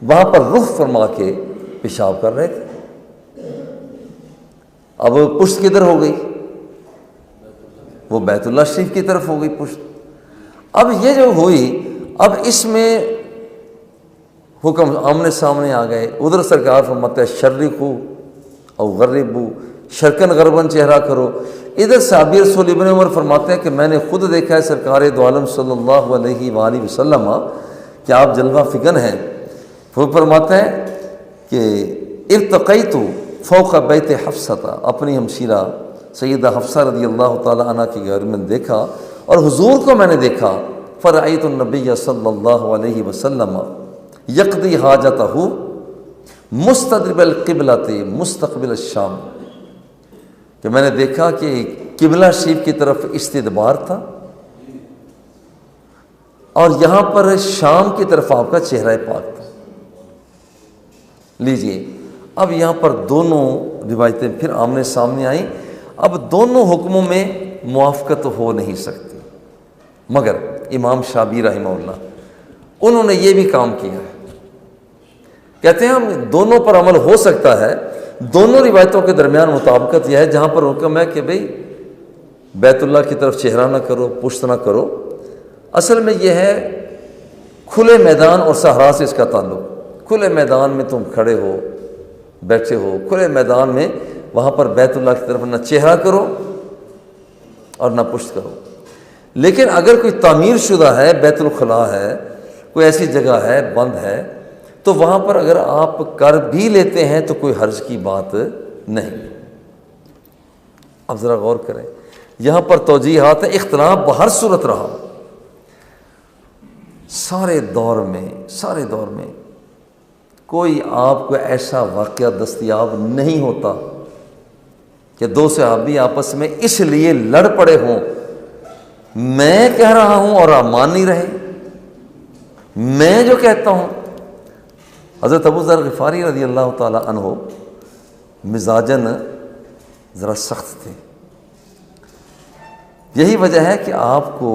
وہاں پر رخ فرما کے پیشاب کر رہے تھے. اب پشت کدھر ہو گئی؟ وہ بیت اللہ شریف کی طرف ہو گئی پشت. اب یہ جو ہوئی، اب اس میں حکم آمنے سامنے آ گئے. ادھر سرکار فرماتا ہے شرق او غرب، شرقاً غرباً چہرہ کرو. ادھر صحابی رسول ابن عمر فرماتے ہیں کہ میں نے خود دیکھا ہے سرکار دو عالم صلی اللہ علیہ وآلہ وسلم کہ آپ جلوہ فکن ہیں. وہ فرماتا ہے کہ ارتقیت فوق بیت حفصہ، اپنی ہمشیرہ سیدہ حفصہ رضی اللہ تعالی عنہ کے گھر میں دیکھا اور حضور کو میں نے دیکھا. فرأیت النبی صلی اللہ علیہ وسلم یقضی حاجتہ مستدبر القبلۃ مستقبل الشام، کہ میں نے دیکھا کہ قبلہ شریف کی طرف استدبار تھا اور یہاں پر شام کی طرف آپ کا چہرہ پاک تھا۔ لیجئے اب یہاں پر دونوں روایتیں پھر آمنے سامنے آئیں۔ اب دونوں حکموں میں موافقت ہو نہیں سکتی، مگر امام شافعی رحمہ اللہ انہوں نے یہ بھی کام کیا ہے، کہتے ہیں ہم دونوں پر عمل ہو سکتا ہے، دونوں روایتوں کے درمیان مطابقت یہ ہے جہاں پر حکم ہے کہ بھئی بیت اللہ کی طرف چہرہ نہ کرو، پشت نہ کرو، اصل میں یہ ہے کھلے میدان اور صحرا سے اس کا تعلق۔ کھلے میدان میں تم کھڑے ہو، بیٹھے ہو کھلے میدان میں، وہاں پر بیت اللہ کی طرف نہ چہرہ کرو اور نہ پشت کرو۔ لیکن اگر کوئی تعمیر شدہ ہے، بیت الخلاء ہے، کوئی ایسی جگہ ہے بند ہے، تو وہاں پر اگر آپ کر بھی لیتے ہیں تو کوئی حرج کی بات نہیں۔ اب ذرا غور کریں، یہاں پر توجیحات ہیں، اختلاف بہر صورت رہا سارے دور میں کوئی آپ کو ایسا واقعہ دستیاب نہیں ہوتا کہ دو صحابی آپس میں اس لیے لڑ پڑے ہوں، میں کہہ رہا ہوں اور آپ مان نہیں رہے، میں جو کہتا ہوں۔ حضرت ابو ذر غفاری رضی اللہ تعالی عنہ مزاجن ذرا سخت تھے، یہی وجہ ہے کہ آپ کو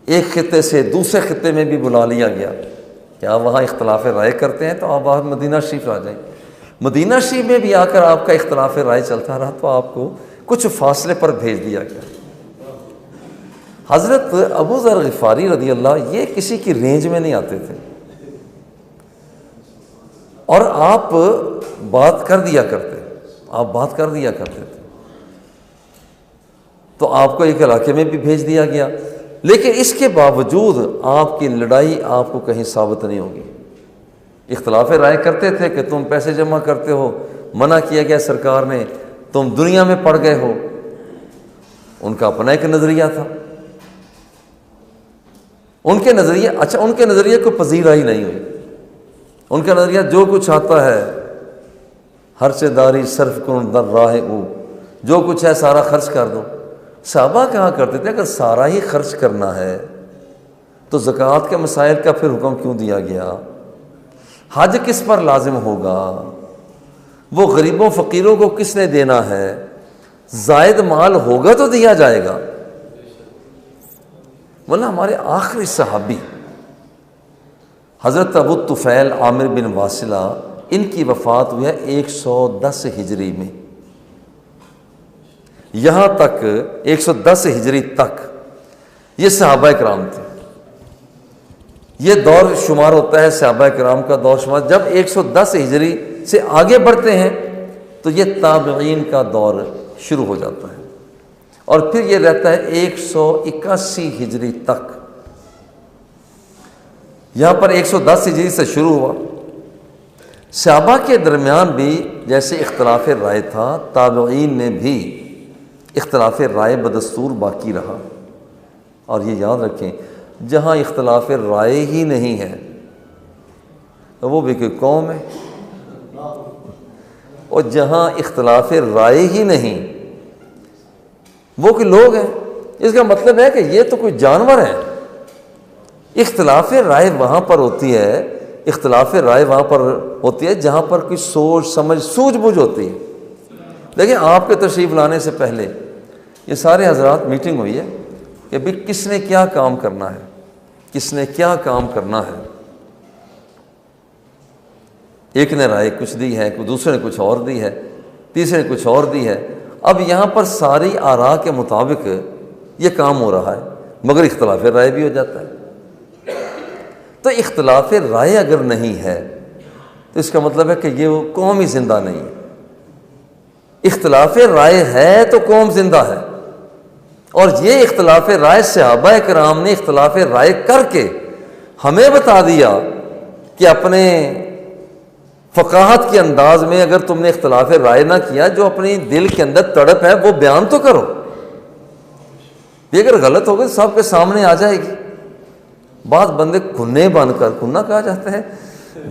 ایک خطے سے دوسرے خطے میں بھی بلا لیا گیا کہ آپ وہاں اختلاف رائے کرتے ہیں تو آپ مدینہ شریف آ جائیں۔ مدینہ شریف میں بھی آ کر آپ کا اختلاف رائے چلتا رہا تو آپ کو کچھ فاصلے پر بھیج دیا گیا۔ حضرت ابو ذر غفاری رضی اللہ یہ کسی کی رینج میں نہیں آتے تھے، اور آپ بات کر دیا کرتے تھے، تو آپ کو ایک علاقے میں بھی بھیج دیا گیا، لیکن اس کے باوجود آپ کی لڑائی آپ کو کہیں ثابت نہیں ہوگی۔ اختلاف رائے کرتے تھے کہ تم پیسے جمع کرتے ہو، منع کیا گیا سرکار نے، تم دنیا میں پڑ گئے ہو، ان کا اپنا ایک نظریہ تھا، ان کے نظریے کو پذیرائی نہیں ہوئی، ان کا نظریہ جو کچھ آتا ہے ہر سے داری صرف کن در راہ او، جو کچھ ہے سارا خرچ کر دو۔ صحابہ کہا کرتے تھے اگر سارا ہی خرچ کرنا ہے تو زکوٰۃ کے مسائل کا پھر حکم کیوں دیا گیا؟ حج کس پر لازم ہوگا؟ وہ غریبوں فقیروں کو کس نے دینا ہے؟ زائد مال ہوگا تو دیا جائے گا۔ ورنہ ہمارے آخری صحابی حضرت ابو طفیل عامر بن واصلہ، ان کی وفات ہوئی ہے 110 ہجری میں، یہاں تک 110 ہجری تک یہ صحابہ کرام تھے۔ یہ دور شمار ہوتا ہے صحابہ کرام کا دور شمار، جب 110 ہجری سے آگے بڑھتے ہیں تو یہ تابعین کا دور شروع ہو جاتا ہے، اور پھر یہ رہتا ہے 181 ہجری تک۔ یہاں پر 110 ہجری سے شروع ہوا، صحابہ کے درمیان بھی جیسے اختلاف رائے تھا، تابعین نے بھی اختلاف رائے بدستور باقی رہا۔ اور یہ یاد رکھیں جہاں اختلاف رائے ہی نہیں ہے وہ بھی کوئی قوم ہے، اور جہاں اختلاف رائے ہی نہیں وہ کوئی لوگ ہیں۔ اس کا مطلب ہے کہ یہ تو کوئی جانور ہے۔ اختلاف رائے وہاں پر ہوتی ہے جہاں پر کوئی سوچ سمجھ سوجھ بوجھ ہوتی ہے۔ دیکھیں آپ کے تشریف لانے سے پہلے یہ سارے حضرات میٹنگ ہوئی ہے کہ بھی کس نے کیا کام کرنا ہے، ایک نے رائے کچھ دی ہے، کوئی دوسرے نے کچھ اور دی ہے، تیسرے نے کچھ اور دی ہے۔ اب یہاں پر ساری آراء کے مطابق یہ کام ہو رہا ہے، مگر اختلاف رائے بھی ہو جاتا ہے۔ تو اختلاف رائے اگر نہیں ہے تو اس کا مطلب ہے کہ یہ وہ قوم ہی زندہ نہیں ہے۔ اختلاف رائے ہے تو قوم زندہ ہے، اور یہ اختلاف رائے صحابہ کرام نے اختلاف رائے کر کے ہمیں بتا دیا کہ اپنے فقاہت کے انداز میں اگر تم نے اختلاف رائے نہ کیا، جو اپنی دل کے اندر تڑپ ہے وہ بیان تو کرو۔ یہ اگر غلط ہوگا تو سب کے سامنے آ جائے گی۔ بعض بندے کھنے بن کر، کھنا کہا جاتا ہے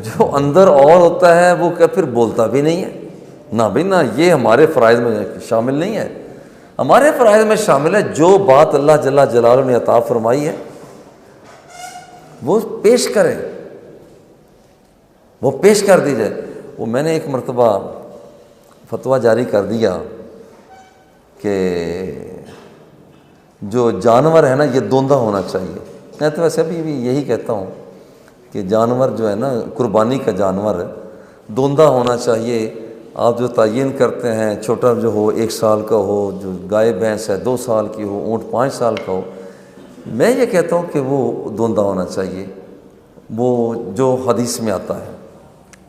جو اندر اور ہوتا ہے وہ کہ پھر بولتا بھی نہیں ہے، نہ بھائی نہ، یہ ہمارے فرائض میں شامل نہیں ہے۔ ہمارے فرائض میں شامل ہے جو بات اللہ جل جلالہ نے عطا فرمائی ہے، وہ پیش کرے، وہ پیش کر دی جائے۔ وہ میں نے ایک مرتبہ فتویٰ جاری کر دیا کہ جو جانور ہے نا یہ دوندہ ہونا چاہیے۔ میں تو ویسے بھی یہی کہتا ہوں کہ جانور جو ہے نا، قربانی کا جانور دوندہ ہونا چاہیے۔ آپ جو تعین کرتے ہیں چھوٹا جو ہو 1 سال کا ہو، جو گائے بھینس ہے 2 سال کی ہو، اونٹ 5 سال کا ہو، میں یہ کہتا ہوں کہ وہ دوندہ ہونا چاہیے، وہ جو حدیث میں آتا ہے۔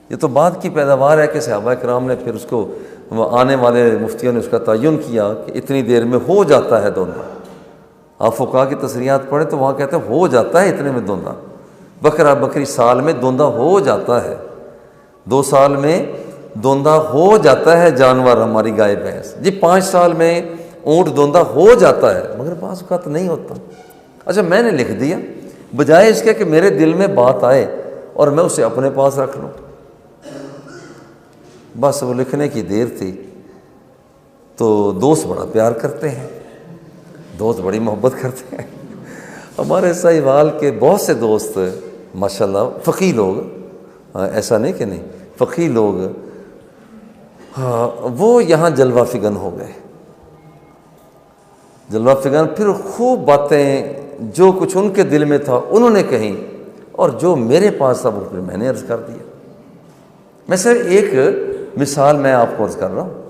یہ تو بعد کی پیداوار ہے کہ صحابہ کرام نے پھر اس کو، آنے والے مفتیوں نے اس کا تعین کیا کہ اتنی دیر میں ہو جاتا ہے دوندہ۔ آپ فقہا کی تصریحات پڑھیں تو وہاں کہتے ہیں ہو جاتا ہے اتنے میں دوندہ۔ بکرا بکری سال میں دوندہ ہو جاتا ہے، 2 سال میں دوندہ ہو جاتا ہے جانور ہماری گائے بھینس جی، 5 سال میں اونٹ دوندہ ہو جاتا ہے، مگر بعض اوقات نہیں ہوتا۔ اچھا میں نے لکھ دیا، بجائے اس کے کہ میرے دل میں بات آئے اور میں اسے اپنے پاس رکھ لوں، بس وہ لکھنے کی دیر تھی۔ تو دوست بڑا پیار کرتے ہیں، دوست بڑی محبت کرتے ہیں۔ ہمارے ساہیوال کے بہت سے دوست ماشاءاللہ فقیہ لوگ، ایسا نہیں کہ نہیں، فقیہ لوگ، وہ یہاں جلوہ فگن ہو گئے، جلوہ فگن، پھر خوب باتیں جو کچھ ان کے دل میں تھا انہوں نے کہیں، اور جو میرے پاس تھا وہ پھر میں نے عرض کر دیا۔ میں صرف ایک مثال میں آپ کو عرض کر رہا ہوں،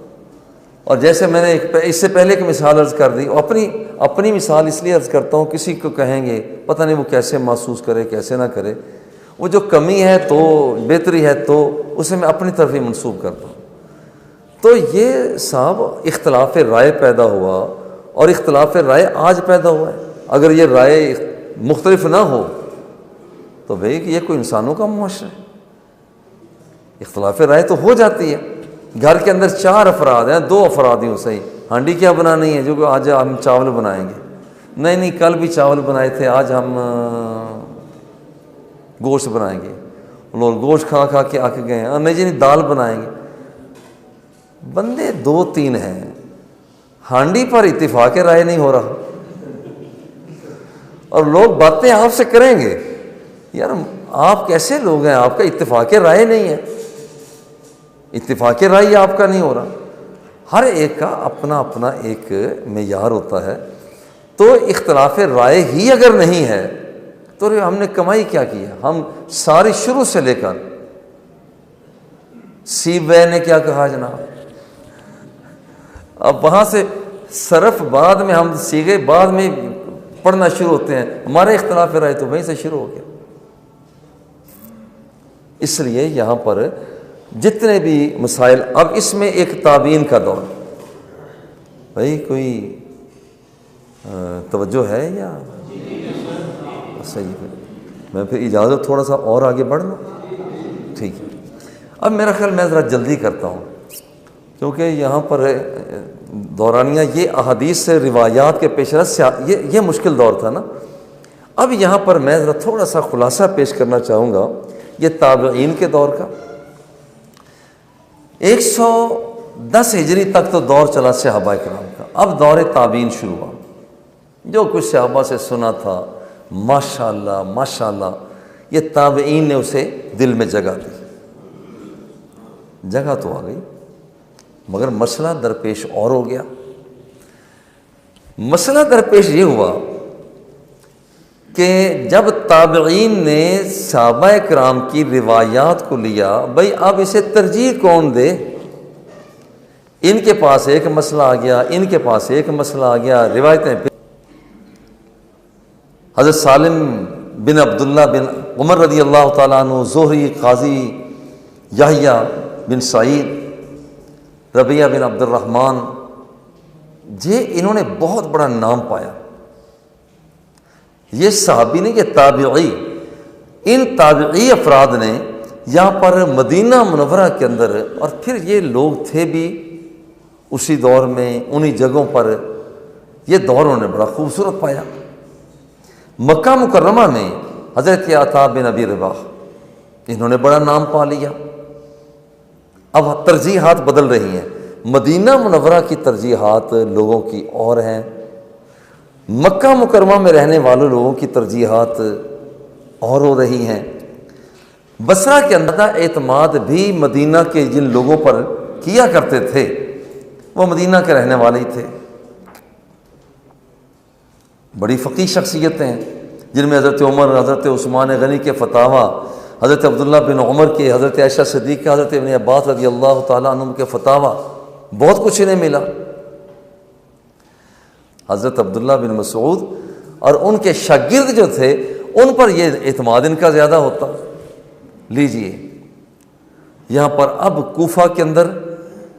اور جیسے میں نے اس سے پہلے کی مثال عرض کر دی، اپنی مثال اس لیے عرض کرتا ہوں، کسی کو کہیں گے پتہ نہیں وہ کیسے محسوس کرے کیسے نہ کرے، وہ جو کمی ہے تو بہتری ہے تو اسے میں اپنی طرف ہی منسوب کرتا ہوں۔ تو یہ صاحب اختلاف رائے پیدا ہوا، اور اختلاف رائے آج پیدا ہوا ہے۔ اگر یہ رائے مختلف نہ ہو تو بھئی کہ یہ کوئی انسانوں کا معاشرہ ہے، اختلاف رائے تو ہو جاتی ہے۔ گھر کے اندر 4 افراد ہیں، 2 افراد ہی صحیح، ہانڈی کیا بنانی ہے جو کہ آج ہم چاول بنائیں گے، نہیں کل بھی چاول بنائے تھے، آج ہم گوشت بنائیں گے، لوگ گوشت کھا کے آ کے گئے ہیں، نہیں جی دال بنائیں گے۔ بندے 2-3 ہیں، ہانڈی پر اتفاق رائے نہیں ہو رہا، اور لوگ باتیں آپ سے کریں گے، یار آپ کیسے لوگ ہیں، آپ کا اتفاق رائے نہیں ہے، اتفاق رائے آپ کا نہیں ہو رہا۔ ہر ایک کا اپنا اپنا ایک معیار ہوتا ہے، تو اختلاف رائے ہی اگر نہیں ہے تو ہم نے کمائی کیا کی ہے؟ ہم ساری شروع سے لے کر سیبوے نے کیا کہا جناب، اب وہاں سے صرف بعد میں ہم سیگے بعد میں پڑھنا شروع ہوتے ہیں، ہمارے اختلاف رائے تو وہیں سے شروع ہو گیا۔ اس لیے یہاں پر جتنے بھی مسائل، اب اس میں ایک تابعین کا دور، بھائی کوئی توجہ ہے یا صحیح ہے؟ میں پھر اجازت تھوڑا سا اور آگے بڑھ لوں، ٹھیک ہے؟ اب میرا خیال میں ذرا جلدی کرتا ہوں، کیونکہ یہاں پر دورانیہ یہ احادیث سے روایات کے پیش رفت سے یہ مشکل دور تھا نا۔ اب یہاں پر میں ذرا تھوڑا سا خلاصہ پیش کرنا چاہوں گا یہ تابعین کے دور کا۔ 110 ہجری تک تو دور چلا صحابہ کرام کا، اب دور تابعین شروع ہوا۔ جو کچھ صحابہ سے سنا تھا ماشاءاللہ ماشاءاللہ، یہ تابعین نے اسے دل میں جگہ دی، جگہ تو آ گئی، مگر مسئلہ درپیش اور ہو گیا۔ مسئلہ درپیش یہ ہوا کہ جب تابعین نے صحابہ کرام کی روایات کو لیا، بھئی اب اسے ترجیح کون دے؟ ان کے پاس ایک مسئلہ آ گیا، ان کے پاس ایک مسئلہ آ گیا، روایتیں۔ حضرت سالم بن عبداللہ بن عمر رضی اللہ تعالیٰ عنہ، زہری، قاضی یحییٰ بن سعید، ربیعہ بن عبد الرحمن، انہوں نے بہت بڑا نام پایا۔ یہ صحابی نے، یہ تابعی، ان تابعی افراد نے یہاں پر مدینہ منورہ کے اندر، اور پھر یہ لوگ تھے بھی اسی دور میں انہی جگہوں پر، یہ دور انہوں نے بڑا خوبصورت پایا۔ مکہ مکرمہ میں حضرت عطا بن ابی رباح، انہوں نے بڑا نام پا لیا۔ اب ترجیحات بدل رہی ہیں، مدینہ منورہ کی ترجیحات لوگوں کی اور ہیں، مکہ مکرمہ میں رہنے والے لوگوں کی ترجیحات اور ہو رہی ہیں۔ بصرہ کے اندر اعتماد بھی مدینہ کے جن لوگوں پر کیا کرتے تھے وہ مدینہ کے رہنے والے ہی تھے، بڑی فقیہ شخصیتیں ہیں جن میں حضرت عمر، حضرت عثمان غنی کے فتاویٰ، حضرت عبداللہ بن عمر کے، حضرت عائشہ صدیقہ، حضرت ابن عباس رضی اللہ تعالیٰ عنہ کے فتاویٰ، بہت کچھ انہیں ملا۔ حضرت عبداللہ بن مسعود اور ان کے شاگرد جو تھے ان پر یہ اعتماد ان کا زیادہ ہوتا۔ لیجئے یہاں پر اب کوفہ کے اندر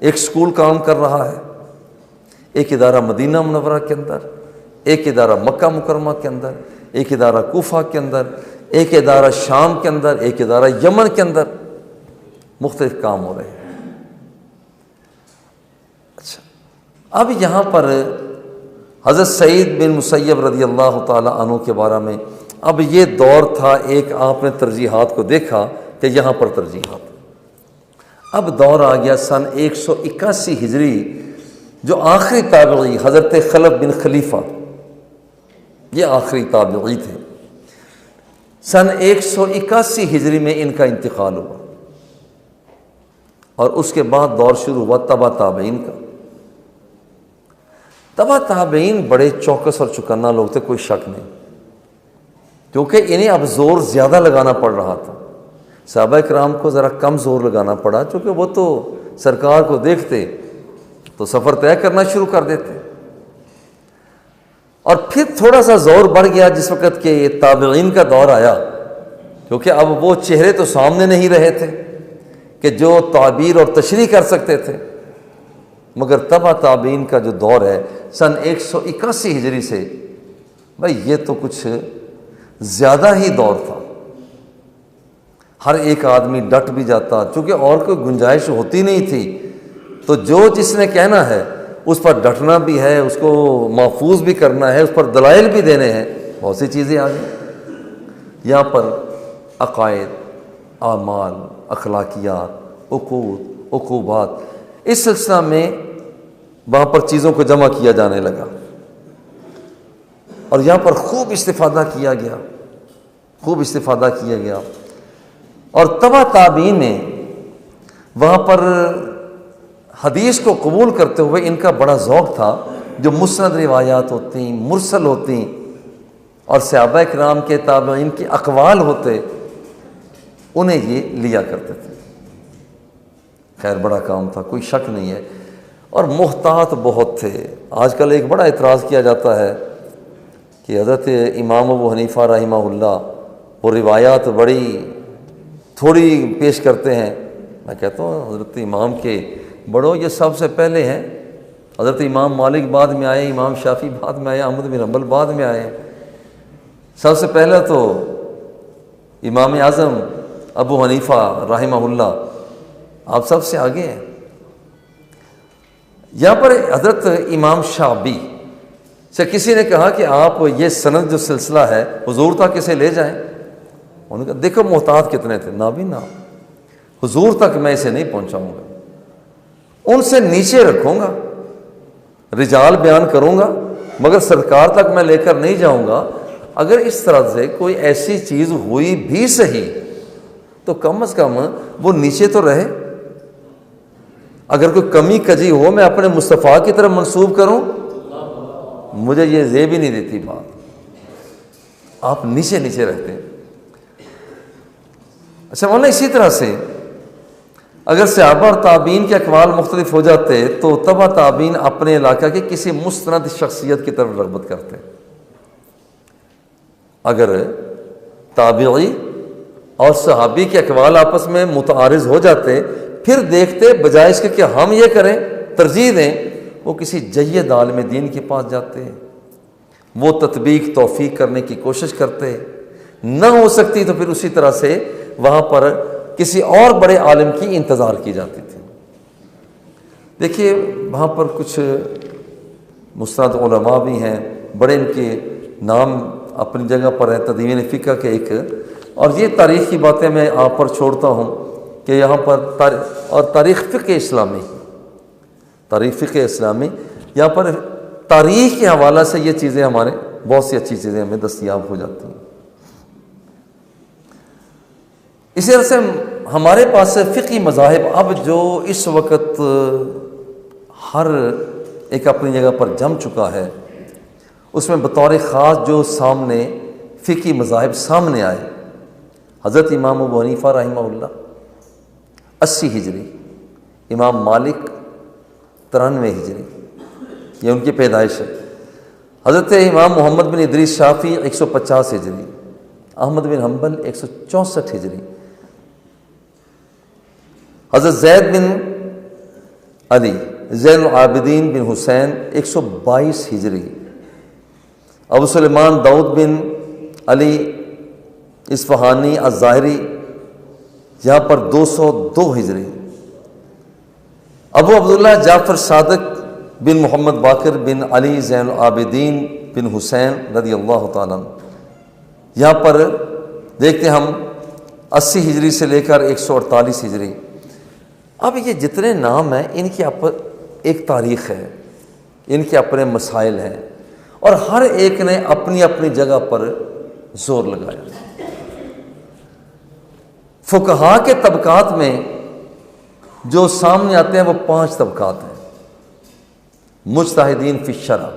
ایک سکول کام کر رہا ہے، ایک ادارہ مدینہ منورہ کے اندر، ایک ادارہ مکہ مکرمہ کے اندر، ایک ادارہ کوفہ کے اندر، ایک ادارہ شام کے اندر، ایک ادارہ یمن کے اندر، مختلف کام ہو رہے ہیں۔ اچھا، اب یہاں پر حضرت سعید بن مسیب رضی اللہ تعالی عنہ کے بارے میں اب یہ دور تھا، ایک آپ نے ترجیحات کو دیکھا کہ یہاں پر ترجیحات، اب دور آ گیا سن 181 ہجری، جو آخری تابعی حضرت خلف بن خلیفہ، یہ آخری تابعی تھے، سن 181 ہجری میں ان کا انتقال ہوا، اور اس کے بعد دور شروع ہوا تبع تابعین کا۔ تبع تابعین بڑے چوکس اور چکنا لوگ تھے، کوئی شک نہیں، کیونکہ انہیں اب زور زیادہ لگانا پڑ رہا تھا۔ صحابہ کرام کو ذرا کم زور لگانا پڑا، چونکہ وہ تو سرکار کو دیکھتے تو سفر طے کرنا شروع کر دیتے، اور پھر تھوڑا سا زور بڑھ گیا جس وقت کہ یہ تابعین کا دور آیا، کیونکہ اب وہ چہرے تو سامنے نہیں رہے تھے کہ جو تعبیر اور تشریح کر سکتے تھے، مگر تبع تابعین کا جو دور ہے سن 181 ہجری سے، بھائی یہ تو کچھ زیادہ ہی دور تھا، ہر ایک آدمی ڈٹ بھی جاتا، چونکہ اور کوئی گنجائش ہوتی نہیں تھی، تو جو جس نے کہنا ہے اس پر ڈٹنا بھی ہے، اس کو محفوظ بھی کرنا ہے، اس پر دلائل بھی دینے ہیں، بہت سی چیزیں آ گئی یہاں پر، عقائد، اعمال، اخلاقیات، عقود، عقوبات، اس سلسلہ میں وہاں پر چیزوں کو جمع کیا جانے لگا، اور یہاں پر خوب استفادہ کیا گیا، خوب استفادہ کیا گیا، اور تبع تابعین نے وہاں پر حدیث کو قبول کرتے ہوئے ان کا بڑا ذوق تھا، جو مسند روایات ہوتی، مرسل ہوتی، اور صحابہ کرام کے تابعین کے اقوال ہوتے، انہیں یہ لیا کرتے تھے۔ خیر بڑا کام تھا، کوئی شک نہیں ہے، اور محتاط بہت تھے۔ آج کل ایک بڑا اعتراض کیا جاتا ہے کہ حضرت امام ابو حنیفہ رحمہ اللہ وہ روایات بڑی تھوڑی پیش کرتے ہیں۔ میں کہتا ہوں حضرت امام کے بڑوں یہ سب سے پہلے ہیں، حضرت امام مالک بعد میں آئے، امام شافعی بعد میں آئے، احمد بن حنبل بعد میں آئے، سب سے پہلے تو امام اعظم ابو حنیفہ رحمہ اللہ آپ سب سے آگے ہیں۔ یہاں پر حضرت امام شعبی سے کسی نے کہا کہ آپ یہ سند جو سلسلہ ہے حضور تک اسے لے جائیں، انہوں نے کہا دیکھو محتاط کتنے تھے، نہ بھی نہ، حضور تک میں اسے نہیں پہنچاؤں گا، ان سے نیچے رکھوں گا، رجال بیان کروں گا، مگر سرکار تک میں لے کر نہیں جاؤں گا۔ اگر اس طرح سے کوئی ایسی چیز ہوئی بھی صحیح تو کم از کم وہ نیچے تو رہے، اگر کوئی کمی کجی ہو میں اپنے مصطفیٰ کی طرف منسوب کروں، مجھے یہ زیب ہی نہیں دیتی بات، آپ نیچے نیچے رہتے ہیں۔ اچھا مولانا، اسی طرح سے اگر صحابہ اور تابعین کے اقوال مختلف ہو جاتے تو تبع تابعین اپنے علاقہ کے کسی مستند شخصیت کی طرف رغبت کرتے۔ اگر تابعی اور صحابی کے اقوال آپس میں متعارض ہو جاتے، پھر دیکھتے بجائے اس کے کہ ہم یہ کریں، ترجیح دیں، وہ کسی جید عالم دین کے پاس جاتے، وہ تطبیق توفیق کرنے کی کوشش کرتے، نہ ہو سکتی تو پھر اسی طرح سے وہاں پر کسی اور بڑے عالم کی انتظار کی جاتی تھی۔ دیکھیے وہاں پر کچھ مستند علماء بھی ہیں، بڑے ان کے نام اپنی جگہ پر ہیں، تدوین فقہ کے ایک، اور یہ تاریخ کی باتیں میں آپ پر چھوڑتا ہوں کہ یہاں پر اور تاریخ فقہ اسلامی، تاریخ فقہ اسلامی، یہاں پر تاریخ کے حوالہ سے یہ چیزیں ہمارے بہت سی اچھی چیزیں ہمیں دستیاب ہو جاتی ہیں۔ اسی طرح سے ہمارے پاس سے فقہی مذاہب اب جو اس وقت ہر ایک اپنی جگہ پر جم چکا ہے، اس میں بطور خاص جو سامنے فقہی مذاہب سامنے آئے، حضرت امام ابو حنیفہ رحمہ اللہ 80 ہجری، امام مالک 93 ہجری، یہ ان کی پیدائش ہے، حضرت امام محمد بن ادریس شافعی 150 ہجری، احمد بن حنبل 164 ہجری، حضرت زید بن علی زین العابدین بن حسین 122 ہجری، ابو سلیمان داؤد بن علی اصفہانی الظاہری یہاں پر 202 ہجری، ابو عبداللہ جعفر صادق بن محمد باقر بن علی زین العابدین بن حسین رضی اللہ تعالیٰ یہاں پر دیکھتے ہم 80 ہجری سے لے کر 148 ہجری۔ اب یہ جتنے نام ہیں ان کی ایک تاریخ ہے، ان کے اپنے مسائل ہیں، اور ہر ایک نے اپنی اپنی جگہ پر زور لگایا۔ فقہاء کے طبقات میں جو سامنے آتے ہیں وہ 5 طبقات ہیں۔ مجتہدین فی الشرع،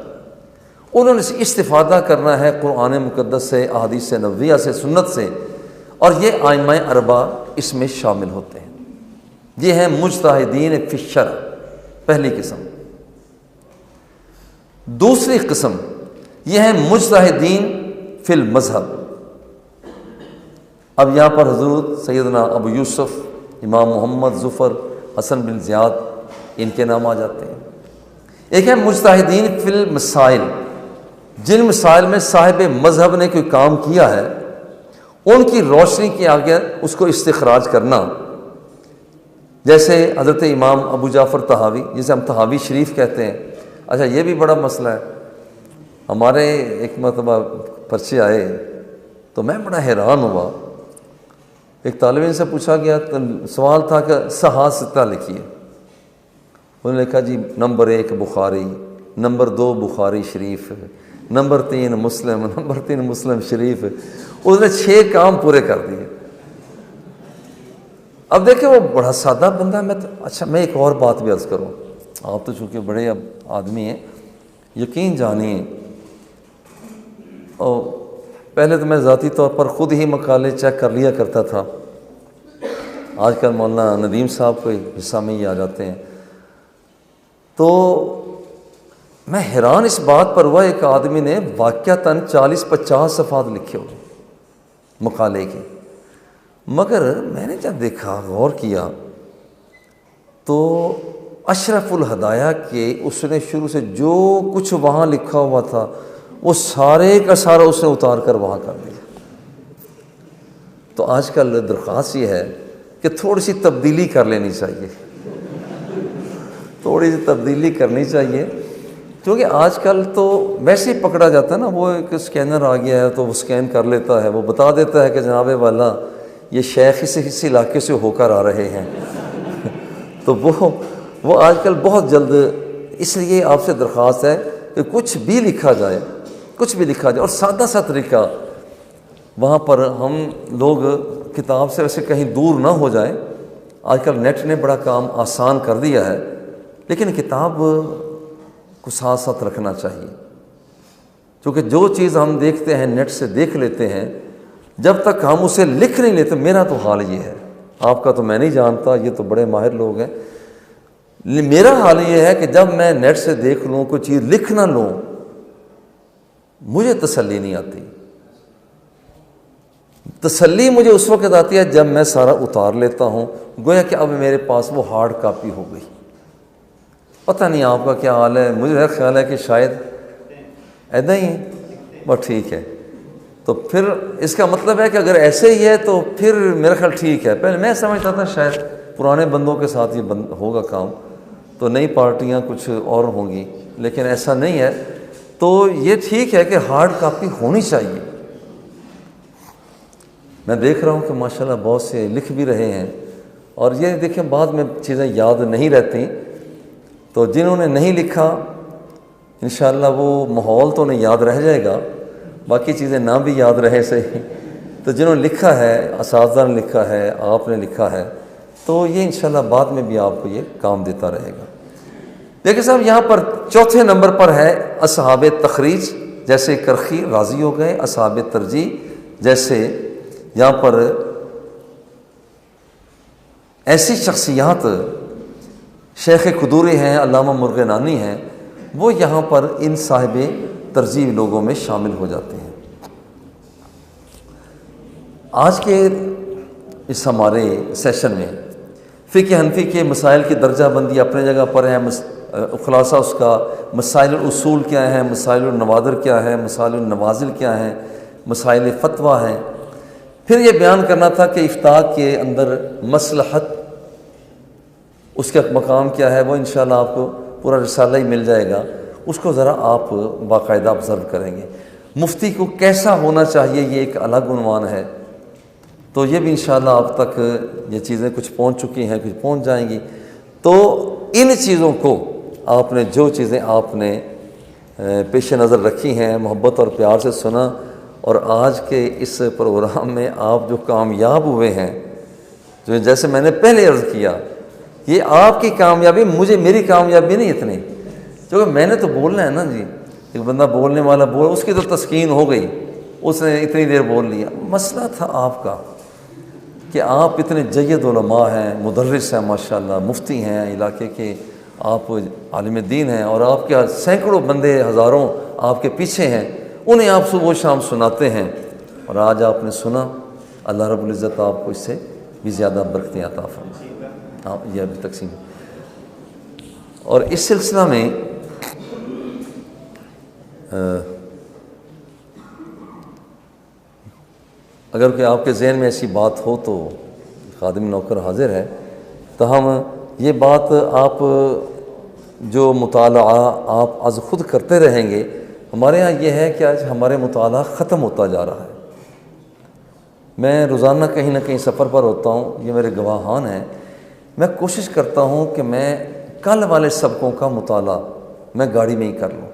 انہوں نے استفادہ کرنا ہے قرآن مقدس سے، احادیث نبویہ سے، سنت سے، اور یہ ائمہ اربعہ اس میں شامل ہوتے ہیں۔ یہ ہیں مجتہدین فی الشرع، پہلی قسم۔ دوسری قسم یہ ہیں مجتہدین فی المذہب۔ اب یہاں پر حضور سیدنا ابو یوسف، امام محمد ظفر، حسن بن زیاد، ان کے نام آ جاتے ہیں۔ ایک ہے مجتہدین فی المسائل، جن مسائل میں صاحب مذہب نے کوئی کام کیا ہے ان کی روشنی کے آگے اس کو استخراج کرنا، جیسے حضرت امام ابو جعفر طحاوی، جسے ہم طحاوی شریف کہتے ہیں۔ اچھا، یہ بھی بڑا مسئلہ ہے۔ ہمارے ایک مرتبہ پرچے آئے تو میں بڑا حیران ہوا۔ ایک طالب علم سے پوچھا گیا، سوال تھا کہ صحاح ستہ لکھیے۔ انہوں نے کہا جی نمبر 1 بخاری، نمبر 2 بخاری شریف، نمبر 3 مسلم، نمبر 3 مسلم شریف۔ اس نے 6 کام پورے کر دیے۔ اب دیکھیں وہ بڑا سادہ بندہ ہے۔ اچھا میں ایک اور بات بھی عرض کروں، آپ تو چونکہ بڑے اب آدمی ہیں، یقین جانیے، اور پہلے تو میں ذاتی طور پر خود ہی مقالے چیک کر لیا کرتا تھا، آج کل مولانا ندیم صاحب کو حصہ میں ہی آ جاتے ہیں، تو میں حیران اس بات پر ہوا ایک آدمی نے واقعتاً 40-50 صفحات لکھے ہوئے مقالے کے، مگر میں نے جب دیکھا، غور کیا، تو اشرف الہدایہ کے اس نے شروع سے جو کچھ وہاں لکھا ہوا تھا وہ سارے کا سارا اس نے اتار کر وہاں کر دیا۔ تو آج کل درخواست یہ ہے کہ تھوڑی سی تبدیلی کر لینی چاہیے، تھوڑی سی تبدیلی کرنی چاہیے، کیونکہ آج کل تو ویسے ہی پکڑا جاتا ہے نا، وہ ایک اسکینر آ گیا ہے تو وہ اسکین کر لیتا ہے، وہ بتا دیتا ہے کہ جناب والا یہ شیخ اس علاقے سے ہو کر آ رہے ہیں۔ تو وہ آج کل بہت جلد، اس لیے آپ سے درخواست ہے کہ کچھ بھی لکھا جائے، کچھ بھی لکھا جائے، اور سادہ سا طریقہ، وہاں پر ہم لوگ کتاب سے ویسے کہیں دور نہ ہو جائیں۔ آج کل نیٹ نے بڑا کام آسان کر دیا ہے، لیکن کتاب کو ساتھ ساتھ رکھنا چاہیے، کیونکہ جو چیز ہم دیکھتے ہیں نیٹ سے دیکھ لیتے ہیں، جب تک ہم اسے لکھ نہیں لیتے، میرا تو حال یہ ہے، آپ کا تو میں نہیں جانتا، یہ تو بڑے ماہر لوگ ہیں، میرا حال یہ ہے کہ جب میں نیٹ سے دیکھ لوں، کوئی چیز لکھ نہ لوں، مجھے تسلی نہیں آتی۔ تسلی مجھے اس وقت آتی ہے جب میں سارا اتار لیتا ہوں، گویا کہ اب میرے پاس وہ ہارڈ کاپی ہو گئی۔ پتہ نہیں آپ کا کیا حال ہے، مجھے خیال ہے کہ شاید ایسا ہی ہے، بس ٹھیک ہے۔ تو پھر اس کا مطلب ہے کہ اگر ایسے ہی ہے تو پھر میرا خیال ٹھیک ہے۔ پہلے میں سمجھتا تھا شاید پرانے بندوں کے ساتھ یہ ہوگا کام، تو نئی پارٹیاں کچھ اور ہوں گی، لیکن ایسا نہیں ہے۔ تو یہ ٹھیک ہے کہ ہارڈ کاپی ہونی چاہیے۔ میں دیکھ رہا ہوں کہ ماشاءاللہ بہت سے لکھ بھی رہے ہیں، اور یہ دیکھیں بعد میں چیزیں یاد نہیں رہتی، تو جنہوں نے نہیں لکھا انشاءاللہ وہ ماحول تو نہیں یاد رہ جائے گا، باقی چیزیں نہ بھی یاد رہے صحیح، تو جنہوں نے لکھا ہے، اساتذہ نے لکھا ہے، آپ نے لکھا ہے، تو یہ انشاءاللہ بعد میں بھی آپ کو یہ کام دیتا رہے گا۔ دیکھیں صاحب یہاں پر چوتھے نمبر پر ہے اصحاب تخریج، جیسے کرخی راضی ہو گئے، اصحاب ترجیح جیسے یہاں پر ایسی شخصیات شیخ قدوری ہیں، علامہ مرغ نانی ہیں، وہ یہاں پر ان صاحب ترجیح لوگوں میں شامل ہو جاتے ہیں۔ آج کے اس ہمارے سیشن میں فقہ حنفی کے مسائل کی درجہ بندی اپنے جگہ پر ہے، خلاصہ اس کا مسائل الاصول کیا ہیں، مسائل النوادر کیا ہے، مسائل النوازل کیا ہیں، مسائل فتویٰ ہیں۔ پھر یہ بیان کرنا تھا کہ افتاء کے اندر مصلحت اس کا مقام کیا ہے، وہ انشاءاللہ آپ کو پورا رسالہ ہی مل جائے گا، اس کو ذرا آپ باقاعدہ آبزرو کریں گے۔ مفتی کو کیسا ہونا چاہیے یہ ایک الگ عنوان ہے، تو یہ بھی انشاءاللہ آپ تک یہ چیزیں کچھ پہنچ چکی ہیں، کچھ پہنچ جائیں گی۔ تو ان چیزوں کو آپ نے، جو چیزیں آپ نے پیش نظر رکھی ہیں، محبت اور پیار سے سنا، اور آج کے اس پروگرام میں آپ جو کامیاب ہوئے ہیں، جو جیسے میں نے پہلے عرض کیا، یہ آپ کی کامیابی، میری کامیابی نہیں اتنی، کیونکہ میں نے تو بولنا ہے نا جی، ایک بندہ بولنے والا اس کی تو تسکین ہو گئی، اس نے اتنی دیر بول لیا۔ مسئلہ تھا آپ کا کہ آپ اتنے جید علماء ہیں، مدرس ہیں ماشاءاللہ، مفتی ہیں علاقے کے، آپ عالم دین ہیں، اور آپ کے سینکڑوں بندے، ہزاروں آپ کے پیچھے ہیں، انہیں آپ صبح و شام سناتے ہیں، اور آج آپ نے سنا، اللہ رب العزت آپ کو اس سے بھی زیادہ برکتیں عطا فرمائے۔ ہاں یہ ابھی تقسیم ہے۔ اور اس سلسلہ میں اگر کہ آپ کے ذہن میں ایسی بات ہو تو خادم نوکر حاضر ہے، تو ہم یہ بات آپ جو مطالعہ آپ از خود کرتے رہیں گے۔ ہمارے ہاں یہ ہے کہ آج ہمارے مطالعہ ختم ہوتا جا رہا ہے۔ میں روزانہ کہیں نہ کہیں سفر پر ہوتا ہوں، یہ میرے گواہان ہیں، میں کوشش کرتا ہوں کہ میں کل والے سبقوں کا مطالعہ میں گاڑی میں ہی کر لوں،